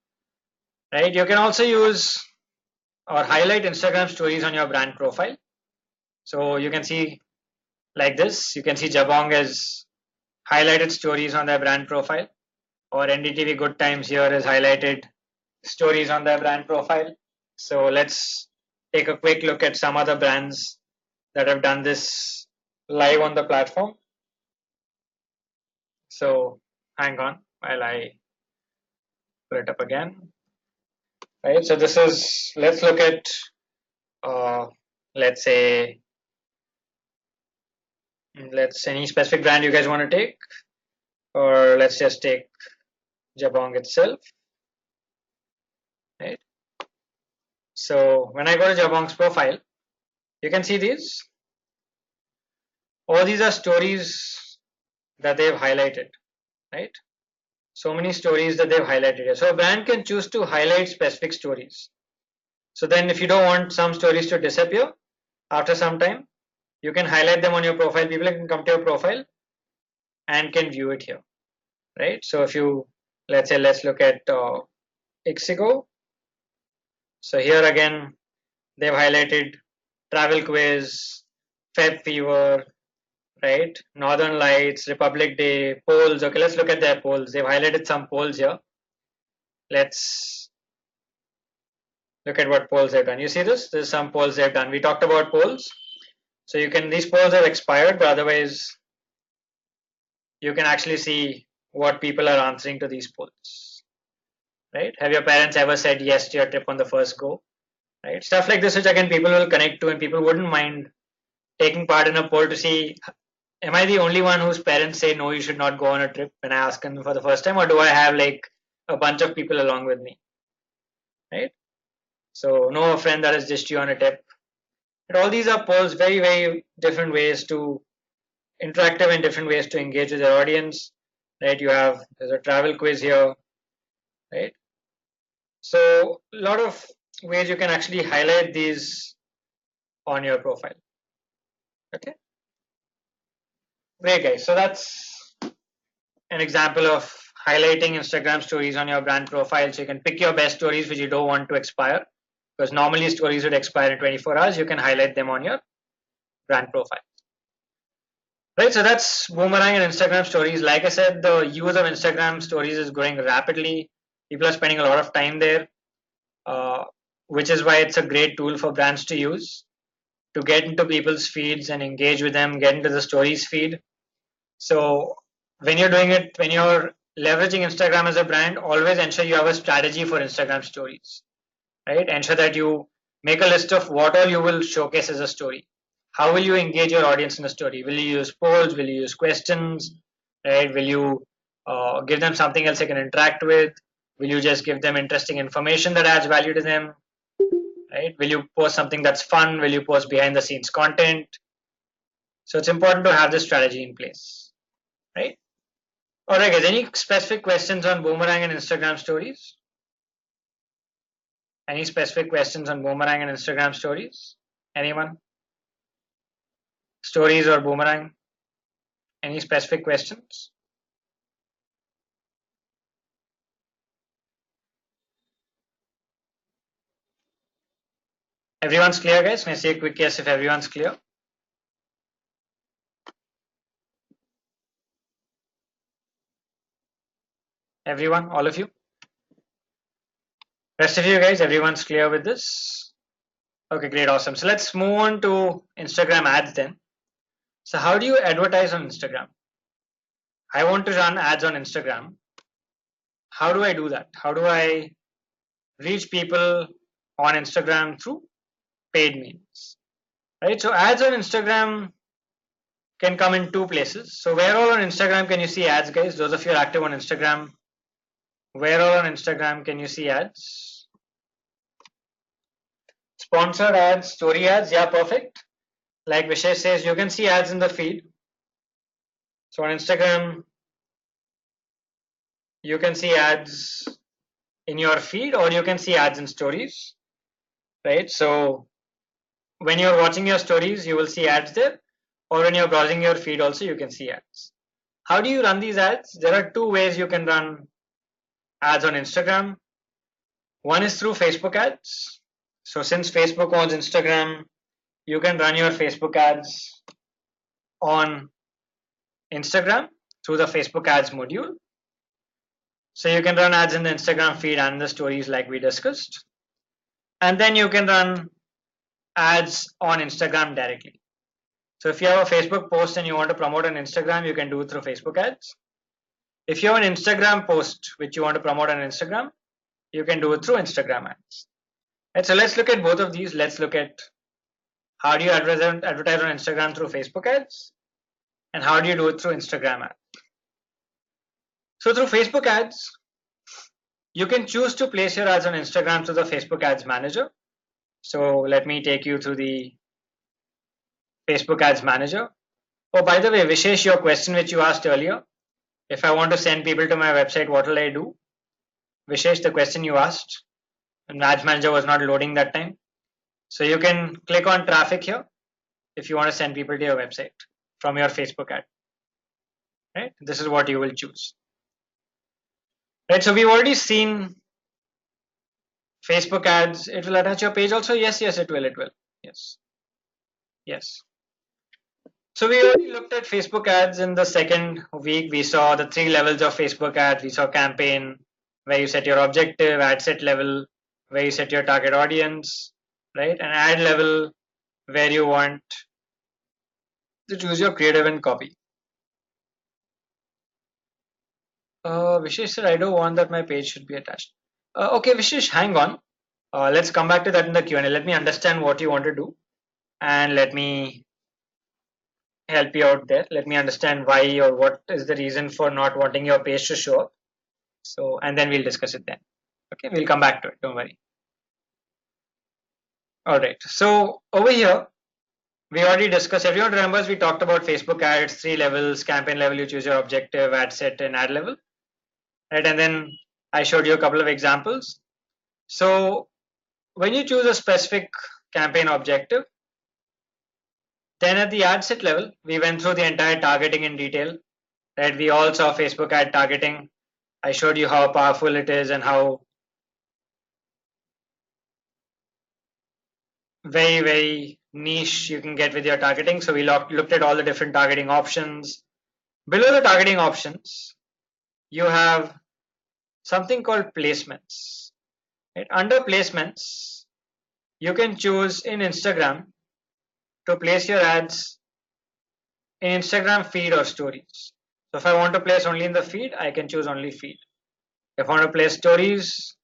right? You can also use or highlight Instagram stories on your brand profile. So you can see like this. You can see Jabong has highlighted stories on their brand profile, or NDTV Good Times here has highlighted stories on their brand profile. So let's take a quick look at some other brands that have done this live on the platform. So hang on while I put it up again. Right. So this is, let's look at, let's say, any specific brand you guys want to take, or let's just take Jabong itself. Right. So when I go to Jabong's profile, you can see these. All these are stories that they've highlighted, right? So many stories that they've highlighted here. So a brand can choose to highlight specific stories. So then if you don't want some stories to disappear after some time, you can highlight them on your profile. People can come to your profile and can view it here, right? So if you, let's say, let's look at Ixigo. So here again, they've highlighted travel quiz, Feb fever, right? Northern Lights, Republic Day, polls. Okay, let's look at their polls. They've highlighted some polls here. Let's look at what polls they've done. You see this? There's some polls they've done. We talked about polls. So you can, these polls have expired, but otherwise you can actually see what people are answering to these polls, right? Have your parents ever said yes to your trip on the first go, right? Stuff like this, which again people will connect to, and people wouldn't mind taking part in a poll to see, am I the only one whose parents say no, you should not go on a trip when I ask them for the first time, or do I have like a bunch of people along with me, right? So know a friend that has dished you on a tip. And all these are polls, very, very different ways to interactive and different ways to engage with your audience, right? You have, there's a travel quiz here, right? So a lot of ways you can actually highlight these on your profile. Okay, great guys. So that's an example of highlighting Instagram stories on your brand profile. So you can pick your best stories which you don't want to expire, because normally stories would expire in 24 hours. You can highlight them on your brand profile. Right, so that's Boomerang and Instagram stories. Like I said, the use of Instagram stories is growing rapidly. People are spending a lot of time there, which is why it's a great tool for brands to use to get into people's feeds and engage with them, get into the stories feed. So when you're doing it, when you're leveraging Instagram as a brand, always ensure you have a strategy for Instagram stories, right? Ensure that you make a list of what all you will showcase as a story. How will you engage your audience in a story? Will you use polls? Will you use questions? Right? Will you give them something else they can interact with? Will you just give them interesting information that adds value to them? Right? Will you post something that's fun? Will you post behind the scenes content? So it's important to have this strategy in place, right? All right, guys. Any specific questions on Boomerang and Instagram stories? Any specific questions on Boomerang and Instagram stories? Anyone? Stories or Boomerang? Any specific questions? Everyone's clear, guys? Can I say a quick yes if everyone's clear? Everyone, all of you? Rest of you guys, everyone's clear with this? Okay, great, awesome. So let's move on to Instagram ads then. So how do you advertise on Instagram? I want to run ads on Instagram. How do I do that? How do I reach people on Instagram through paid means? Right, so ads on Instagram can come in two places. So where all on Instagram can you see ads, guys? Those of you are active on Instagram, where all on Instagram can you see ads? Sponsored ads, story ads, yeah, perfect. Like Vishesh says, you can see ads in the feed. So on Instagram, you can see ads in your feed, or you can see ads in stories, right? So when you're watching your stories, you will see ads there, or when you're browsing your feed also, you can see ads. How do you run these ads? There are two ways you can run ads on Instagram. One is through Facebook ads. So since Facebook owns Instagram, you can run your Facebook ads on Instagram through the Facebook ads module. So you can run ads in the Instagram feed and the stories like we discussed. And then you can run ads on Instagram directly. So if you have a Facebook post and you want to promote on Instagram, you can do it through Facebook ads. If you have an Instagram post which you want to promote on Instagram, you can do it through Instagram ads. Right, so let's look at both of these. Let's look at how do you advertise on Instagram through Facebook ads, and how do you do it through Instagram ads. So through Facebook ads, you can choose to place your ads on Instagram through the Facebook ads manager. So let me take you through the Facebook ads manager. Oh, by the way, Vishesh, your question which you asked earlier, if I want to send people to my website, what will I do? Vishesh, the question you asked, and ads manager was not loading that time. So you can click on traffic here if you want to send people to your website from your Facebook ad. Right? This is what you will choose. Right, so we've already seen Facebook ads. It will attach your page also. Yes, it will. Yes. So we already looked at Facebook ads in the second week. We saw the 3 levels of Facebook ads. We saw campaign, where you set your objective, ad set level, where you set your target audience, right? And ad level, where you want to choose your creative and copy. Vishesh said, I don't want that my page should be attached. Okay, Vishesh, hang on. Let's come back to that in the Q&A. Let me understand what you want to do, and let me help you out there. Let me understand why, or what is the reason for not wanting your page to show up. So, and then we'll discuss it then. Okay, we'll come back to it. Don't worry. All right. So over here, we already discussed. Everyone remembers we talked about Facebook ads, 3 levels: campaign level, you choose your objective, ad set, and ad level. Right, and then I showed you a couple of examples. So when you choose a specific campaign objective, then at the ad set level, we went through the entire targeting in detail. Right, we all saw Facebook ad targeting. I showed you how powerful it is and how very niche you can get with your targeting. So we looked at all the different targeting options. Below the targeting options, you have something called placements. Right? Under placements, you can choose in Instagram to place your ads in Instagram feed or stories. So if I want to place only in the feed, I can choose only feed. If I want to place stories,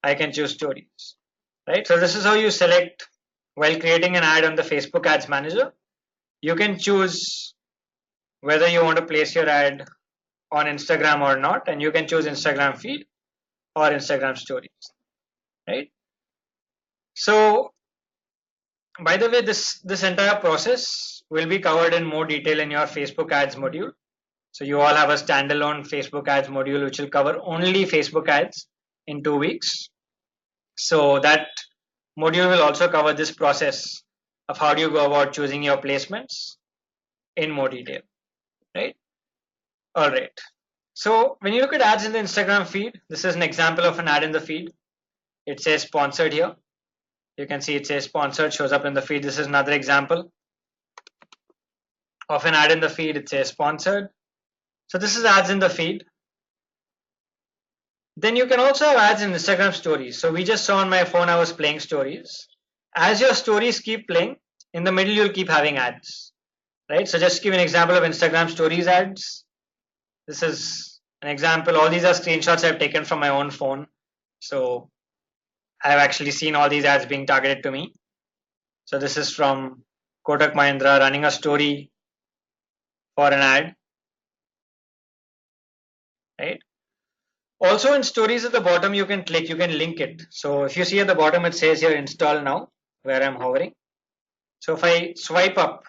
I can choose stories. Right? So this is how you select while creating an ad on the Facebook Ads Manager. You can choose whether you want to place your ad on Instagram or not, and you can choose Instagram feed or Instagram stories. Right? So by the way, this entire process will be covered in more detail in your Facebook ads module. So you all have a standalone Facebook ads module which will cover only Facebook ads in 2 weeks. So that module will also cover this process of how do you go about choosing your placements in more detail, right? All right. So when you look at ads in the Instagram feed, this is an example of an ad in the feed. It says sponsored here. You can see it says sponsored, shows up in the feed. This is another example of an ad in the feed. It says sponsored. So this is ads in the feed. Then you can also have ads in Instagram stories. So we just saw on my phone, I was playing stories. As your stories keep playing, in the middle, you'll keep having ads, right? So just give an example of Instagram stories ads. This is an example. All these are screenshots I've taken from my own phone. So I've actually seen all these ads being targeted to me. So this is from Kotak Mahindra running a story for an ad, right? Also in stories at the bottom, you can click, you can link it. So if you see at the bottom, it says here install now, where I'm hovering. So if I swipe up,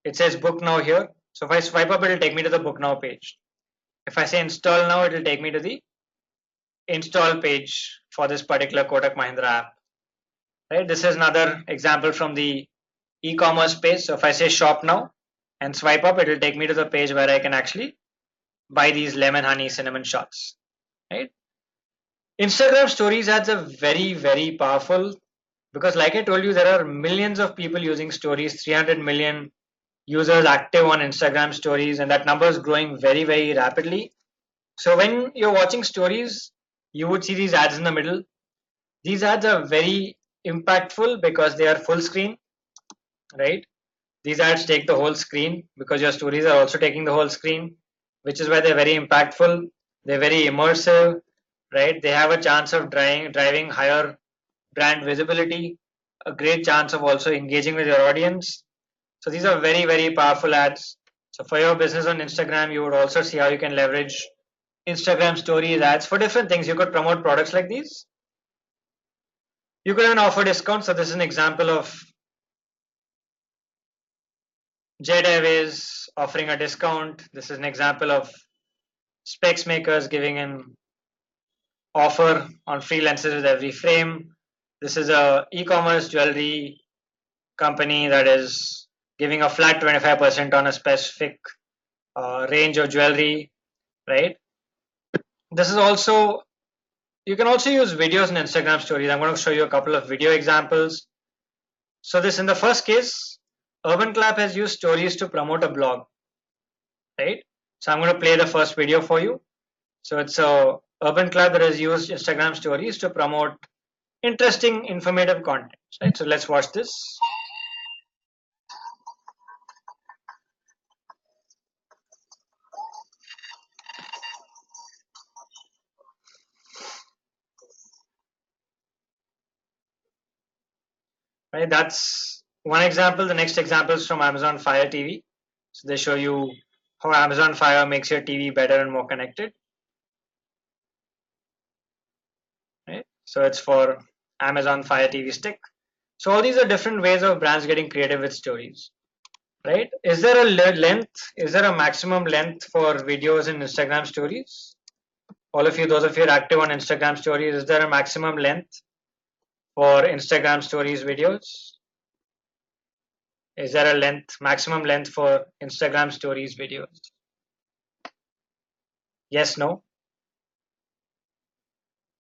it says book now here. So if I swipe up, it will take me to the book now page. If I say install now, it will take me to the install page for this particular Kotak Mahindra app. Right? This is another example from the e-commerce page. So if I say shop now and swipe up, it will take me to the page where I can actually buy these lemon honey cinnamon shots. Right? Instagram stories ads are very powerful because like I told you, there are millions of people using stories, 300 million users active on Instagram stories, and that number is growing very rapidly. So when you're watching stories, you would see these ads in the middle. These ads are very impactful because they are full screen, right? These ads take the whole screen because your stories are also taking the whole screen, which is why they're very impactful. They're very immersive, right? They have a chance of driving higher brand visibility, a great chance of also engaging with your audience. So these are very powerful ads. So for your business on Instagram, you would also see how you can leverage Instagram stories ads for different things. You could promote products like these. You could even offer discounts. So this is an example of Jet Airways offering a discount. This is an example of specs makers giving an offer on free lenses with every frame. This is a e-commerce jewelry company that is giving a flat 25% on a specific range of jewelry, right? This is also, you can also use videos in Instagram stories. I'm going to show you a couple of video examples. So this, in the first case, Urban Clap has used stories to promote a blog, right? So I'm going to play the first video for you. So it's a Urban Club that has used Instagram stories to promote interesting, informative content. Right. So let's watch this. Right. That's one example. The next example is from Amazon Fire TV. So they show you how Amazon Fire makes your TV better and more connected. Right. So it's for Amazon Fire TV stick. So all these are different ways of brands getting creative with stories. Right. Is there a length? Is there a maximum length for videos in Instagram stories? All of you, those of you active on Instagram stories, is there a maximum length for Instagram stories videos? Is there a maximum length for Instagram stories videos? Yes, no?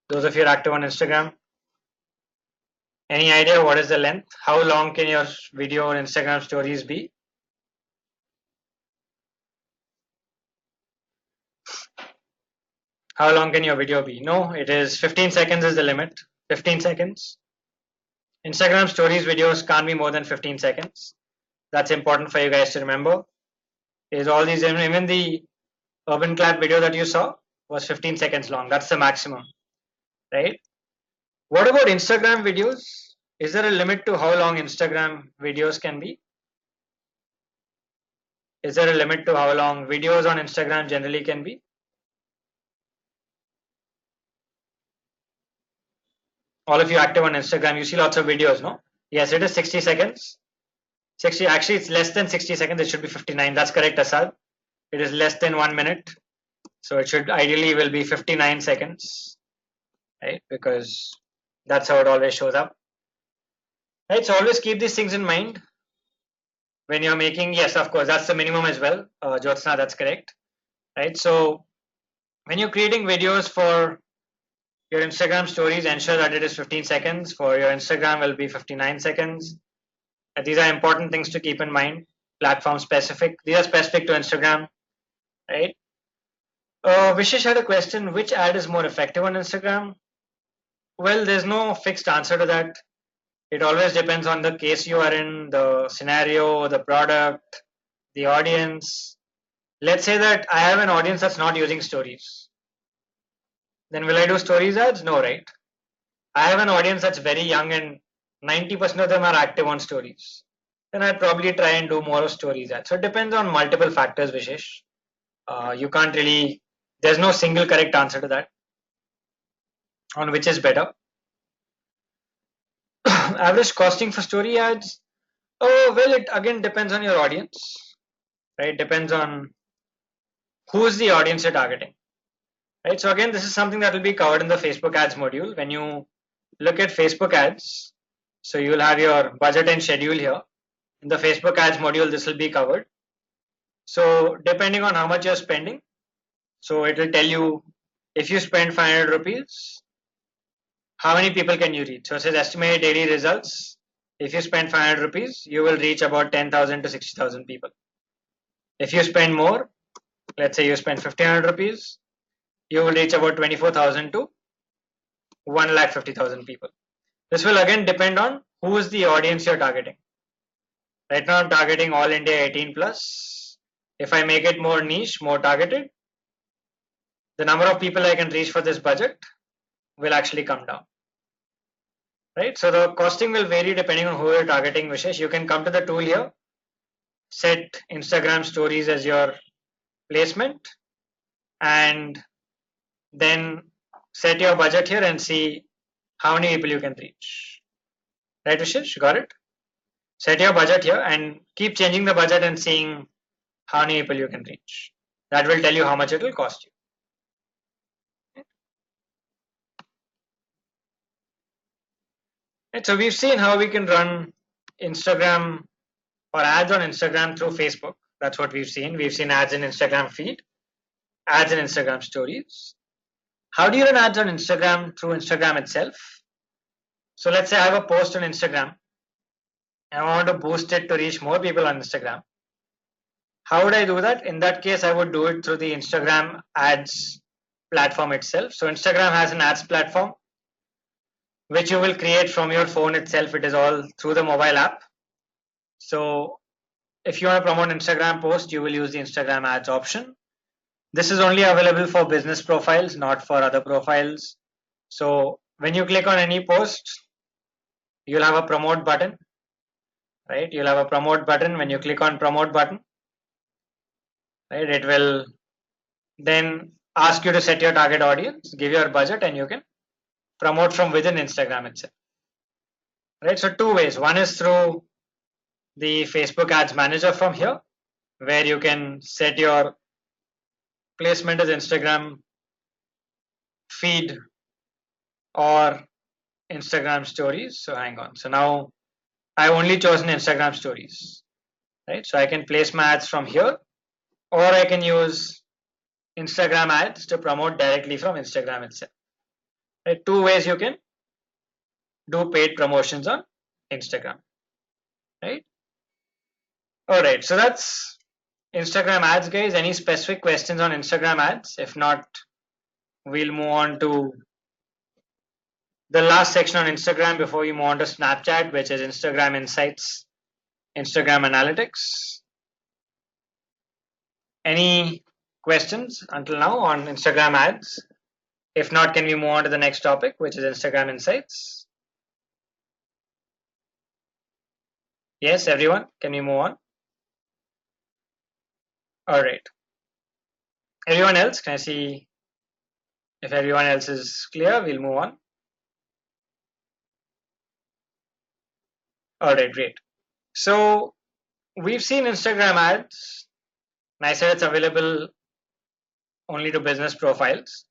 Those of you active on Instagram, any idea what is the length? How long can your video on Instagram stories be? How long can your video be? No, it is 15 seconds is the limit. 15 seconds. Instagram stories videos can't be more than 15 seconds. That's important for you guys to remember. Is all these, even the Urban Clap video that you saw was 15 seconds long. That's the maximum, right? What about Instagram videos? Is there a limit to how long Instagram videos can be? Is there a limit to how long videos on Instagram generally can be? All of you active on Instagram, you see lots of videos, no? Yes, it is 60 seconds. 60, actually it's less than 60 seconds, it should be 59. That's correct, Asad. It is less than 1 minute. So it should ideally will be 59 seconds, right? Because that's how it always shows up. Right, so always keep these things in mind when you're making, yes, of course, that's the minimum as well. Jyotsna, that's correct. Right, so when you're creating videos for your Instagram stories, ensure that it is 15 seconds. For your Instagram will be 59 seconds. And these are important things to keep in mind. Platform specific. These are specific to Instagram, right? Vishesh had a question, which ad is more effective on Instagram? Well, there's no fixed answer to that. It always depends on the case you are in, the scenario, the product, the audience. Let's say that I have an audience that's not using stories. Then will I do stories ads? No, right? I have an audience that's very young and 90% of them are active on stories. Then I'd probably try and do more of stories ads. So it depends on multiple factors, Vishesh. You can't really, there's no single correct answer to that on which is better. Average costing for story ads? Oh, well, it again depends on your audience, right? Depends on who is the audience you're targeting, right? So again, this is something that will be covered in the Facebook ads module. When you look at Facebook ads, so you will have your budget and schedule here. In the Facebook ads module, this will be covered. So depending on how much you're spending, so it will tell you if you spend 500 rupees, how many people can you reach? So it says estimated daily results. If you spend 500 rupees, you will reach about 10,000 to 60,000 people. If you spend more, let's say you spend 1,500 rupees, you will reach about 24,000 to 1,50,000 people. This will again depend on who is the audience you're targeting. Right now I'm targeting all India 18 plus. If I make it more niche, more targeted, the number of people I can reach for this budget will actually come down. Right? So the costing will vary depending on who you're targeting, Vishesh. You can come to the tool here, set Instagram stories as your placement, and then set your budget here and see how many people you can reach. Right, Vishesh? Got it? Set your budget here and keep changing the budget and seeing how many people you can reach. That will tell you how much it will cost you. Right, so we've seen how we can run Instagram or ads on Instagram through Facebook. That's what we've seen. We've seen ads in Instagram feed, ads in Instagram stories. How do you run ads on Instagram through Instagram itself? So let's say I have a post on Instagram and I want to boost it to reach more people on Instagram. How would I do that? In that case, I would do it through the Instagram ads platform itself. So Instagram has an ads platform which you will create from your phone itself. It is all through the mobile app. So if you want to promote Instagram post, you will use the Instagram ads option. This is only available for business profiles, not for other profiles. So when you click on any post, you'll have a promote button, right? You'll have a promote button. When you click on promote button, right, it will then ask you to set your target audience, give your budget, and you can promote from within Instagram itself. Right, so two ways. One is through the Facebook Ads Manager from here, where you can set your placement as Instagram feed or Instagram stories. So hang on. So now I've only chosen Instagram stories, right? So I can place my ads from here, or I can use Instagram ads to promote directly from Instagram itself. Right? Two ways you can do paid promotions on Instagram, right? All right, so that's Instagram ads, guys. Any specific questions on Instagram ads? If not, we'll move on to the last section on Instagram before we move on to Snapchat, which is Instagram Insights, Instagram Analytics. Any questions until now on Instagram ads? If not, can we move on to the next topic, which is Instagram Insights? Yes, everyone, can we move on? All right. Everyone else, can I see if everyone else is clear? We'll move on. All right, great. So we've seen Instagram ads, and I said it's available only to business profiles.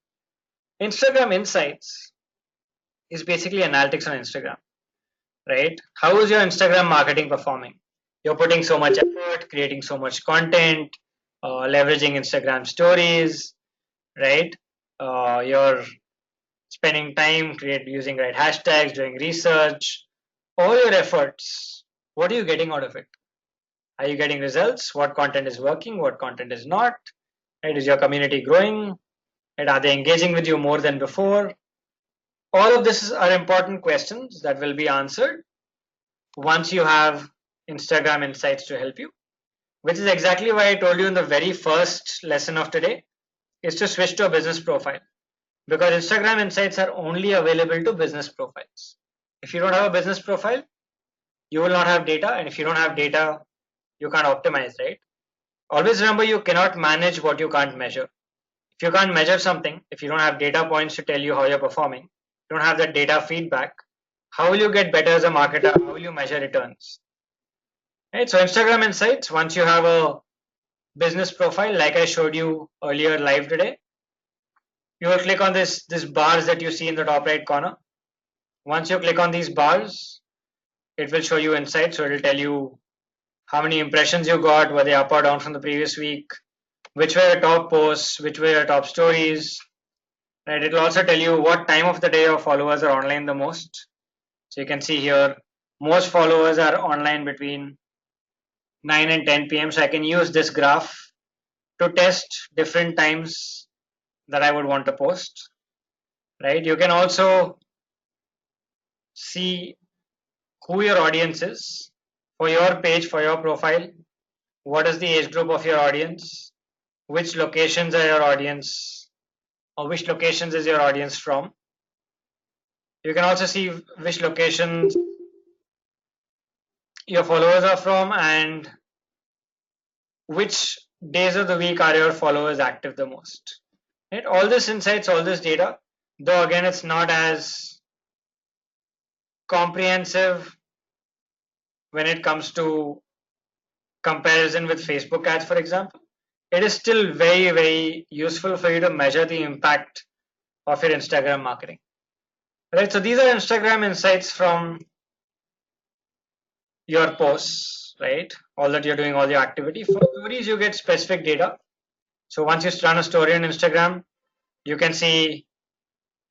Instagram Insights is basically analytics on Instagram, right? How is your Instagram marketing performing? You're putting so much effort, creating so much content, leveraging Instagram stories, right? You're spending time using right hashtags, doing research, all your efforts. What are you getting out of it? Are you getting results? What content is working? What content is not? Right? Is your community growing? Right? Are they engaging with you more than before? All of this are important questions that will be answered once you have Instagram Insights to help you, which is exactly why I told you in the very first lesson of today is to switch to a business profile, because Instagram Insights are only available to business profiles. If you don't have a business profile, you will not have data, and if you don't have data, you can't optimize, right? Always remember, you cannot manage what you can't measure. If you can't measure something, if you don't have data points to tell you how you're performing, you don't have that data feedback, how will you get better as a marketer? How will you measure returns? Right? So Instagram Insights, once you have a business profile like I showed you earlier live today. You will click on this bars that you see in the top right corner. Once you click on these bars, it will show you insights. So it will tell you how many impressions you got, were they up or down from the previous week, which were your top posts, which were your top stories, right? It will also tell you what time of the day your followers are online the most. So you can see here, most followers are online between 9 and 10 p.m. So I can use this graph to test different times that I would want to post, right? You can also see who your audience is for your page, for your profile. What is the age group of your audience? Which locations are your audience, or which locations is your audience from? You can also see which locations your followers are from and which days of the week are your followers active the most. Right? All this insights, all this data, though again it's not as comprehensive when it comes to comparison with Facebook ads, for example, it is still very, very useful for you to measure the impact of your Instagram marketing. Right? So these are Instagram insights from your posts, right? All that you're doing, all your activity. For stories, you get specific data. So once you run a story on Instagram, you can see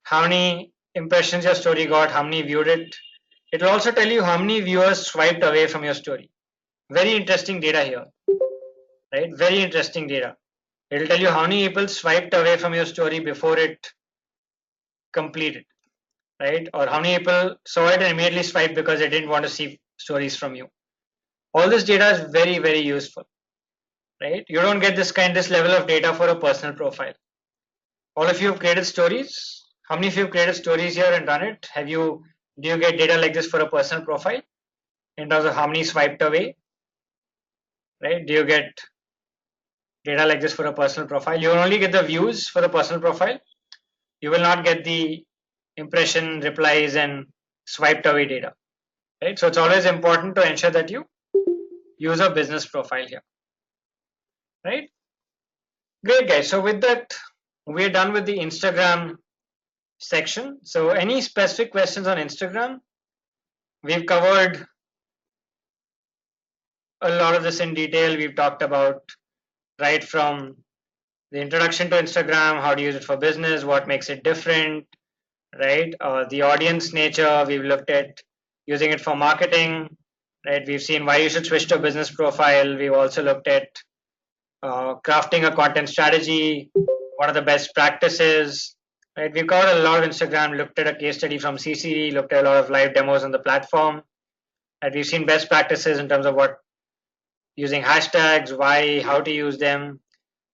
how many impressions your story got, how many viewed it. It will also tell you how many viewers swiped away from your story. Very interesting data here, right? Very interesting data. It will tell you how many people swiped away from your story before it completed, right? Or how many people saw it and immediately swiped because they didn't want to see stories from you. All this data is very, very useful, right? You don't get this level of data for a personal profile. All of you have created stories. How many of you have created stories here and done it? Do you get data like this for a personal profile in terms of how many swiped away, right? Do you get data like this for a personal profile? You will only get the views for the personal profile. You will not get the impression, replies, and swiped away data, right? So it's always important to ensure that you use a business profile here, right? Great, guys. So with that, we're done with the Instagram section. So any specific questions on Instagram? We've covered a lot of this in detail. We've talked about right from the introduction to Instagram, how to use it for business, what makes it different, right? The audience nature, we've looked at using it for marketing, right? We've seen why you should switch to a business profile. We've also looked at crafting a content strategy, what are the best practices, right? We've covered a lot of Instagram, looked at a case study from CCD, looked at a lot of live demos on the platform, and we've seen best practices in terms of what using hashtags, why, how to use them,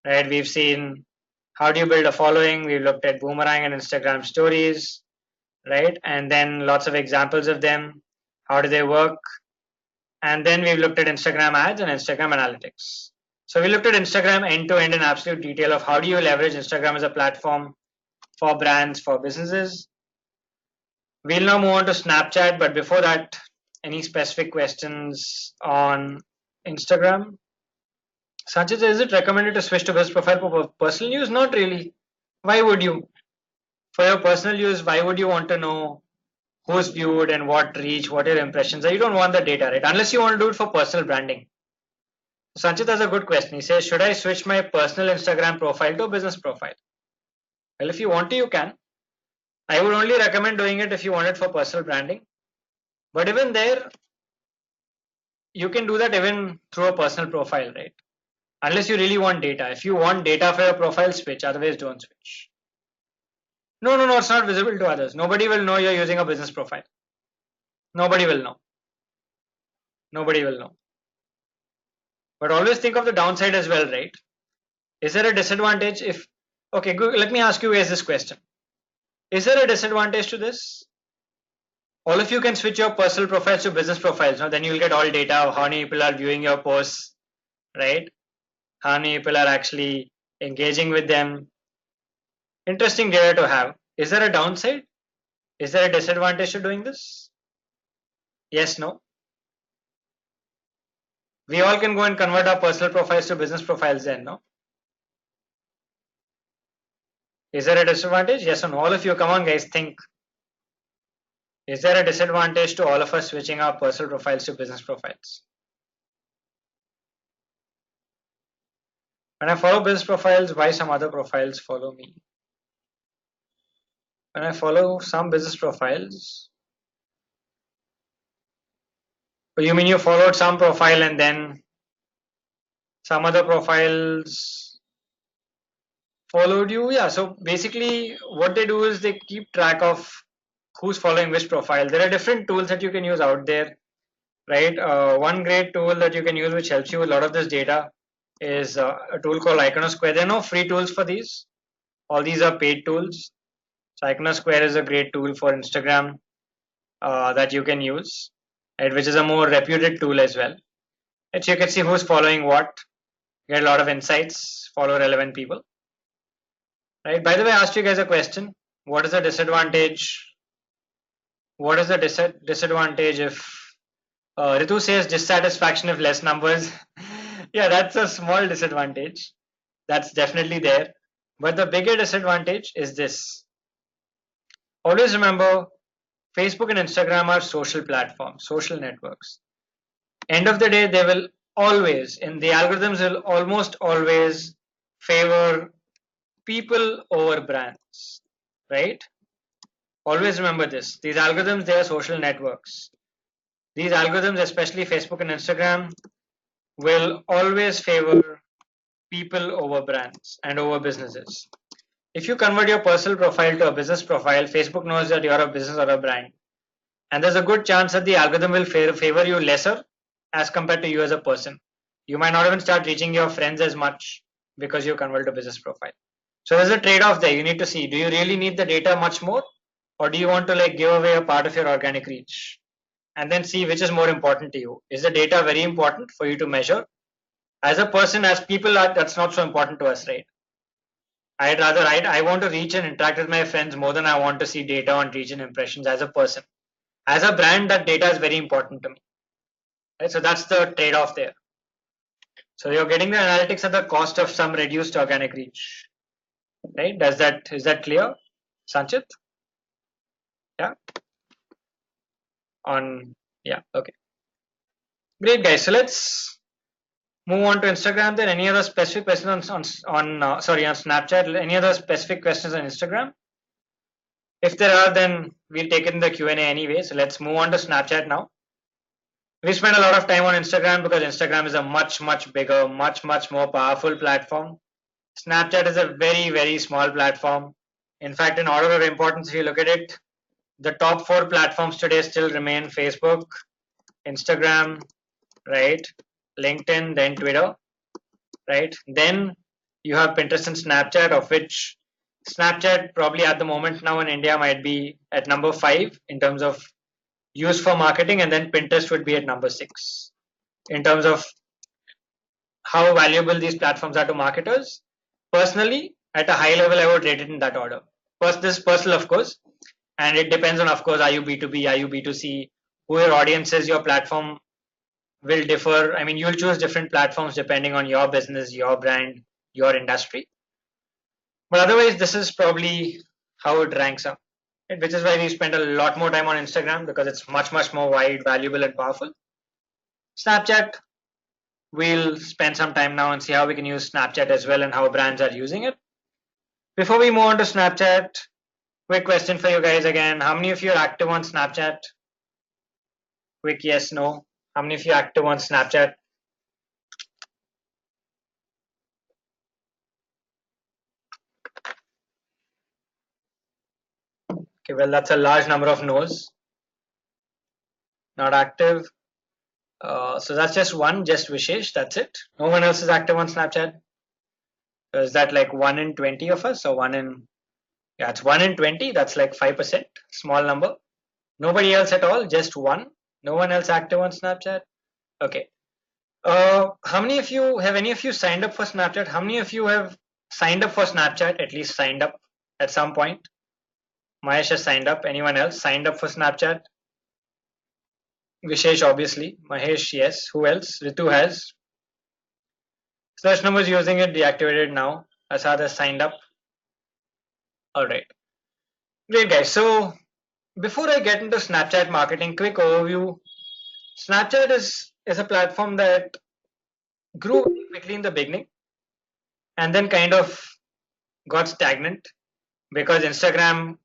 right? We've seen how do you build a following. We've looked at boomerang and Instagram stories, right? And then lots of examples of them. How do they work? And then we've looked at Instagram ads and Instagram analytics. So we looked at Instagram end to end in absolute detail of how do you leverage Instagram as a platform for brands, for businesses. We'll now move on to Snapchat, but before that, any specific questions on Instagram? Sanchez, is it recommended to switch to business profile for personal use? Not really. Why would you? For your personal use, why would you want to know who's viewed and what reach, what your impressions are? You don't want the data, right? Unless you want to do it for personal branding. Sanchit has a good question. He says, should I switch my personal Instagram profile to a business profile? Well, if you want to, you can. I would only recommend doing it if you want it for personal branding. But even there, you can do that even through a personal profile, right? Unless you really want data. If you want data for your profile, switch. Otherwise, don't switch. No, no, no, it's not visible to others. Nobody will know you're using a business profile. Nobody will know. Nobody will know. But always think of the downside as well, right? Is there a disadvantage if, okay, good, let me ask you guys this question. Is there a disadvantage to this? All of you can switch your personal profiles to business profiles. Now, then you'll get all data of how many people are viewing your posts, right? How many people are actually engaging with them. Interesting data to have. Is there a downside? Is there a disadvantage to doing this? Yes, no? We all can go and convert our personal profiles to business profiles then, no? Is there a disadvantage? Yes or no? All of you, come on guys, think. Is there a disadvantage to all of us switching our personal profiles to business profiles? When I follow business profiles, why some other profiles follow me? When I follow some business profiles, you mean you followed some profile and then some other profiles followed you? Yeah, so basically what they do is they keep track of who's following which profile. There are different tools that you can use out there, right? One great tool that you can use which helps you with a lot of this data is a tool called Iconosquare. There are no free tools for these. All these are paid tools. So Iconosquare is a great tool for Instagram that you can use, right, which is a more reputed tool as well. Right, so you can see who's following what, get a lot of insights, follow relevant people. Right. By the way, I asked you guys a question. What is the disadvantage? What is the disadvantage if Ritu says dissatisfaction if less numbers? Yeah, that's a small disadvantage. That's definitely there. But the bigger disadvantage is this. Always remember, Facebook and Instagram are social platforms, social networks. End of the day, they will always, and the algorithms will almost always favor people over brands, right? Always remember this. These algorithms, they are social networks. These algorithms, especially Facebook and Instagram, will always favor people over brands and over businesses. If you convert your personal profile to a business profile, Facebook knows that you're a business or a brand. And there's a good chance that the algorithm will favor you lesser as compared to you as a person. You might not even start reaching your friends as much because you convert to business profile. So there's a trade-off there. You need to see, do you really need the data much more, or do you want to like give away a part of your organic reach? And then see which is more important to you. Is the data very important for you to measure? As a person, as people, that's not so important to us, right? I want to reach and interact with my friends more than I want to see data on reach and impressions as a person. As a brand, that data is very important to me. Right? So that's the trade-off there. So you're getting the analytics at the cost of some reduced organic reach. Right? Is that clear, Sanchit? Yeah. Yeah. Okay. Great, guys. So let's move on to Instagram. Then any other specific questions on Snapchat? Any other specific questions on Instagram? If there are, then we'll take it in the Q&A anyway. So let's move on to Snapchat now. We spend a lot of time on Instagram because Instagram is a much bigger, much more powerful platform. Snapchat is a very small platform. In fact, in order of importance, if you look at it, the top 4 platforms today still remain Facebook, Instagram, right, LinkedIn, then Twitter, right? Then you have Pinterest and Snapchat, of which Snapchat probably at the moment now in India might be at number 5 in terms of use for marketing, and then Pinterest would be at number 6 in terms of how valuable these platforms are to marketers. Personally, at a high level, I would rate it in that order. First, this is personal, of course, and it depends on, of course, are you B2B, are you B2C, who your audience is, your platform will differ. I mean, you'll choose different platforms depending on your business, your brand, your industry. But otherwise, this is probably how it ranks up, which is why we spend a lot more time on Instagram because it's much more wide, valuable, and powerful. Snapchat, we'll spend some time now and see how we can use Snapchat as well and how brands are using it. Before we move on to Snapchat, quick question for you guys again. How many of you are active on Snapchat? Quick yes, no. How many of you are active on Snapchat? Okay, well, that's a large number of no's. Not active. So that's just one, just Vishesh, that's it. No one else is active on Snapchat. Is that like 1 in 20 of us or 1 in, yeah, it's 1 in 20, that's like 5%, small number. Nobody else at all, just one. No one else active on Snapchat. Okay. How many of you, have any of you signed up for Snapchat? How many of you have signed up for Snapchat, at least signed up at some point? Mahesh has signed up. Anyone else signed up for Snapchat? Vishesh, obviously. Mahesh, yes. Who else? Ritu has. Search numbers using it deactivated now. Asad has signed up. Alright. Great guys. So before I get into Snapchat marketing, quick overview. Snapchat is a platform that grew quickly in the beginning and then kind of got stagnant because Instagram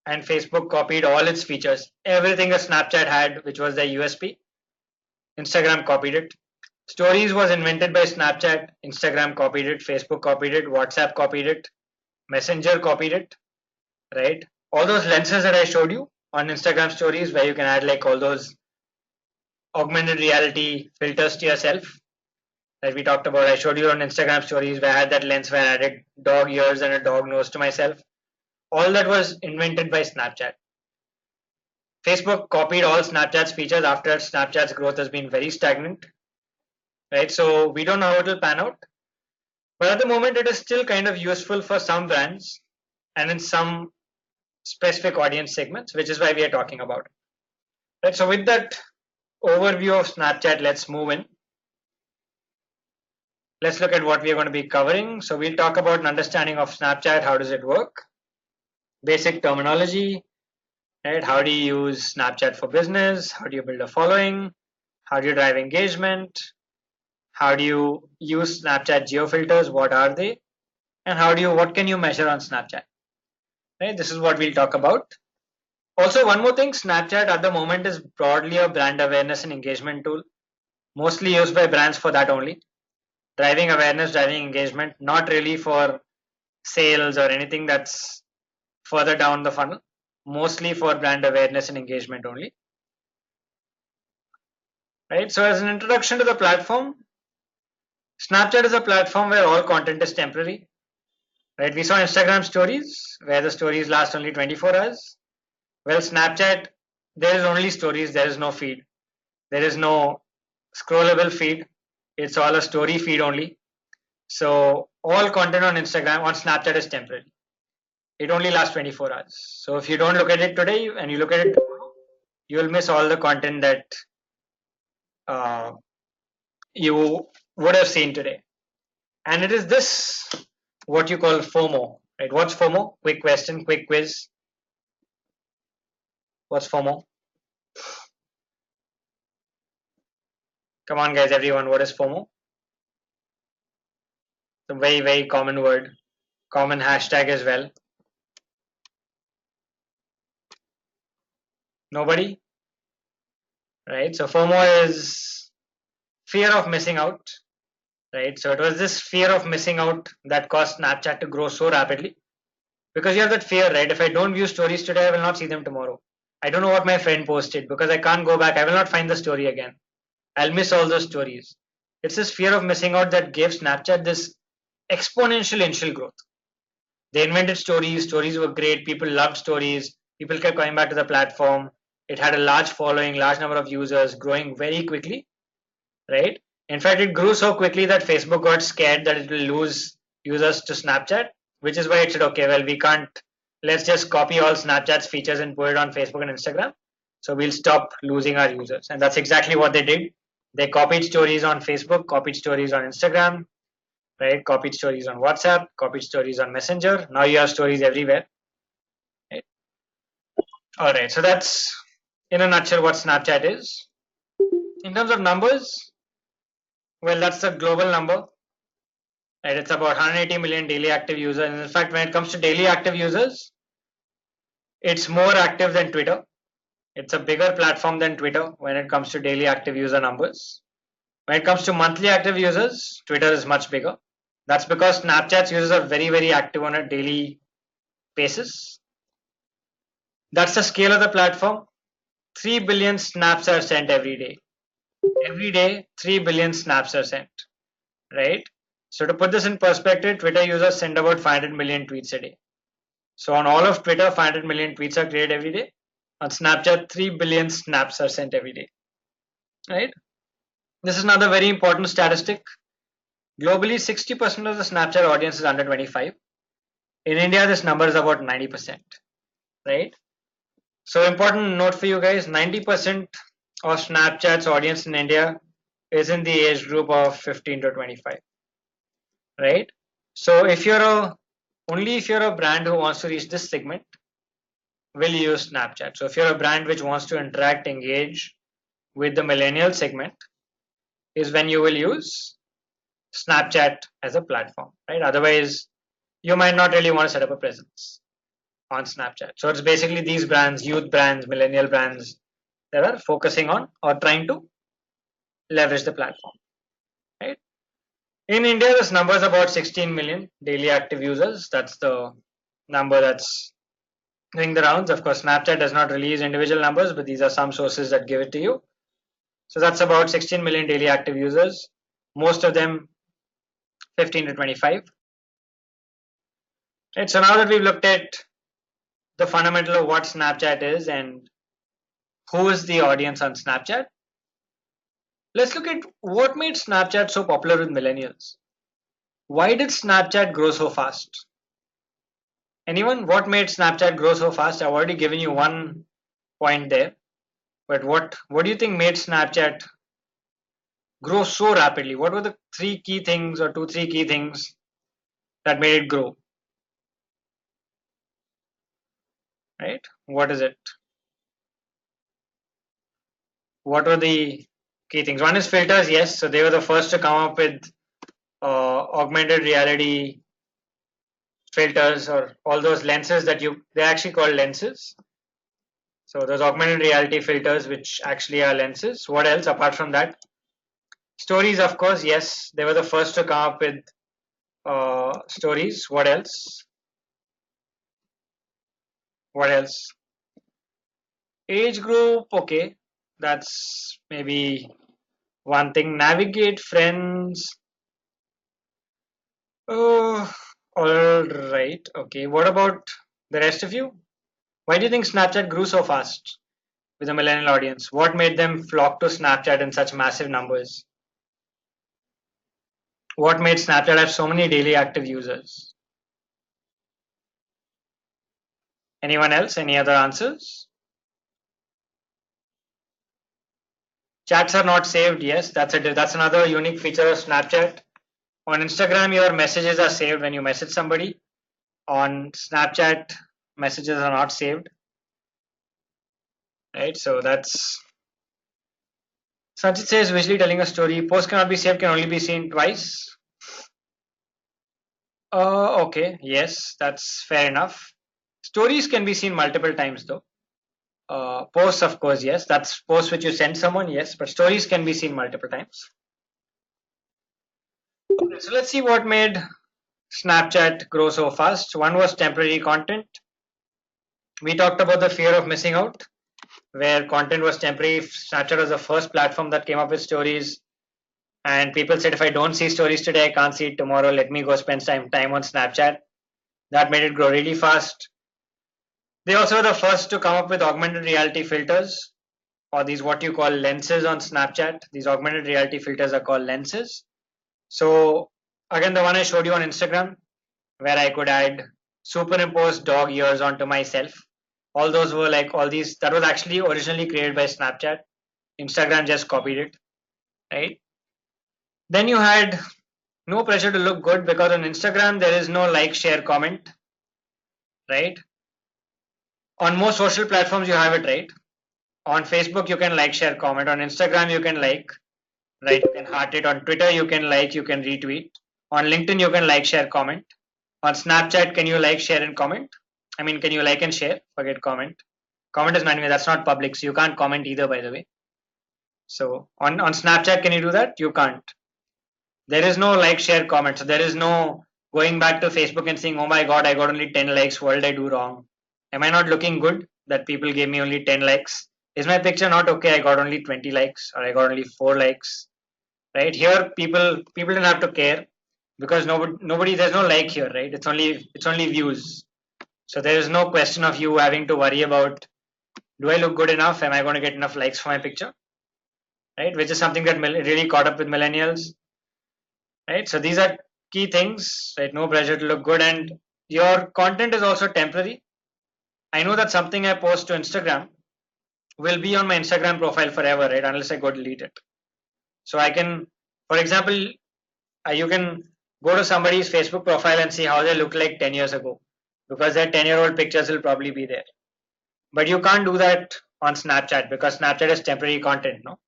and Facebook copied all its features. Everything that Snapchat had, which was their USP, Instagram copied it. Stories was invented by Snapchat, Instagram copied it, Facebook copied it, WhatsApp copied it, Messenger copied it, right? All those lenses that I showed you on Instagram stories where you can add like all those augmented reality filters to yourself that we talked about. I showed you on Instagram stories where I had that lens where I added dog ears and a dog nose to myself. All that was invented by Snapchat. Facebook copied all Snapchat's features after Snapchat's growth has been very stagnant, right? So we don't know how it will pan out. But at the moment, it is still kind of useful for some brands and in some specific audience segments, which is why we are talking about it. Right, so with that overview of Snapchat, let's move in. Let's look at what we are going to be covering. So we'll talk about an understanding of Snapchat. How does it work? Basic terminology, right? How do you use Snapchat for business? How do you build a following? How do you drive engagement? How do you use Snapchat geo filters? What are they? And what can you measure on Snapchat? Right? This is what we'll talk about. Also, one more thing, Snapchat at the moment is broadly a brand awareness and engagement tool, mostly used by brands for that only. Driving awareness, driving engagement, not really for sales or anything that's further down the funnel, mostly for brand awareness and engagement only. Right? So as an introduction to the platform, Snapchat is a platform where all content is temporary. Right? We saw Instagram stories where the stories last only 24 hours. Well, Snapchat, there is only stories, there is no feed. There is no scrollable feed. It's all a story feed only. So all content on Instagram, on Snapchat is temporary. It only lasts 24 hours. So if you don't look at it today and you look at it tomorrow, you will miss all the content that you would have seen today. And it is this what you call FOMO, right? What's FOMO? Quick question, quick quiz. What's FOMO? Come on, guys, everyone. What is FOMO? It's a very, very common word, common hashtag as well. Nobody? Right? So FOMO is fear of missing out, right? So it was this fear of missing out that caused Snapchat to grow so rapidly because you have that fear, right? If I don't view stories today, I will not see them tomorrow. I don't know what my friend posted because I can't go back. I will not find the story again. I'll miss all those stories. It's this fear of missing out that gave Snapchat this exponential initial growth. They invented stories. Stories were great. People loved stories. People kept coming back to the platform. It had a large following, large number of users, growing very quickly, right? In fact, it grew so quickly that Facebook got scared that it will lose users to Snapchat, which is why it said, okay, well, we can't, let's just copy all Snapchat's features and put it on Facebook and Instagram. So we'll stop losing our users. And that's exactly what they did. They copied stories on Facebook, copied stories on Instagram, right? Copied stories on WhatsApp, copied stories on Messenger. Now you have stories everywhere. Right? All right, so that's in a nutshell what Snapchat is. In terms of numbers, well, that's a global number. Right, it's about 180 million daily active users. And in fact, when it comes to daily active users, it's more active than Twitter. It's a bigger platform than Twitter when it comes to daily active user numbers. When it comes to monthly active users, Twitter is much bigger. That's because Snapchat's users are very, very active on a daily basis. That's the scale of the platform. 3 billion snaps are sent every day. Every day, 3 billion snaps are sent, right? So to put this in perspective, Twitter users send about 500 million tweets a day. So on all of Twitter, 500 million tweets are created every day. On Snapchat, 3 billion snaps are sent every day, right? This is another very important statistic. Globally, 60% of the Snapchat audience is under 25. In India, this number is about 90%, right? So important note for you guys, 90% of Snapchat's audience in India is in the age group of 15 to 25, right? So if you're only if you're a brand who wants to reach this segment, will use Snapchat. So if you're a brand which wants to interact, engage with the millennial segment, is when you will use Snapchat as a platform, right? Otherwise, you might not really want to set up a presence on Snapchat. So it's basically these brands, youth brands, millennial brands that are focusing on or trying to leverage the platform, right? In India, this number is about 16 million daily active users. That's the number that's doing the rounds. Of course, Snapchat does not release individual numbers, but these are some sources that give it to you. So that's about 16 million daily active users, most of them 15 to 25. Right, so now that we've looked at the fundamental of what Snapchat is and who is the audience on Snapchat, let's look at what made Snapchat so popular with millennials. Why did Snapchat grow so fast? Anyone? What made Snapchat grow so fast? I've already given you one point there, but what do you think made Snapchat grow so rapidly? What were the three key things or two, three key things that made it grow? Right? What is it? What were the key things? One is filters, yes. So they were the first to come up with augmented reality filters or all those lenses that they're actually called lenses. So those augmented reality filters, which actually are lenses. What else apart from that? Stories, of course, yes. They were the first to come up with stories. What else? What else? Age group, okay. That's maybe one thing. Navigate friends. Oh, all right. Okay. What about the rest of you? Why do you think Snapchat grew so fast with the millennial audience? What made them flock to Snapchat in such massive numbers? What made Snapchat have so many daily active users? Anyone else? Any other answers? Chats are not saved. Yes, that's another unique feature of Snapchat. On Instagram, your messages are saved when you message somebody. On Snapchat, messages are not saved. Right, so that's Sanchit says visually telling a story. Post cannot be saved, can only be seen twice. Okay, yes, that's fair enough. Stories can be seen multiple times though. Posts, of course, yes, that's posts which you send someone, yes, but stories can be seen multiple times. Okay, so let's see what made Snapchat grow so fast. One was temporary content. We talked about the fear of missing out, where content was temporary. Snapchat was the first platform that came up with stories, and people said, if I don't see stories today, I can't see it tomorrow. Let me go spend time on Snapchat. That made it grow really fast. They also were the first to come up with augmented reality filters, or these what you call lenses on Snapchat. These augmented reality filters are called lenses. So again, the one I showed you on Instagram, where I could add superimposed dog ears onto myself. All those were like all these. That was actually originally created by Snapchat. Instagram just copied it, right? Then you had no pressure to look good because on Instagram there is no like, share, comment, right? On most social platforms you have it, right? On Facebook you can like, share, comment. On Instagram you can like, right? You can heart it. On Twitter you can like, you can retweet. On LinkedIn you can like, share, comment. On Snapchat, can you like, share, and comment? I mean, can you like and share? Forget comment. Comment is manual. That's not public, so you can't comment either, by the way. So on Snapchat, can you do that? You can't. There is no like, share, comment. So there is no going back to Facebook and saying, oh my god, I got only 10 likes. What did I do wrong? Am I not looking good that people gave me only 10 likes? Is my picture not okay? I got only 20 likes or I got only 4 likes. Right here, people don't have to care because nobody there's no like here, right? It's only views. So there is no question of you having to worry about, do I look good enough? Am I going to get enough likes for my picture? Right, which is something that really caught up with millennials. Right, so these are key things. Right, no pressure to look good, and your content is also temporary. I know that something I post to Instagram will be on my Instagram profile forever, right? Unless I go delete it. So I can, for example, you can go to somebody's Facebook profile and see how they look like 10 years ago, because their 10-year-old pictures will probably be there. But you can't do that on Snapchat because Snapchat is temporary content, no?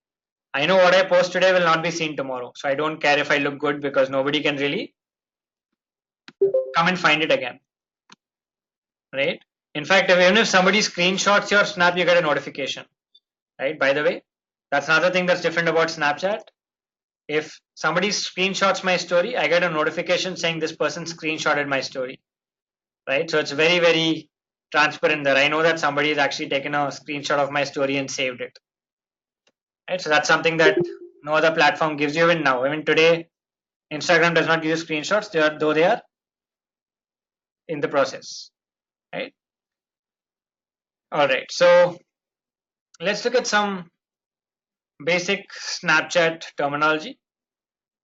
I know what I post today will not be seen tomorrow. So I don't care if I look good because nobody can really come and find it again, right? In fact, even if somebody screenshots your snap, you get a notification, right? By the way, that's another thing that's different about Snapchat. If somebody screenshots my story, I get a notification saying this person screenshotted my story, right? So it's very, very transparent there. I know that somebody has actually taken a screenshot of my story and saved it, right? So that's something that no other platform gives you even now. Even today, Instagram does not give you screenshots, though they are in the process, right? All right, so let's look at some basic Snapchat terminology,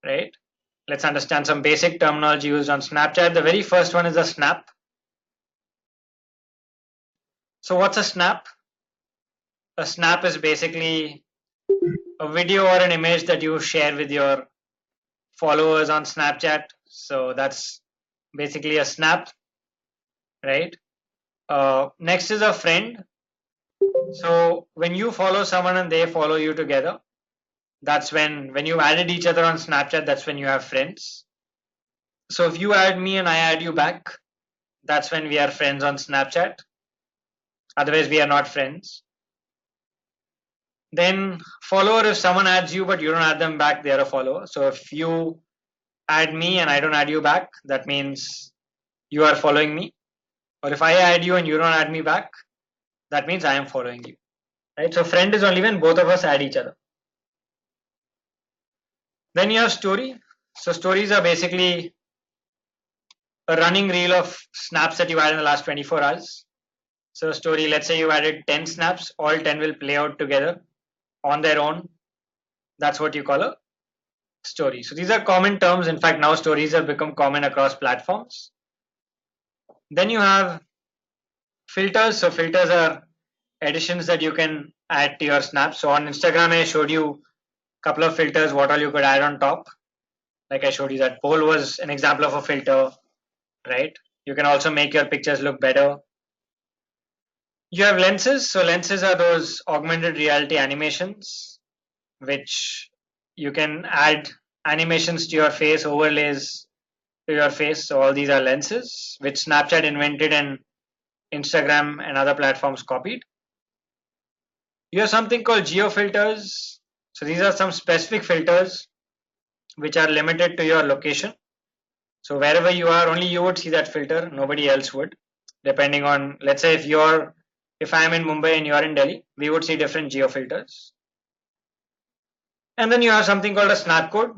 right? Let's understand some basic terminology used on Snapchat. The very first one is a snap. So what's a snap? A snap is basically a video or an image that you share with your followers on Snapchat. So that's basically a snap, right? Next is a friend. So when you follow someone and they follow you together, that's when you added each other on Snapchat, that's when you have friends. So if you add me and I add you back, that's when we are friends on Snapchat. Otherwise, we are not friends. Then follower, if someone adds you but you don't add them back, they are a follower. So if you add me and I don't add you back, that means you are following me. Or if I add you and you don't add me back, that means I am following you. Right? So friend is only when both of us add each other. Then you have story. So stories are basically a running reel of snaps that you add in the last 24 hours. So story, let's say you added 10 snaps, all 10 will play out together on their own. That's what you call a story. So these are common terms. In fact, now stories have become common across platforms. Then you have filters. So filters are additions that you can add to your snaps. So on Instagram, I showed you a couple of filters, what all you could add on top. Like I showed you that poll was an example of a filter, right? You can also make your pictures look better. You have lenses. So lenses are those augmented reality animations, which you can add animations to your face, overlays to your face. So all these are lenses, which Snapchat invented and Instagram and other platforms copied. You have something called geo filters. So these are some specific filters which are limited to your location. So wherever you are, only you would see that filter, nobody else would. Depending on, let's say if I'm in Mumbai and you're in Delhi, we would see different geo filters. And then you have something called a snap code,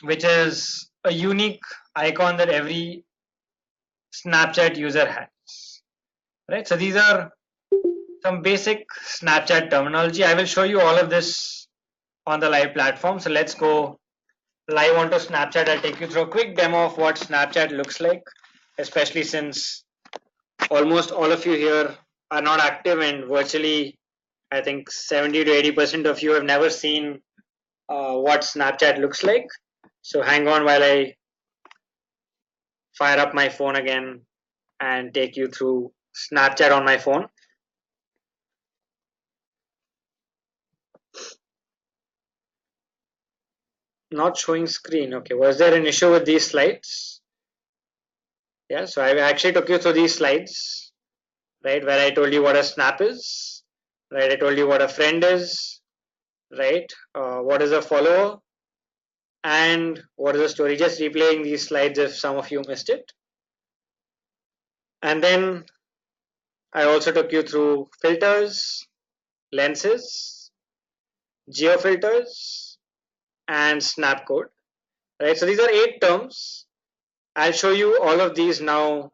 which is a unique icon that every Snapchat user has, right? So these are some basic Snapchat terminology. I will show you all of this on the live platform. So let's go live onto Snapchat. I'll take you through a quick demo of what Snapchat looks like, especially since almost all of you here are not active and virtually I think 70 to 80% of you have never seen what Snapchat looks like. So hang on while I fire up my phone again and take you through Snapchat on my phone. Not showing screen. Okay, was there an issue with these slides? Yeah, so I actually took you through these slides, right, where I told you what a snap is, right, I told you what a friend is, right, what is a follower, and what is a story. Just replaying these slides if some of you missed it. And then I also took you through filters, lenses, geo filters, and snap code, right? So these are 8 terms. I'll show you all of these now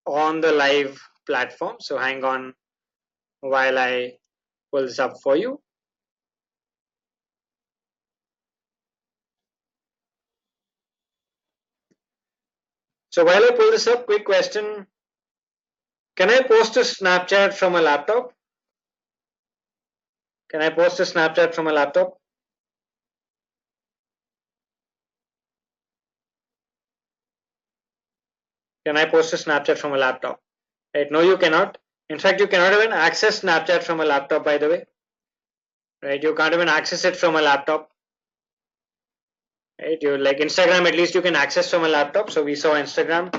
on the live platform. So hang on while I pull this up for you. So while I pull this up, quick question. Can I post to Snapchat from a laptop? Can I post a Snapchat from a laptop? Can I post a Snapchat from a laptop? Right? No, you cannot. In fact, you cannot even access Snapchat from a laptop, by the way. Right? You can't even access it from a laptop. Right? You like Instagram, at least you can access from a laptop. So we saw Instagram.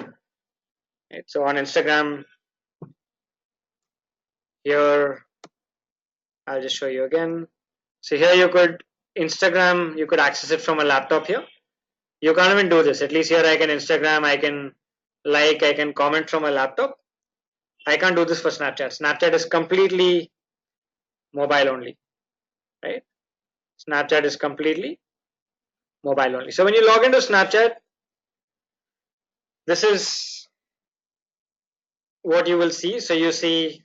Right? So on Instagram, here, I'll just show you again. So here you could Instagram, you could access it from a laptop here. You can't even do this. At least here I can Instagram, I can like, I can comment from a laptop. I can't do this for Snapchat. Snapchat is completely mobile only, right? Snapchat is completely mobile only. So when you log into Snapchat, this is what you will see. So you see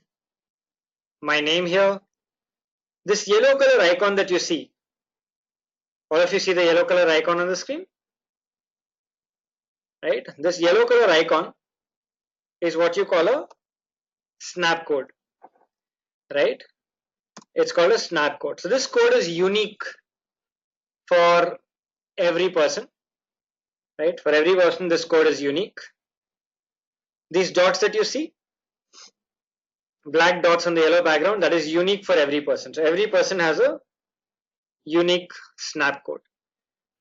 my name here. This yellow color icon that you see, all of you see the yellow color icon on the screen, right? This yellow color icon is what you call a snap code, right? It's called a snap code. So this code is unique for every person, right? For every person, this code is unique. These dots that you see, black dots on the yellow background, that is unique for every person. So every person has a unique snap code,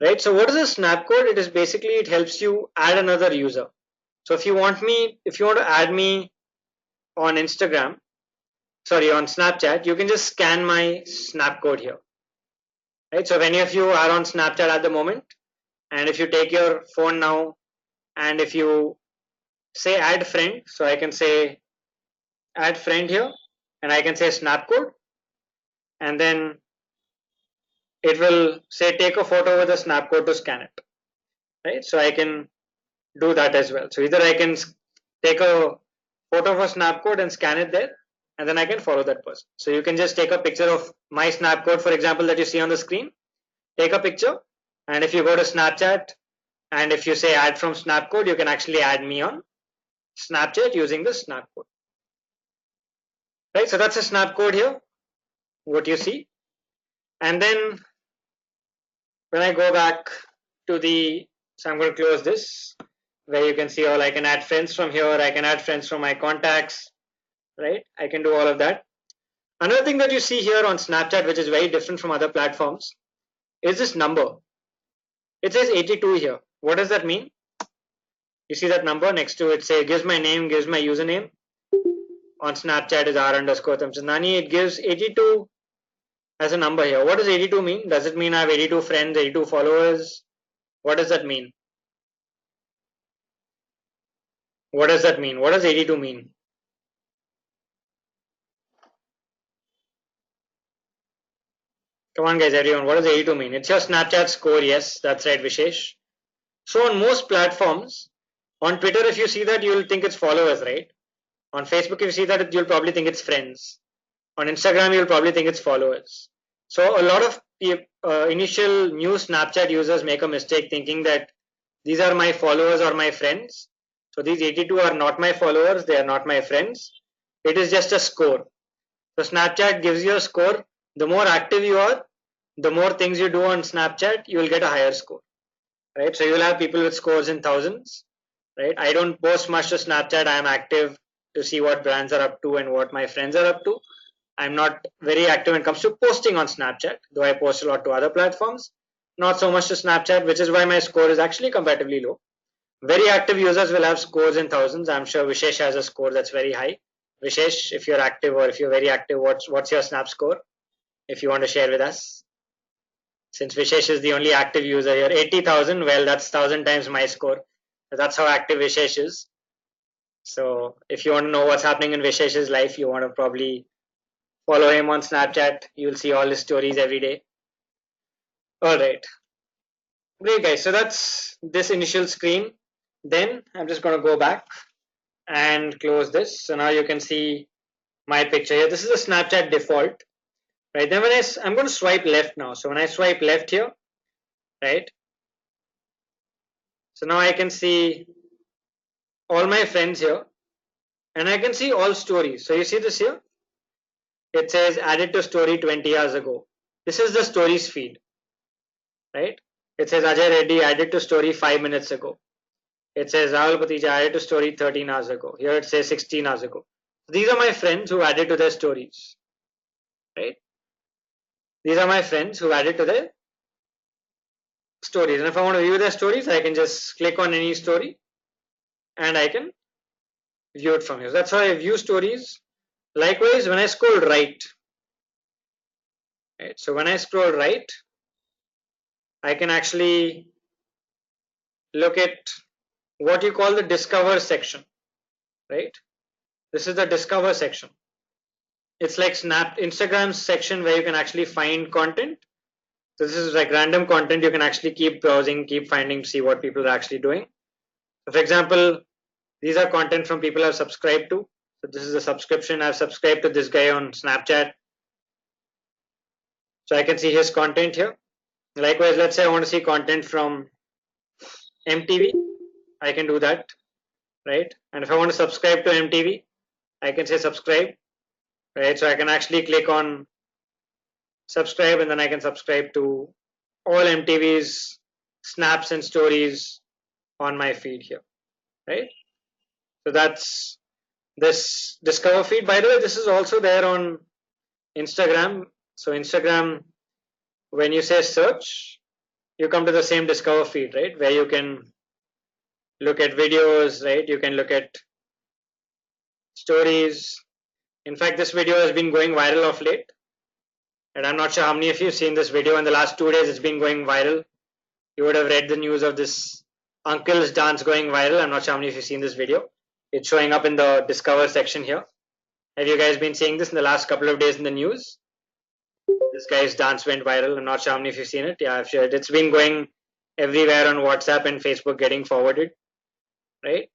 right? So what is a snap code? It is basically, it helps you add another user. So if you want to add me on Instagram, sorry, on Snapchat, you can just scan my snap code here, right? So if any of you are on Snapchat at the moment, and if you take your phone now, and if you say add friend, so I can say add friend here, and I can say snap code, and then it will say take a photo with a snap code to scan it, right? So I can do that as well. So either I can take a photo of a snap code and scan it there, and then I can follow that person. So you can just take a picture of my snap code, for example, that you see on the screen, take a picture, and if you go to Snapchat and if you say add from snap code, you can actually add me on Snapchat using the snap code, right? So that's a snap code here, what you see. And then when I go back to the, so I'm going to close this, where you can see all, I can add friends from here, I can add friends from my contacts, right? I can do all of that. Another thing that you see here on Snapchat, which is very different from other platforms, is this number. It says 82 here. What does that mean? You see that number next to it, say gives my name, gives my username. On Snapchat is r_Uttamchandani. It gives 82 as a number here. What does 82 mean? Does it mean I have 82 friends, 82 followers? What does that mean? What does that mean? What does 82 mean? Come on guys, everyone, what does 82 mean? It's your Snapchat score. Yes, that's right, Vishesh. So on most platforms, on Twitter, if you see that, you'll think it's followers, right? On Facebook, if you see that, you'll probably think it's friends. On Instagram, you'll probably think it's followers. So a lot of initial new Snapchat users make a mistake thinking that these are my followers or my friends. So these 82 are not my followers, they are not my friends. It is just a score. So Snapchat gives you a score. The more active you are, the more things you do on Snapchat, you will get a higher score, right? So you'll have people with scores in thousands, right? I don't post much to Snapchat. I am active to see what brands are up to and what my friends are up to. I'm not very active when it comes to posting on Snapchat, though I post a lot to other platforms. Not so much to Snapchat, which is why my score is actually comparatively low. Very active users will have scores in thousands. I'm sure Vishesh has a score that's very high. Vishesh, if you're active or if you're very active, what's your Snap score? If you want to share with us. Since Vishesh is the only active user here, 80,000, well, that's 1,000 times my score. That's how active Vishesh is. So if you want to know what's happening in Vishesh's life, you want to probably follow him on Snapchat. You'll see all his stories every day. All right. Great, guys. So that's this initial screen. Then I'm just going to go back and close this. So now you can see my picture here. This is the Snapchat default, right? Then I'm going to swipe left now. So when I swipe left here, right? So now I can see all my friends here and I can see all stories. So you see this here? it says added to story 20 hours ago. This is the stories feed, right? It says Ajay Reddy added to story 5 minutes ago. It says Rahul Patija added to story 13 hours ago. Here it says 16 hours ago. These are my friends who added to their stories, right? These are my friends who added to their stories. And if I want to view their stories, I can just click on any story and I can view it from here. That's how I view stories. Likewise, when I scroll right, so when I scroll right, I can actually look at what you call the discover section, right? This is the discover section. It's like Instagram's section where you can actually find content. So this is like random content. You can actually keep browsing, keep finding, see what people are actually doing. So for example, these are content from people I've subscribed to. So this is a subscription. I've subscribed to this guy on Snapchat. So I can see his content here. Likewise, let's say I want to see content from MTV. I can do that, right? And if I want to subscribe to MTV, I can say subscribe, right? So I can actually click on subscribe and then I can subscribe to all MTV's snaps and stories on my feed here, right? So that's this discover feed. By the way, this is also there on Instagram. So Instagram, when you say search, you come to the same discover feed, right? Where you can look at videos, right? You can look at stories. In fact, this video has been going viral of late. And I'm not sure how many of you have seen this video. In the last 2 days, it's been going viral. You would have read the news of this uncle's dance going viral. I'm not sure how many of you have seen this video. It's showing up in the discover section here. Have you guys been seeing this in the last couple of days in the news? This guy's dance went viral. I'm not sure how many of you have seen it. Yeah, I've shared it. It's been going everywhere on WhatsApp and Facebook, getting forwarded, right?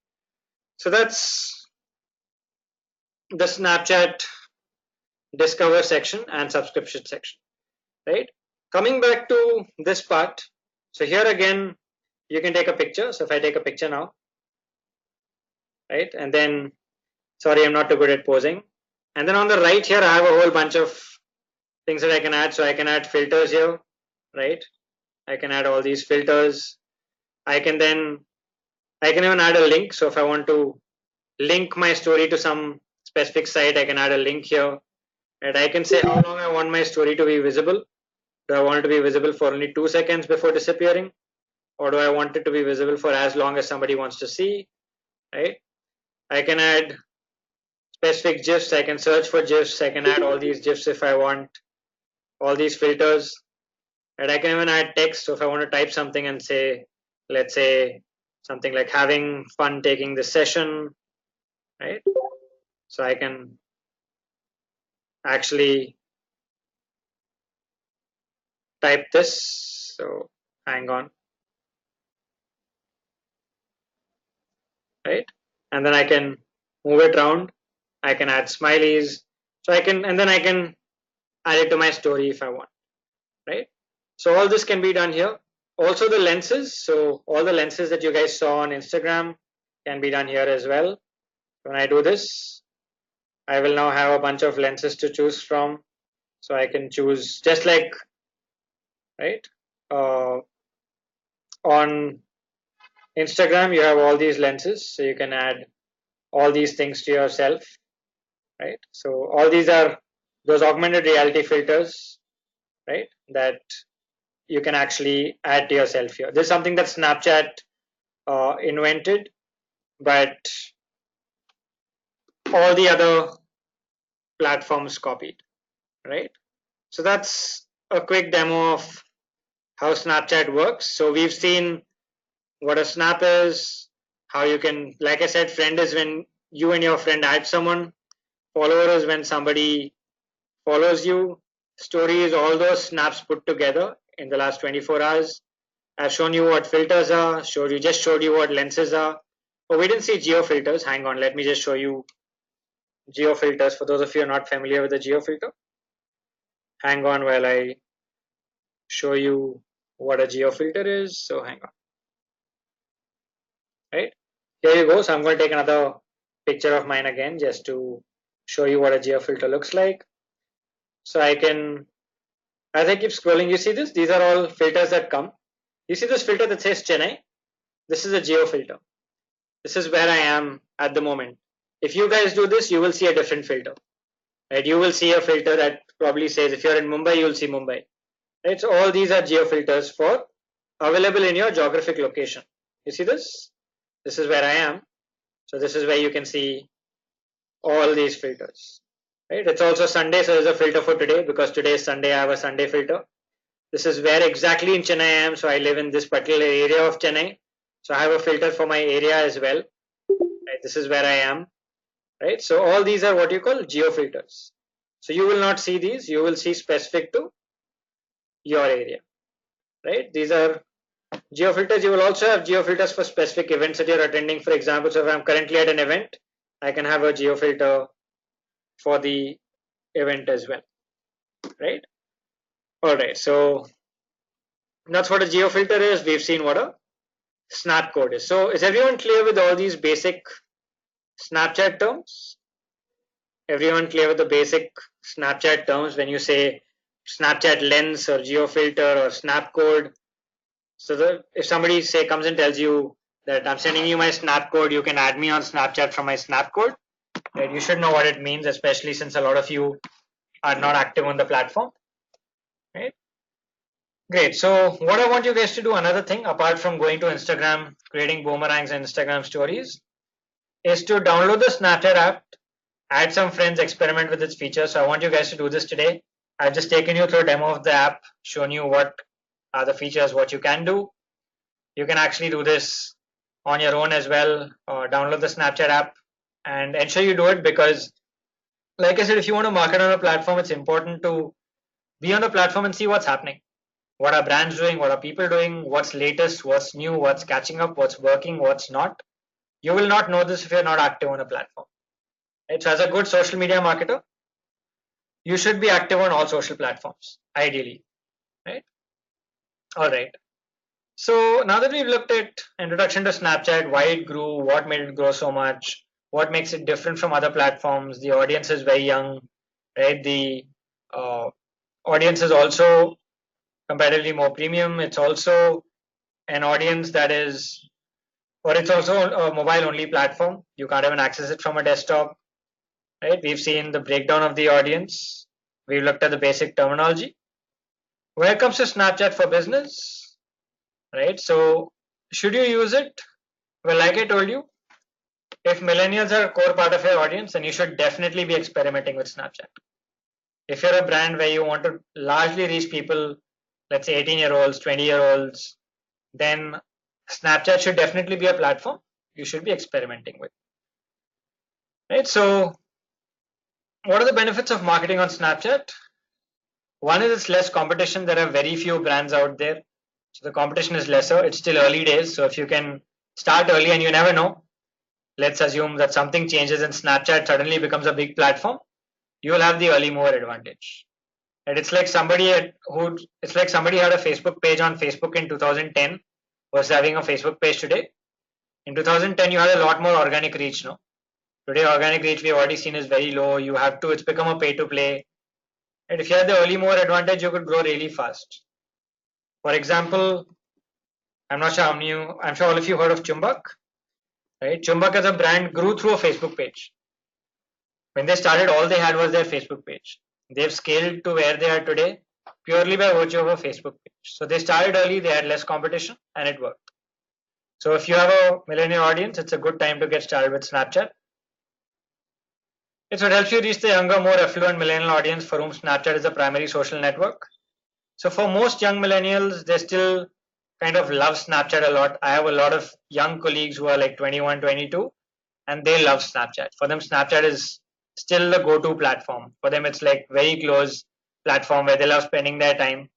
So that's the Snapchat discover section and subscription section, right? Coming back to this part, so here again you can take a picture. So if I take a picture now, right, and then sorry, I'm not too good at posing, and then on the right here I have a whole bunch of things that I can add. So I can add filters here, right? I can add all these filters. I can even add a link. So if I want to link my story to some specific site, I can add a link here. And I can say how long I want my story to be visible. Do I want it to be visible for only 2 seconds before disappearing? Or do I want it to be visible for as long as somebody wants to see, right? I can add specific GIFs. I can search for GIFs. I can add all these GIFs if I want, all these filters. And I can even add text. So if I want to type something and say, let's say something like having fun taking this session, right? So I can actually type this. So hang on, right? And then I can move it around. I can add smileys. So I can, and then I can add it to my story if I want, right? So all this can be done here. Also the lenses. So all the lenses that you guys saw on Instagram can be done here as well. When I do this, I will now have a bunch of lenses to choose from. So I can choose just like, right? On Instagram, you have all these lenses. So you can add all these things to yourself, right? So all these are those augmented reality filters, right? That you can actually add to yourself here. This is something that Snapchat invented, but all the other platforms copied, right? So that's a quick demo of how Snapchat works. So we've seen what a snap is, how you can, like I said, friend is when you and your friend add someone, follower is when somebody follows you, story is all those snaps put together in the last 24 hours. I've shown you what filters are, just showed you what lenses are. Oh, we didn't see geo filters. Hang on, let me just show you geo filters for those of you who are not familiar with the geo filter. Hang on while I show you what a geo filter is. So hang on. Right, here you go. So I'm going to take another picture of mine again just to show you what a geo filter looks like. So as I keep scrolling, you see this? These are all filters that come. You see this filter that says Chennai? This is a geo filter. This is where I am at the moment. If you guys do this, you will see a different filter. Right? You will see a filter that probably says if you're in Mumbai, you will see Mumbai. Right? So all these are geo filters for available in your geographic location. You see this? This is where I am. So this is where you can see all these filters. Right? It's also Sunday, so there's a filter for today because today is Sunday. I have a Sunday filter. This is where exactly in Chennai I am. So I live in this particular area of Chennai. So I have a filter for my area as well. Right? This is where I am. Right? So all these are what you call geo filters. So you will not see these. You will see specific to your area. Right? These are geo filters. You will also have geo filters for specific events that you're attending. For example, so if I'm currently at an event, I can have a geo filter for the event as well. Right? All right. So that's what a geo filter is. We've seen what a snap code is. So is everyone clear with all these basic Snapchat terms? Everyone clear with the basic Snapchat terms when you say Snapchat lens or geo filter or snap code? So if somebody say comes and tells you that I'm sending you my snap code, you can add me on Snapchat from my snap code. Right? You should know what it means, especially since a lot of you are not active on the platform. Right? Great. So what I want you guys to do, another thing apart from going to Instagram, creating boomerangs and Instagram stories, is to download the Snapchat app, add some friends, experiment with its features. So I want you guys to do this today. I've just taken you through a demo of the app, shown you what are the features, what you can do. You can actually do this on your own as well, or download the Snapchat app and ensure you do it because, like I said, if you want to market on a platform, it's important to be on the platform and see what's happening. What are brands doing? What are people doing? What's latest? What's new? What's catching up? What's working? What's not? You will not know this if you're not active on a platform. Right? So as a good social media marketer, you should be active on all social platforms, ideally. Right? All right. So now that we've looked at introduction to Snapchat, why it grew, what made it grow so much, what makes it different from other platforms, the audience is very young, right? The audience is also comparatively more premium. It's also an audience that is, or it's also a mobile only platform. You can't even access it from a desktop, right? We've seen the breakdown of the audience. We've looked at the basic terminology. When it comes to Snapchat for business, right? So should you use it? Well, like I told you, if millennials are a core part of your audience, then you should definitely be experimenting with Snapchat. If you're a brand where you want to largely reach people, let's say 18-year-olds, 20-year-olds, then Snapchat should definitely be a platform you should be experimenting with. Right? So what are the benefits of marketing on Snapchat? One is it's less competition. There are very few brands out there. So the competition is lesser. It's still early days. So if you can start early, and you never know, let's assume that something changes and Snapchat suddenly becomes a big platform, you will have the early mover advantage. And it's like somebody had a Facebook page on Facebook in 2010 versus having a Facebook page today. In 2010, you had a lot more organic reach, no? Today, organic reach we've already seen is very low. It's become a pay to play. And if you had the early mover advantage, you could grow really fast. For example, I'm sure all of you heard of Chumbak, right? Chumbak as a brand grew through a Facebook page. When they started, all they had was their Facebook page. They've scaled to where they are today purely by virtue of a Facebook page. So they started early, they had less competition, and it worked. So if you have a millennial audience, it's a good time to get started with Snapchat. It helps you reach the younger, more affluent millennial audience for whom Snapchat is the primary social network. So for most young millennials, they still kind of love Snapchat a lot. I have a lot of young colleagues who are like 21, 22, and they love Snapchat. For them, Snapchat is still the go-to platform. For them, it's like very close platform where they love spending their time.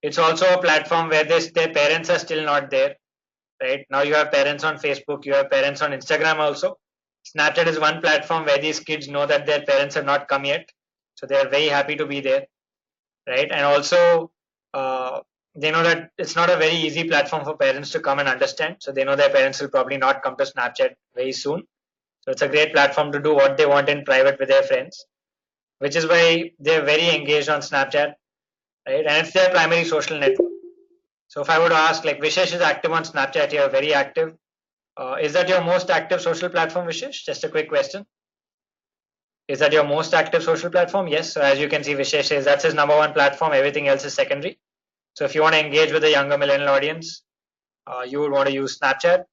It's also a platform where their parents are still not there, right? Now you have parents on Facebook, you have parents on Instagram also. Snapchat is one platform where these kids know that their parents have not come yet. So they are very happy to be there, right? And also, they know that it's not a very easy platform for parents to come and understand. So they know their parents will probably not come to Snapchat very soon. So it's a great platform to do what they want in private with their friends. which is why they're very engaged on Snapchat, right? And it's their primary social network. So if I were to ask, like, Vishesh is active on Snapchat, you're very active. Is that your most active social platform, Vishesh? Just a quick question. Is that your most active social platform? Yes. So as you can see, Vishesh says that's his number one platform. Everything else is secondary. So if you want to engage with the younger millennial audience, you would want to use Snapchat.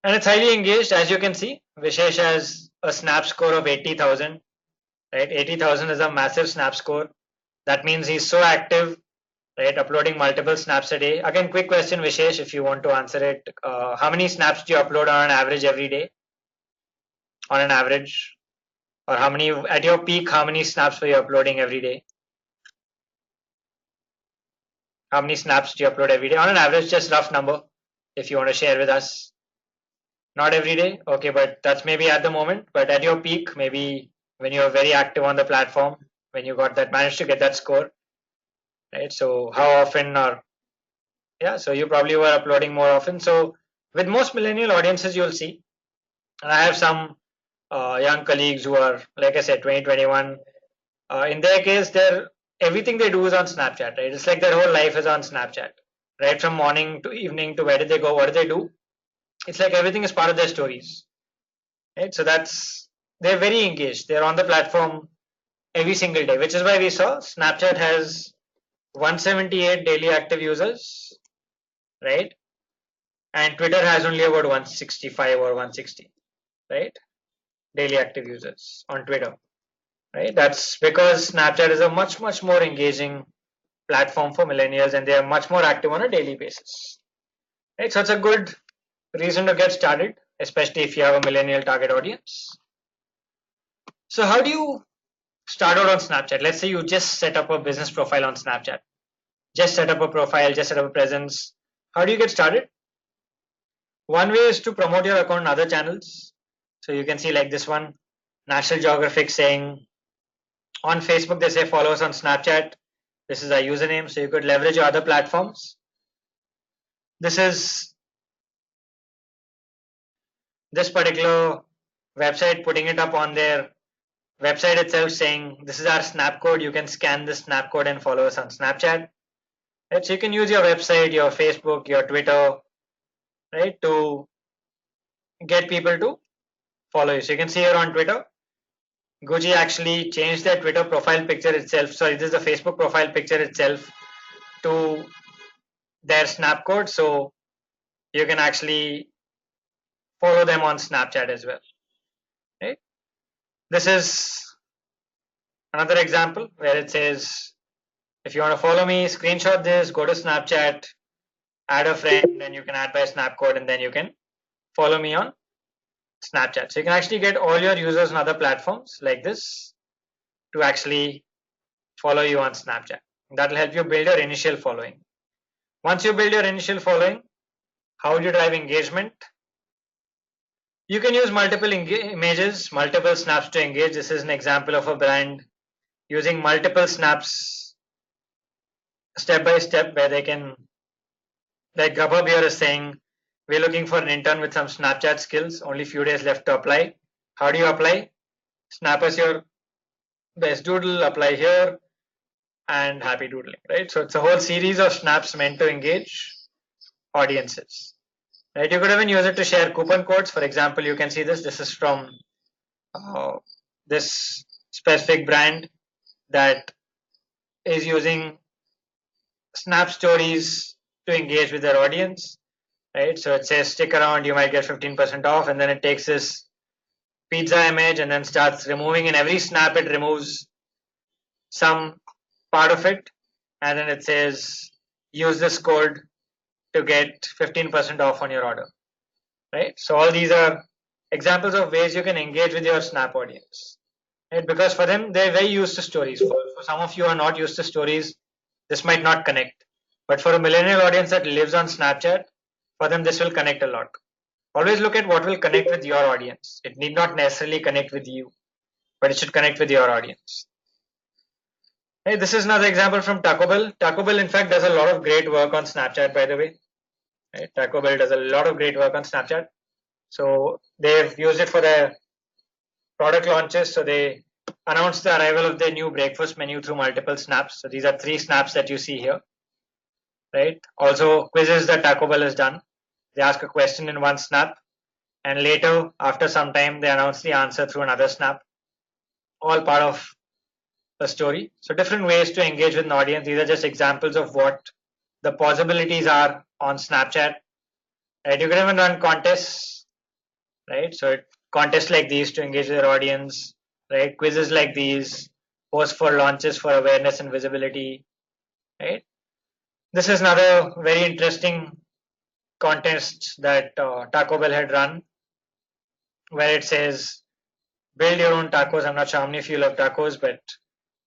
And it's highly engaged, as you can see. Vishesh has a snap score of 80,000, right? 80,000 is a massive snap score. That means he's so active, right? Uploading multiple snaps a day. Again, quick question, Vishesh, if you want to answer it. How many snaps do you upload on an average every day? On an average? Or how many, at your peak, how many snaps were you uploading every day? How many snaps do you upload every day? On an average, just rough number, if you want to share with us. Not every day, okay, but that's maybe at the moment. But at your peak, maybe when you're very active on the platform, when you got that, managed to get that score, right? So how often, or yeah, so you probably were uploading more often. So with most millennial audiences, you'll see, and I have some young colleagues who are, like I said, 2021. In their case, they're everything they do is on Snapchat, right? It's like their whole life is on Snapchat, right? From morning to evening to where did they go, what do they do? It's like everything is part of their stories, right? So that's, they're very engaged. They're on the platform every single day, which is why we saw Snapchat has 178 daily active users, right? And Twitter has only about 165 or 160, right? Daily active users on Twitter, right? That's because Snapchat is a much more engaging platform for millennials, and they are much more active on a daily basis, right? So it's a good reason to get started, especially if you have a millennial target audience. So how do you start out on Snapchat? Let's say you just set up a business profile on Snapchat, just set up a profile, just set up a presence. How do you get started? One way is to promote your account in other channels. So you can see like this one, National Geographic saying on Facebook, they say follow us on Snapchat. This is our username. So you could leverage your other platforms. This is this particular website putting it up on their website itself saying this is our snap code. You can scan this snap code and follow us on Snapchat. Right? So you can use your website, your Facebook, your Twitter, right, to get people to follow you. So you can see here on Twitter, Gucci actually changed their Twitter profile picture itself. Sorry, this is the Facebook profile picture itself to their snap code. So you can actually follow them on Snapchat as well. Right? This is another example where it says, if you want to follow me, screenshot this, go to Snapchat, add a friend, and you can add by snap code, and then you can follow me on Snapchat. So you can actually get all your users on other platforms like this to actually follow you on Snapchat. That will help you build your initial following. Once you build your initial following, how do you drive engagement? You can use multiple images, multiple snaps to engage. This is an example of a brand using multiple snaps step by step where they can, like Gabba Beer is saying, we're looking for an intern with some Snapchat skills, only few days left to apply. How do you apply? Snap us your best doodle, apply here, and happy doodling, right? So it's a whole series of snaps meant to engage audiences, right? You could even use it to share coupon codes. For example, you can see this. This is from this specific brand that is using Snap stories to engage with their audience, right? So it says stick around, you might get 15% off, and then it takes this pizza image and then starts removing. In every snap, it removes some part of it, and then it says use this code to get 15% off on your order, right? So all these are examples of ways you can engage with your Snap audience, right? Because for them, they're very used to stories. For some of you are not used to stories, this might not connect. But for a millennial audience that lives on Snapchat, for them, this will connect a lot. Always look at what will connect with your audience. It need not necessarily connect with you, but it should connect with your audience. Hey, this is another example from Taco Bell. Taco Bell, in fact, does a lot of great work on Snapchat, by the way. Right? Taco Bell does a lot of great work on Snapchat. So they've used it for their product launches. So they announced the arrival of their new breakfast menu through multiple snaps. So these are 3 snaps that you see here, right? Also quizzes that Taco Bell has done. They ask a question in one snap, and later, after some time, they announce the answer through another snap. All part of a story. So different ways to engage with an audience. These are just examples of what the possibilities are on Snapchat. Right? You can even run contests, right? So contests like these to engage with your audience, right? Quizzes like these, post for launches for awareness and visibility, right? This is another very interesting contest that Taco Bell had run, where it says build your own tacos. I'm not sure how many of you love tacos, but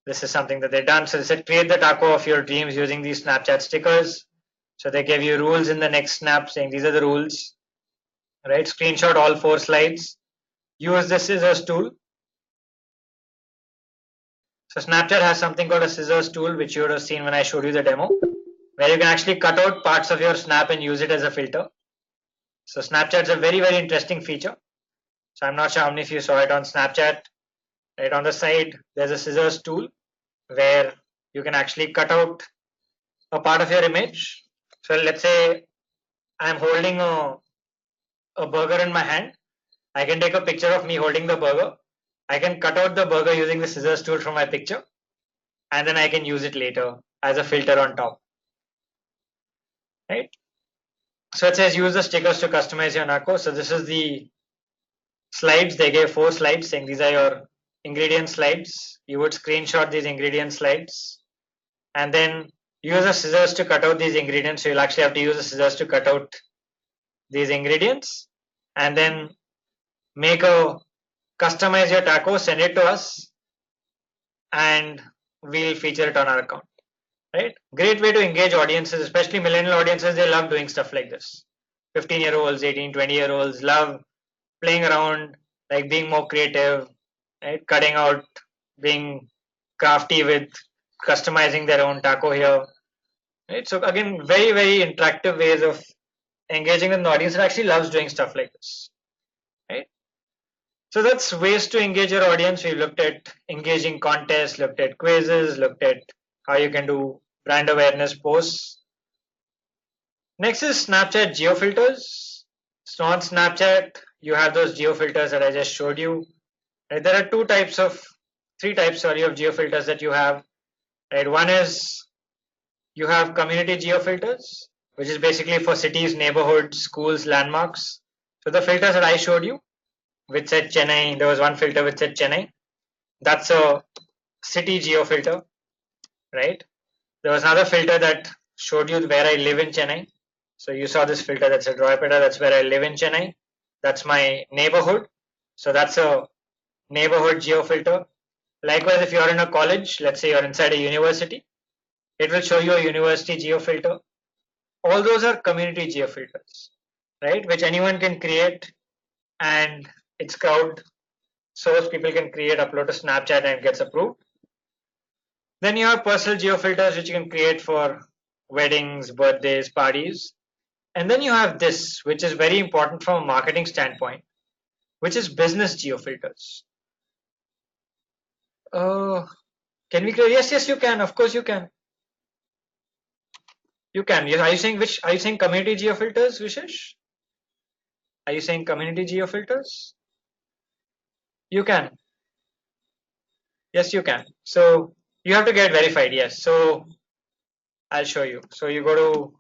this is something that they've done. So they said create the taco of your dreams using these Snapchat stickers. So they gave you rules in the next snap saying these are the rules, right? Screenshot all 4 slides. Use the scissors tool. So Snapchat has something called a scissors tool, which you would have seen when I showed you the demo, where you can actually cut out parts of your snap and use it as a filter. So Snapchat's a very, very interesting feature. So I'm not sure how many of you saw it on Snapchat. Right on the side, there's a scissors tool where you can actually cut out a part of your image. So let's say I'm holding a burger in my hand. I can take a picture of me holding the burger. I can cut out the burger using the scissors tool from my picture, and then I can use it later as a filter on top. Right? So it says use the stickers to customize your naco. So this is the slides. They gave 4 slides saying these are your ingredient slides. You would screenshot these ingredient slides and then use the scissors to cut out these ingredients. So you'll actually have to use the scissors to cut out these ingredients and then customize your taco, send it to us, and we'll feature it on our account. Right? Great way to engage audiences, especially millennial audiences. They love doing stuff like this. 15-year-olds, 18, 20-year-olds love playing around, like being more creative, right? Cutting out, being crafty with customizing their own taco here. Right? So again, very, very interactive ways of engaging with an audience that actually loves doing stuff like this. Right? So that's ways to engage your audience. We looked at engaging contests, looked at quizzes, looked at how you can do brand awareness posts. Next is Snapchat geo filters. So on Snapchat, you have those geo filters that I just showed you. Right? There are 3 types, of geo filters that you have. Right? One is you have community geo filters, which is basically for cities, neighborhoods, schools, landmarks. So the filters that I showed you, which said Chennai, there was one filter which said Chennai. That's a city geo filter, right? There was another filter that showed you where I live in Chennai. So you saw this filter that said Roypeta, that's where I live in Chennai. That's my neighborhood. So that's a neighborhood geo filter. Likewise, if you're in a college, let's say you're inside a university, it will show you a university geo filter. All those are community geo filters, right? Which anyone can create and it's crowd source. People can create, upload to Snapchat and it gets approved. Then you have personal geo filters, which you can create for weddings, birthdays, parties. And then you have this, which is very important from a marketing standpoint, which is business geo filters. Can we create? Yes, you can. Of course, you can. You can. Are you saying which? Are you saying community geo filters, Vishesh? Are you saying community geo filters? You can. Yes, you can. So you have to get verified. Yes. So I'll show you. So you go to.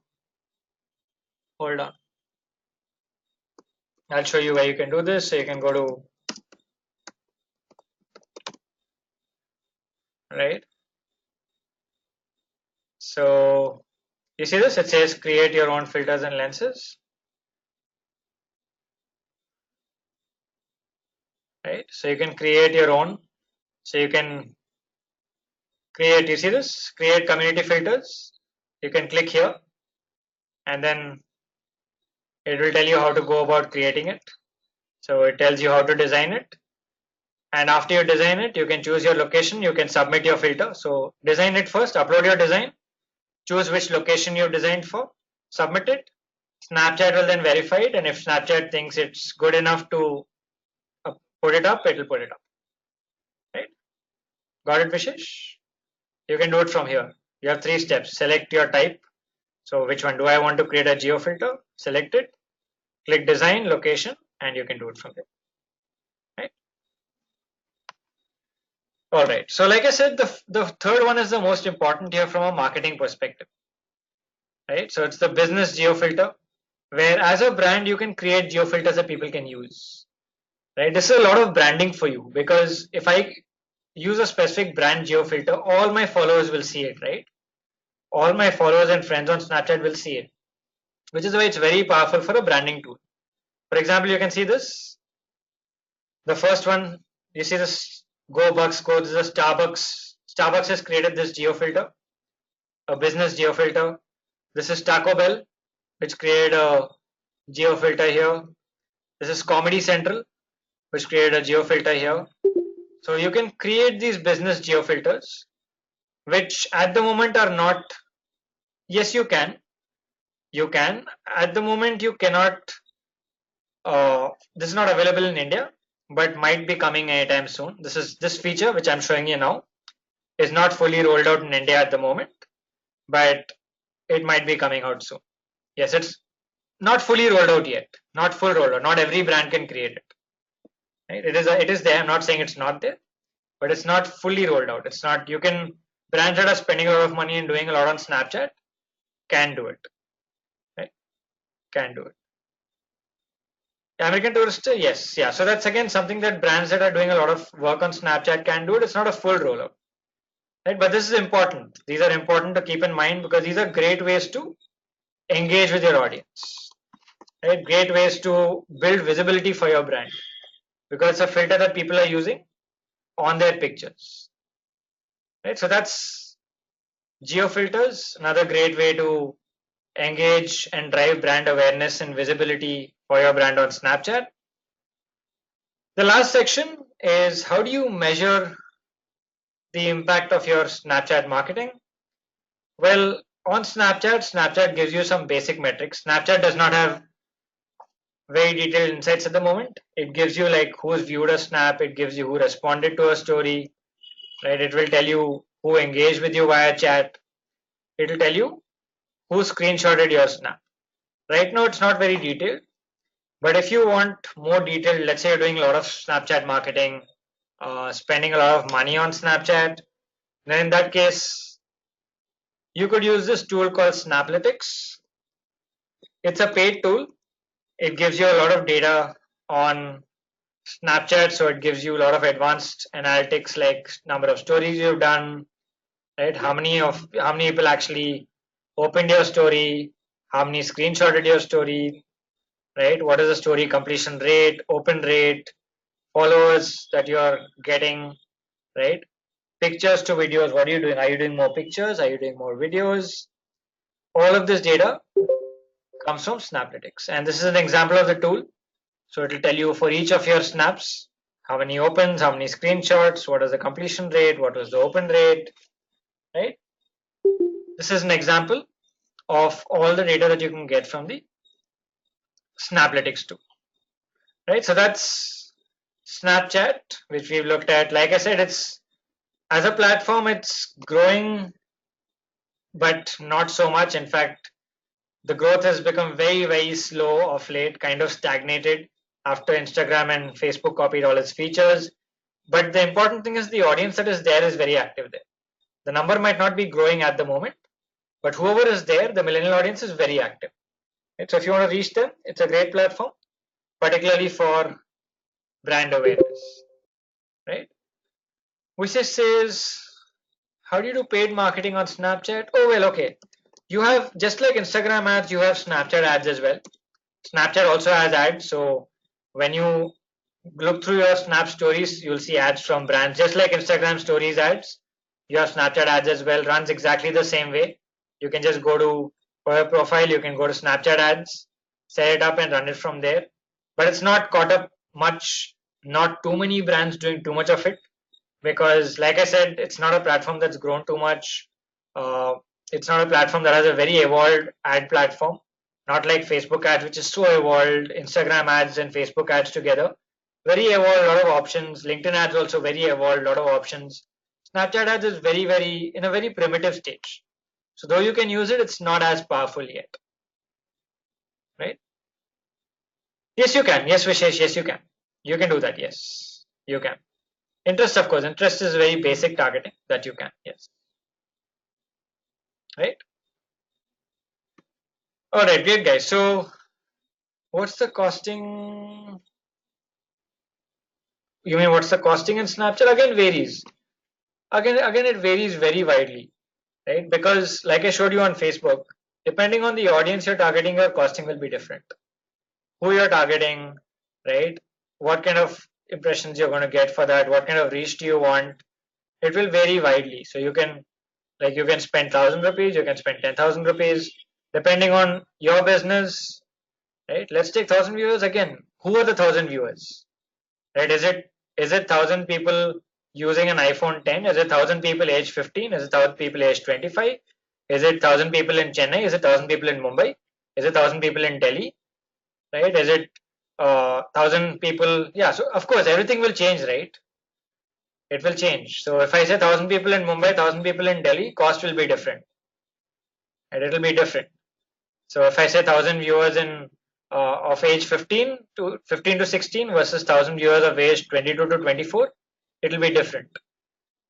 Hold on. I'll show you where you can do this. So you can go to. Right. So you see this? It says create your own filters and lenses. Right. So you can create your own. So you can create, you see this? Create community filters. You can click here and then it will tell you how to go about creating it. So it tells you how to design it. And after you design it, you can choose your location. You can submit your filter. So design it first, upload your design, choose which location you've designed for, submit it. Snapchat will then verify it. And if Snapchat thinks it's good enough to put it up, it will put it up. Right? Got it, Vishesh? You can do it from here. You have 3 steps. Select your type. So which one do I want to create a geo filter? Select it, click design, location, and you can do it from there. Right? All right. So like I said, the third one is the most important here from a marketing perspective. Right? So it's the business geo filter, where as a brand you can create geo filters that people can use. Right? This is a lot of branding for you, because if I use a specific brand geo filter, all my followers will see it, right? All my followers and friends on Snapchat will see it, which is why it's very powerful for a branding tool. For example, you can see this. The first one, you see this Go Bucks code. This is a Starbucks. Starbucks has created this geo filter, a business geo filter. This is Taco Bell, which created a geo filter here. This is Comedy Central, which created a geo filter here. So you can create these business geo filters, which at the moment are not. Yes, you can. You can. At the moment, you cannot. This is not available in India, but might be coming anytime soon. This feature, which I'm showing you now, is not fully rolled out in India at the moment, but it might be coming out soon. Yes, it's not fully rolled out yet. Not full rollout. Not every brand can create it. Right? It is there. I'm not saying it's not there, but it's not fully rolled out. It's not. You can brands that are spending a lot of money and doing a lot on Snapchat can do it. Right? Can do it. American Tourister, yes, yeah. So that's again something that brands that are doing a lot of work on Snapchat can do it. It's not a full rollout, right? But this is important. These are important to keep in mind, because these are great ways to engage with your audience, right? Great ways to build visibility for your brand, because it's a filter that people are using on their pictures, right? So that's geo filters, another great way to engage and drive brand awareness and visibility for your brand on Snapchat. The last section is, how do you measure the impact of your Snapchat marketing? Well, on Snapchat gives you some basic metrics. Snapchat does not have very detailed insights at the moment. It gives you like who's viewed a snap, it gives you who responded to a story, right? It will tell you who engaged with you via chat. It will tell you who screenshotted your snap. Right now, it's not very detailed, but if you want more detailed, let's say you're doing a lot of Snapchat marketing, spending a lot of money on Snapchat, then in that case, you could use this tool called Snapalytics. It's a paid tool. It gives you a lot of data on Snapchat, so it gives you a lot of advanced analytics like number of stories you've done, right? How many people actually opened your story, how many screenshotted your story, right? What is the story completion rate, open rate, followers that you're getting, right? Pictures to videos, what are you doing? Are you doing more pictures? Are you doing more videos? All of this data comes from Snapalytics. And this is an example of the tool. So it will tell you for each of your snaps, how many opens, how many screenshots, what is the completion rate, what was the open rate, right? This is an example of all the data that you can get from the Snapalytics tool, right? So that's Snapchat, which we've looked at. Like I said, it's as a platform, it's growing, but not so much. In fact, the growth has become very, very slow of late, kind of stagnated after Instagram and Facebook copied all its features. But the important thing is the audience that is there is very active there. The number might not be growing at the moment, but whoever is there, the millennial audience is very active. Right? So if you want to reach them, it's a great platform, particularly for brand awareness. Right? Which says, how do you do paid marketing on Snapchat? Oh, well, okay. You have, just like Instagram ads, you have Snapchat ads as well. Snapchat also has ads. So when you look through your Snap stories, you'll see ads from brands, just like Instagram stories ads. You have Snapchat ads as well, runs exactly the same way. You can just go to, for your profile, you can go to Snapchat ads, set it up and run it from there. But it's not caught up much, not too many brands doing too much of it, because like I said, it's not a platform that's grown too much. It's not a platform that has a very evolved ad platform, not like Facebook ads, which is so evolved, Instagram ads and Facebook ads together. Very evolved, a lot of options. LinkedIn ads also very evolved, a lot of options. Snapchat ads is in a very primitive stage. So though you can use it, it's not as powerful yet, right? Yes, you can. Yes, Vishesh, yes, you can. You can do that. Yes, you can. Interest, of course. Interest is very basic targeting that you can. Yes, right. All right, great guys. So what's the costing? You mean what's the costing in Snapchat? Again, varies. Again, it varies very widely, right? Because like I showed you on Facebook, depending on the audience you're targeting, your costing will be different. Who you're targeting, right? What kind of impressions you're going to get for that? What kind of reach do you want? It will vary widely. So you can spend 1,000 rupees, you can spend 10,000 rupees, depending on your business, right? Let's take 1,000 viewers again. Who are the 1,000 viewers? Right? Is it 1,000 people using an iPhone 10? Is it 1,000 people age 15? Is it 1,000 people age 25? Is it 1,000 people in Chennai? Is it 1,000 people in Mumbai? Is it 1,000 people in Delhi? Right? Is it 1,000 people? Yeah. So of course everything will change, right? It will change. So if I say 1,000 people in Mumbai, 1,000 people in Delhi, cost will be different. And it'll be different. So if I say 1,000 viewers in of age 15 to 16 versus 1,000 viewers of age 22 to 24, it'll be different.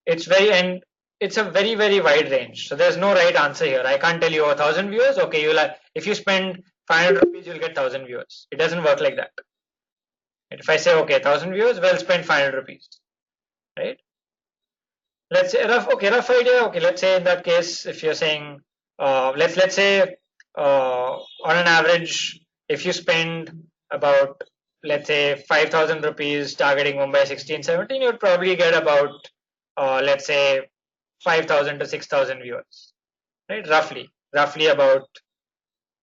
It's a very wide range. So there's no right answer here. I can't tell you 1,000 viewers. Okay, if you spend 500 rupees, you'll get 1,000 viewers. It doesn't work like that. If I say okay, 1,000 viewers, well, spend 500 rupees, right? Let's say rough idea. Okay, let's say in that case, if you're saying, let's say on an average, if you spend about, let's say, 5,000 rupees targeting Mumbai 16, 17, you'd probably get about, let's say, 5,000 to 6,000 viewers, right? Roughly about,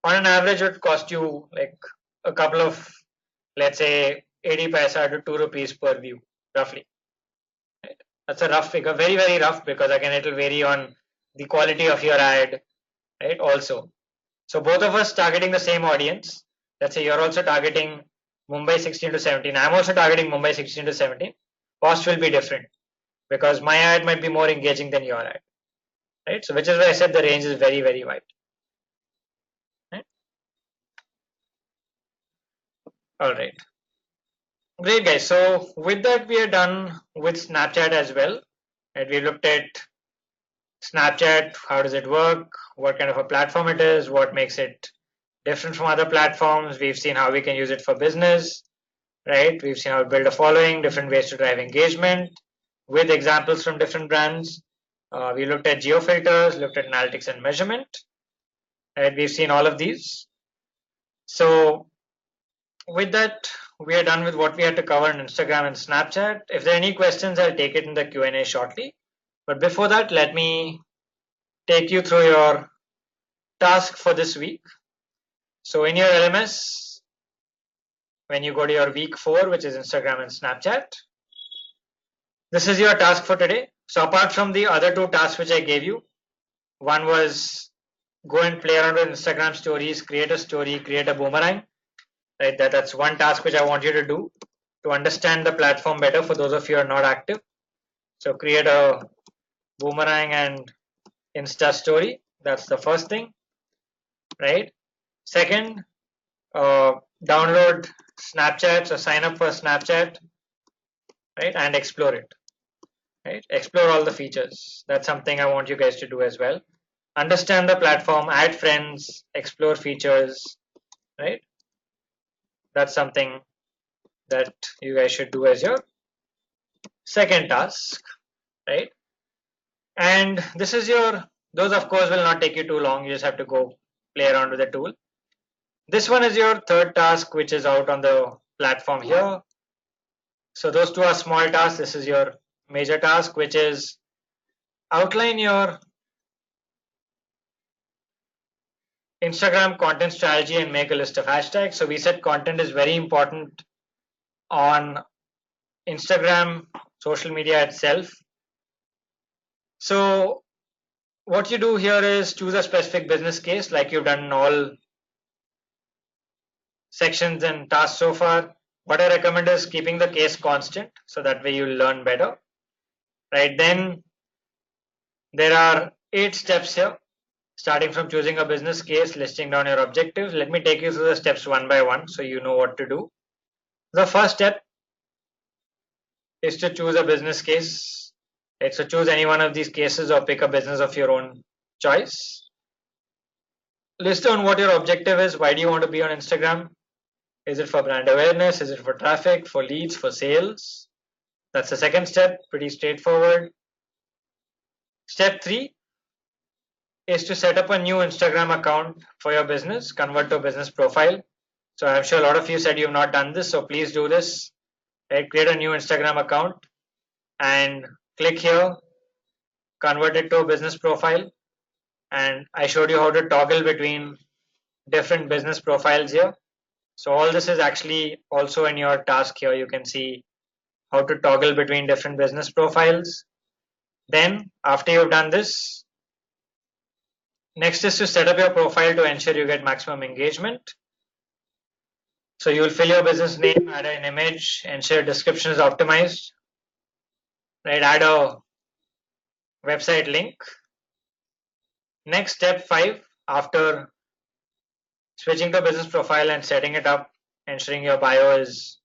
on an average, it would cost you like a couple of, let's say, 80 paisa to 2 rupees per view, roughly. That's a rough figure, very rough, because again it will vary on the quality of your ad, right? Also, so both of us targeting the same audience. Let's say you're also targeting Mumbai 16 to 17. I'm also targeting Mumbai 16 to 17. Cost will be different because my ad might be more engaging than your ad, right? So which is why I said the range is very wide. Right? All right, great guys. So with that, we are done with Snapchat as well, and we looked at Snapchat, how does it work, what kind of a platform it is, what makes it different from other platforms. We've seen how we can use it for business, right? We've seen how to build a following, different ways to drive engagement with examples from different brands. We looked at geo filters, looked at analytics and measurement, right? We've seen all of these. So with that, we are done with what we had to cover on Instagram and Snapchat. If there are any questions, I'll take it in the Q&A shortly. But before that, let me take you through your task for this week. So in your LMS, when you go to your week 4, which is Instagram and Snapchat, this is your task for today. So apart from the other 2 tasks which I gave you, one was go and play around with Instagram stories, create a story, create a boomerang, right? That's one task which I want you to do to understand the platform better for those of you who are not active. So create a boomerang and Insta story. That's the first thing, right? Second, download Snapchat, so sign up for Snapchat, right? And explore it, right? Explore all the features. That's something I want you guys to do as well. Understand the platform, add friends, explore features, right? That's something that you guys should do as your second task, right? And this is those of course will not take you too long. You just have to go play around with the tool. This one is your third task, which is out on the platform here. So those 2 are small tasks. This is your major task, which is outline your Instagram content strategy and make a list of hashtags. So we said content is very important on Instagram, social media itself. So what you do here is choose a specific business case like you've done in all sections and tasks so far. What I recommend is keeping the case constant so that way you'll learn better, right? Then There are 8 steps here, starting from choosing a business case, listing down your objectives. Let me take you through the steps one by one so you know what to do. The first step is to choose a business case. Right, so choose any one of these cases or pick a business of your own choice. List down what your objective is. Why do you want to be on Instagram? Is it for brand awareness? Is it for traffic, for leads, for sales? That's the second step, pretty straightforward. Step 3 is to set up a new Instagram account for your business, convert to a business profile. So I'm sure a lot of you said you've not done this, so please do this. Right? Create a new Instagram account and click here, convert it to a business profile. And I showed you how to toggle between different business profiles here. So all this is actually also in your task here. You can see how to toggle between different business profiles. Then after you've done this, next is to set up your profile to ensure you get maximum engagement. So you will fill your business name, add an image, ensure description is optimized, right? Add a website link. Next, step 5, after switching to business profile and setting it up, ensuring your bio is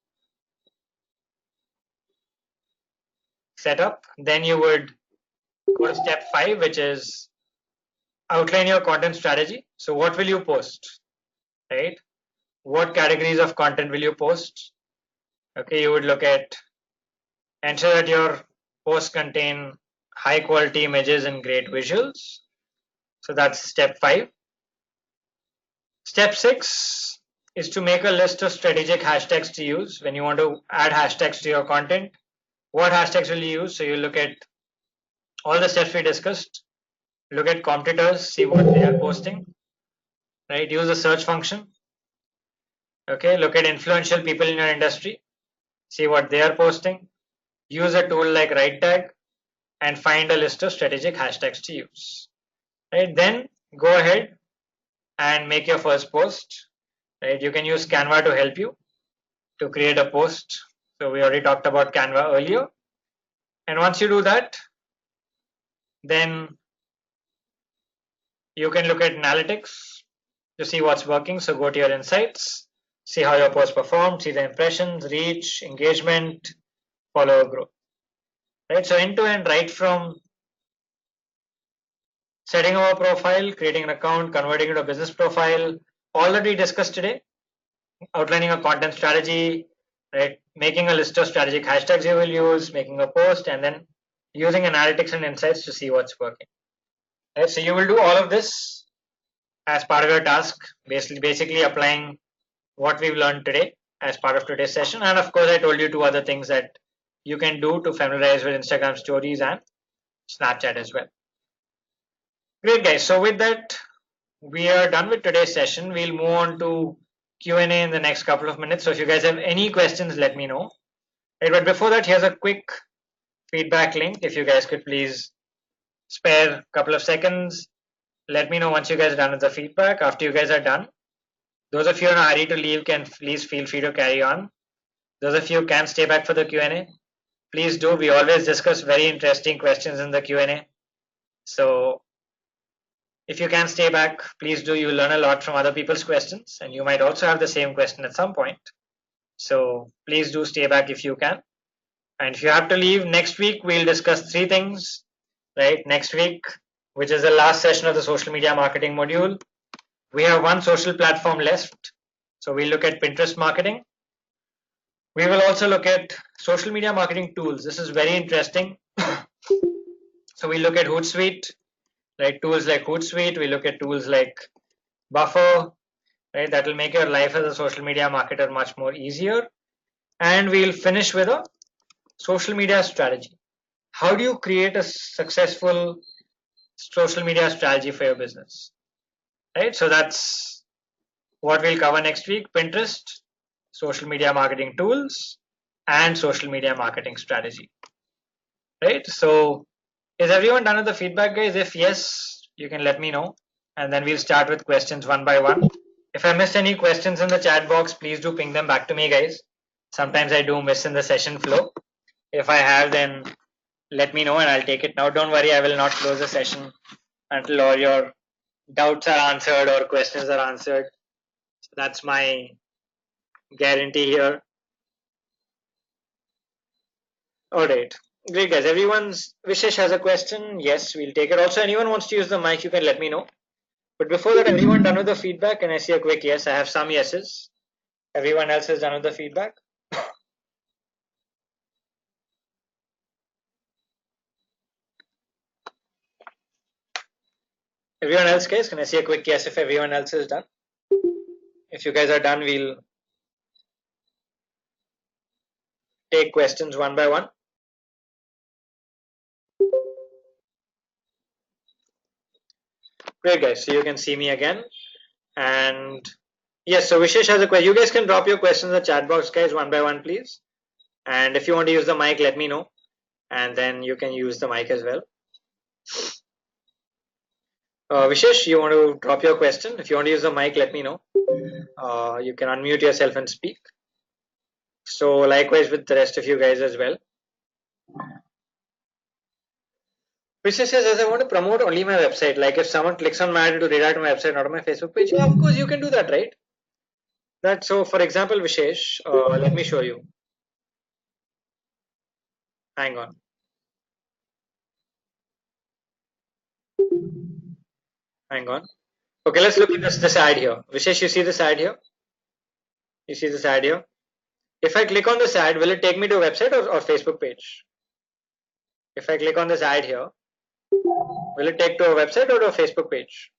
set up, then you would go to step 5, which is outline your content strategy. So what will you post, right? What categories of content will you post? Okay, you would look at, ensure that your posts contain high quality images and great visuals. So that's step 5. Step 6 is to make a list of strategic hashtags to use when you want to add hashtags to your content. What hashtags will you use? So you look at all the steps we discussed, look at competitors, see what they are posting, right? Use the search function. Okay, look at influential people in your industry, see what they are posting. Use a tool like WriteTag and find a list of strategic hashtags to use. Right, then go ahead and make your first post. Right, you can use Canva to help you to create a post. So we already talked about Canva earlier. And once you do that, then you can look at analytics to see what's working. So go to your insights, see how your post performed, see the impressions, reach, engagement, follower growth. Right, so end to end, right from setting up a profile, creating an account, converting it to a business profile, all that we discussed today, outlining a content strategy, right? Making a list of strategic hashtags you will use, making a post, and then using analytics and insights to see what's working. Right? So you will do all of this as part of your task, basically applying what we've learned today as part of today's session. And of course, I told you 2 other things that you can do to familiarize with Instagram stories and Snapchat as well. Great, guys. So with that, we are done with today's session. We'll move on to Q&A in the next couple of minutes. So if you guys have any questions, let me know. Right, but before that, here's a quick feedback link. If you guys could please spare a couple of seconds, let me know once you guys are done with the feedback. After you guys are done, those of you in a hurry to leave can please feel free to carry on. Those of you who can stay back for the Q&A, please do. We always discuss very interesting questions in the Q&A. So if you can stay back, please do. You'll learn a lot from other people's questions, and you might also have the same question at some point. So please do stay back if you can. And if you have to leave, next week we'll discuss 3 things, right? Next week, which is the last session of the social media marketing module, we have 1 social platform left. So we'll look at Pinterest marketing. We will also look at social media marketing tools. This is very interesting. So we look at Hootsuite, right? Tools like Hootsuite. We look at tools like Buffer, right? That will make your life as a social media marketer much more easier. And we'll finish with a social media strategy. How do you create a successful social media strategy for your business? Right? So that's what we'll cover next week. Pinterest, social media marketing tools, and social media marketing strategy. Right? So is everyone done with the feedback, guys? If yes, you can let me know. And then we'll start with questions one by one. If I missed any questions in the chat box, please do ping them back to me, guys. Sometimes I do miss in the session flow. If I have, then let me know and I'll take it now. Don't worry, I will not close the session until all your doubts are answered or questions are answered. So that's my guarantee here. Alright. Great guys. Everyone's Vishesh has a question. Yes, we'll take it. Also, anyone wants to use the mic, you can let me know. But before that, everyone done with the feedback? Can I see a quick yes? I have some yeses. Everyone else is done with the feedback? Everyone else, guys, can I see a quick yes if everyone else is done? If you guys are done, we'll take questions one by one. Great, guys. So you can see me again. And yes, so Vishesh has a question. You guys can drop your questions in the chat box, guys, one by one, please. And if you want to use the mic, let me know. And then you can use the mic as well. Vishesh, you want to drop your question? If you want to use the mic, let me know. You can unmute yourself and speak. So likewise with the rest of you guys as well. Vishesh says, as I want to promote only my website, like if someone clicks on my ad, it will redirect to my website, not on my Facebook page. Yeah, of course you can do that, right? That so, for example, Vishesh, let me show you. Hang on. Hang on. Okay, let's look at this ad here. Vishesh, you see this ad here? You see this ad here? If I click on this ad, will it take me to a website or Facebook page? If I click on this ad here, will it take to a website or to a Facebook page?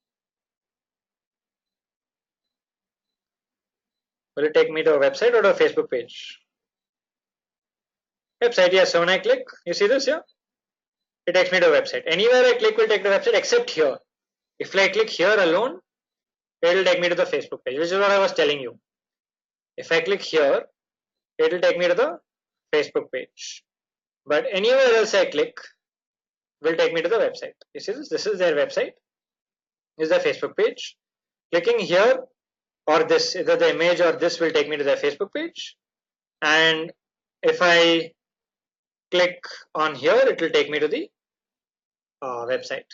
Will it take me to a website or to a Facebook page? Website, yes. So when I click, you see this here? It takes me to a website. Anywhere I click will take the website except here. If I click here alone, it will take me to the Facebook page, which is what I was telling you. If I click here, it will take me to the Facebook page. But anywhere else I click will take me to the website. You see this? This is their website. This is their Facebook page. Clicking here or this, either the image or this will take me to their Facebook page. And if I click on here, it will take me to the website.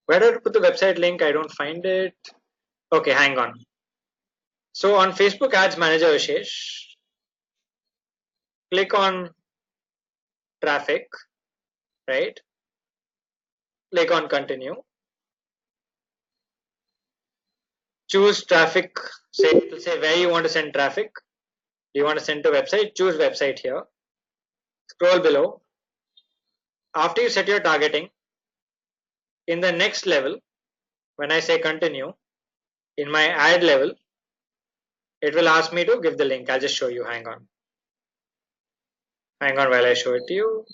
Where did I put the website link? I don't find it. Okay, hang on. So on Facebook Ads Manager, Vishesh, click on traffic, right? Click on continue. Choose traffic. Say where you want to send traffic. Do you want to send to website? Choose website here. Scroll below. After you set your targeting, in the next level, when I say continue, in my ad level, it will ask me to give the link. I'll just show you. Hang on. Hang on while I show it to you.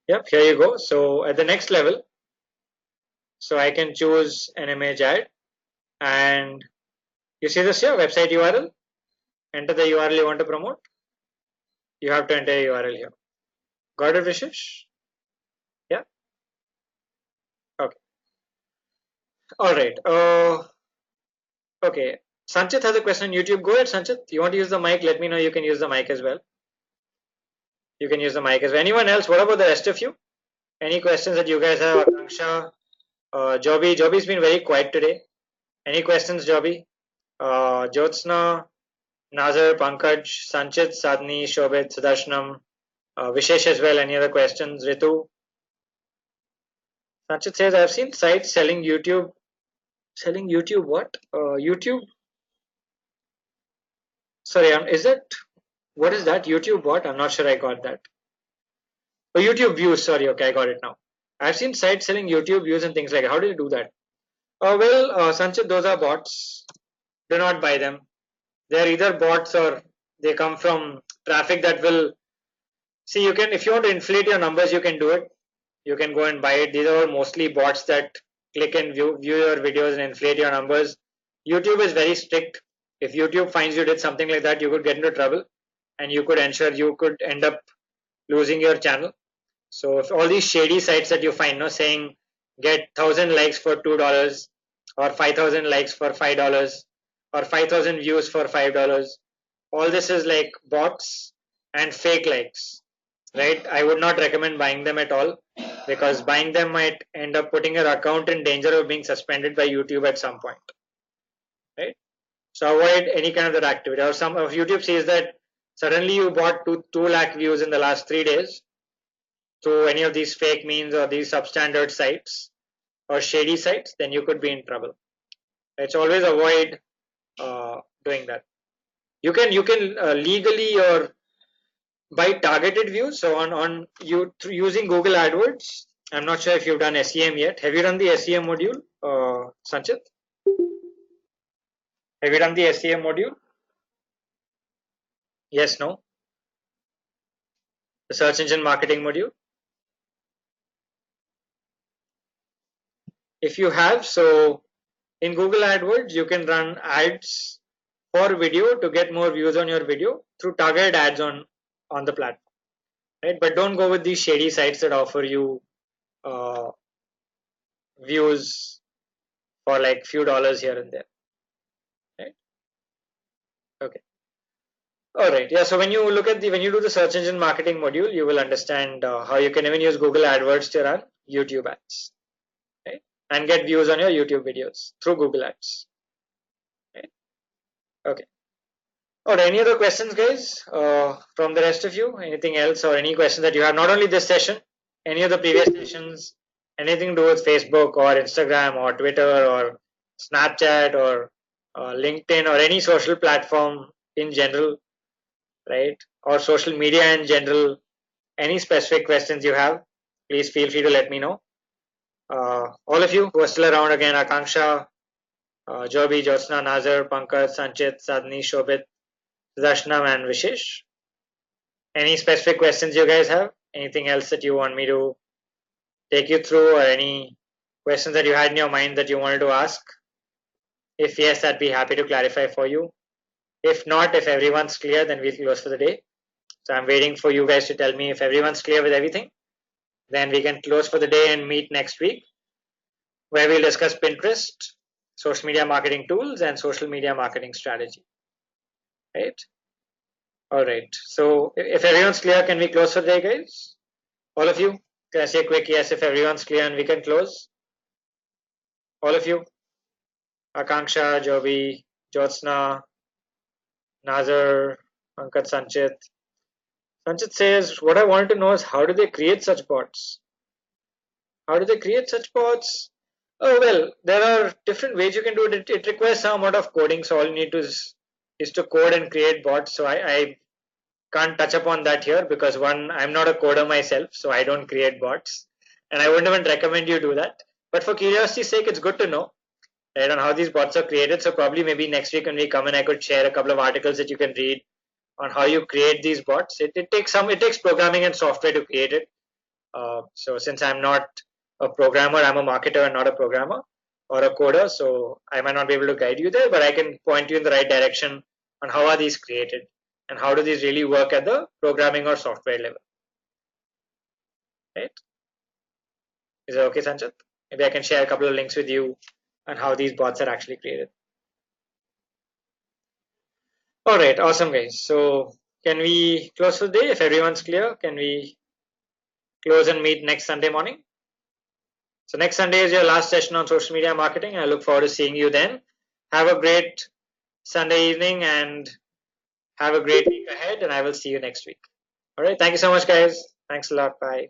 Yep, here you go. So at the next level, so I can choose an image ad, and you see this here, website URL. Enter the URL you want to promote. You have to enter a URL here. Got it, Vishesh? Yeah. Okay. All right. Okay. Sanchit has a question on YouTube. Go ahead, Sanchit. You want to use the mic? Let me know. You can use the mic as well. You can use the mic as well. Anyone else? What about the rest of you? Any questions that you guys have? Akanksha, Joby. Joby's been very quiet today. Any questions, Joby? Jyotsna, Nazar, Pankaj, Sanchit, Sadni, Shobit, Sudarshanam, Vishesh as well. Any other questions? Ritu? Sanchit says, I've seen sites selling YouTube. Selling YouTube what? YouTube? Sorry, is it? What is that? YouTube what? I'm not sure I got that. Oh, YouTube views. Sorry, okay, I got it now. I've seen sites selling YouTube views and things like that. How do you do that? Sanchit, those are bots. Do not buy them. They're either bots or they come from traffic that will. See, you can, if you want to inflate your numbers, you can do it. You can go and buy it. These are mostly bots that click and view your videos and inflate your numbers. YouTube is very strict. If YouTube finds you did something like that, you could get into trouble and you could end up losing your channel. So if all these shady sites that you find, saying get 1,000 likes for $2 or 5,000 likes for $5, or 5,000 views for $5. All this is like bots and fake likes, right? I would not recommend buying them at all, because buying them might end up putting your account in danger of being suspended by YouTube at some point, right? So avoid any kind of that activity. Or some of YouTube says that suddenly you bought 2 lakh views in the last 3 days through any of these fake means or these substandard sites or shady sites, then you could be in trouble. It's always avoid doing that. You can legally or by targeted views. So on you using Google AdWords. I'm not sure if you've done SEM yet. Have you done the SEM module, Sanchit? Have you done the SEM module? Yes, no. The search engine marketing module. If you have, so in Google AdWords, you can run ads for video to get more views on your video through targeted ads on the platform, right? But don't go with these shady sites that offer you uh, views for like few dollars here and there, right? Okay. All right. Yeah. So when you look at when you do the search engine marketing module, you will understand how you can even use Google AdWords to run YouTube ads, right? And get views on your YouTube videos through Google Ads, right? Okay. Or any other questions, guys, from the rest of you? Anything else or any questions that you have? Not only this session, any of the previous sessions, anything to do with Facebook or Instagram or Twitter or Snapchat or LinkedIn or any social platform in general, right? Or social media in general, any specific questions you have, please feel free to let me know. All of you who are still around, again, Akanksha, Joby, Jyotsna, Nazar, Pankaj, Sanchit, Sadhni, Shobit, Dashnam, and Vishesh. Any specific questions you guys have? Anything else that you want me to take you through, or any questions that you had in your mind that you wanted to ask? If yes, I'd be happy to clarify for you. If not, if everyone's clear, then we'll close for the day. So I'm waiting for you guys to tell me if everyone's clear with everything. Then we can close for the day and meet next week, where we'll discuss Pinterest, social media marketing tools, and social media marketing strategy. Right? All right. So if everyone's clear, can we close for the day, guys? All of you? Can I say a quick yes if everyone's clear and we can close? All of you? Akanksha, Joby, Jyotsna, Nazar, Pankaj, Sanchit. Sanchit says, what I wanted to know is how do they create such bots? How do they create such bots? Oh, well, there are different ways you can do it. It requires some amount of coding, so all you need to is to code and create bots. So I can't touch upon that here because one, I'm not a coder myself, so I don't create bots, and I wouldn't even recommend you do that. But for curiosity's sake, it's good to know, right, on how these bots are created. So probably maybe next week when we come in, I could share a couple of articles that you can read on how you create these bots. It takes programming and software to create it. So since I'm not a programmer, I'm a marketer and not a programmer or a coder, so I might not be able to guide you there, but I can point you in the right direction on how are these created and how do these really work at the programming or software level, right? Is it okay, Sanchit? Maybe I can share a couple of links with you on how these bots are actually created. All right, awesome, guys. So can we close for the day? If everyone's clear, can we close and meet next Sunday morning? So next Sunday is your last session on social media marketing. I look forward to seeing you then. Have a great Sunday evening and have a great week ahead, and I will see you next week. All right. Thank you so much, guys. Thanks a lot. Bye.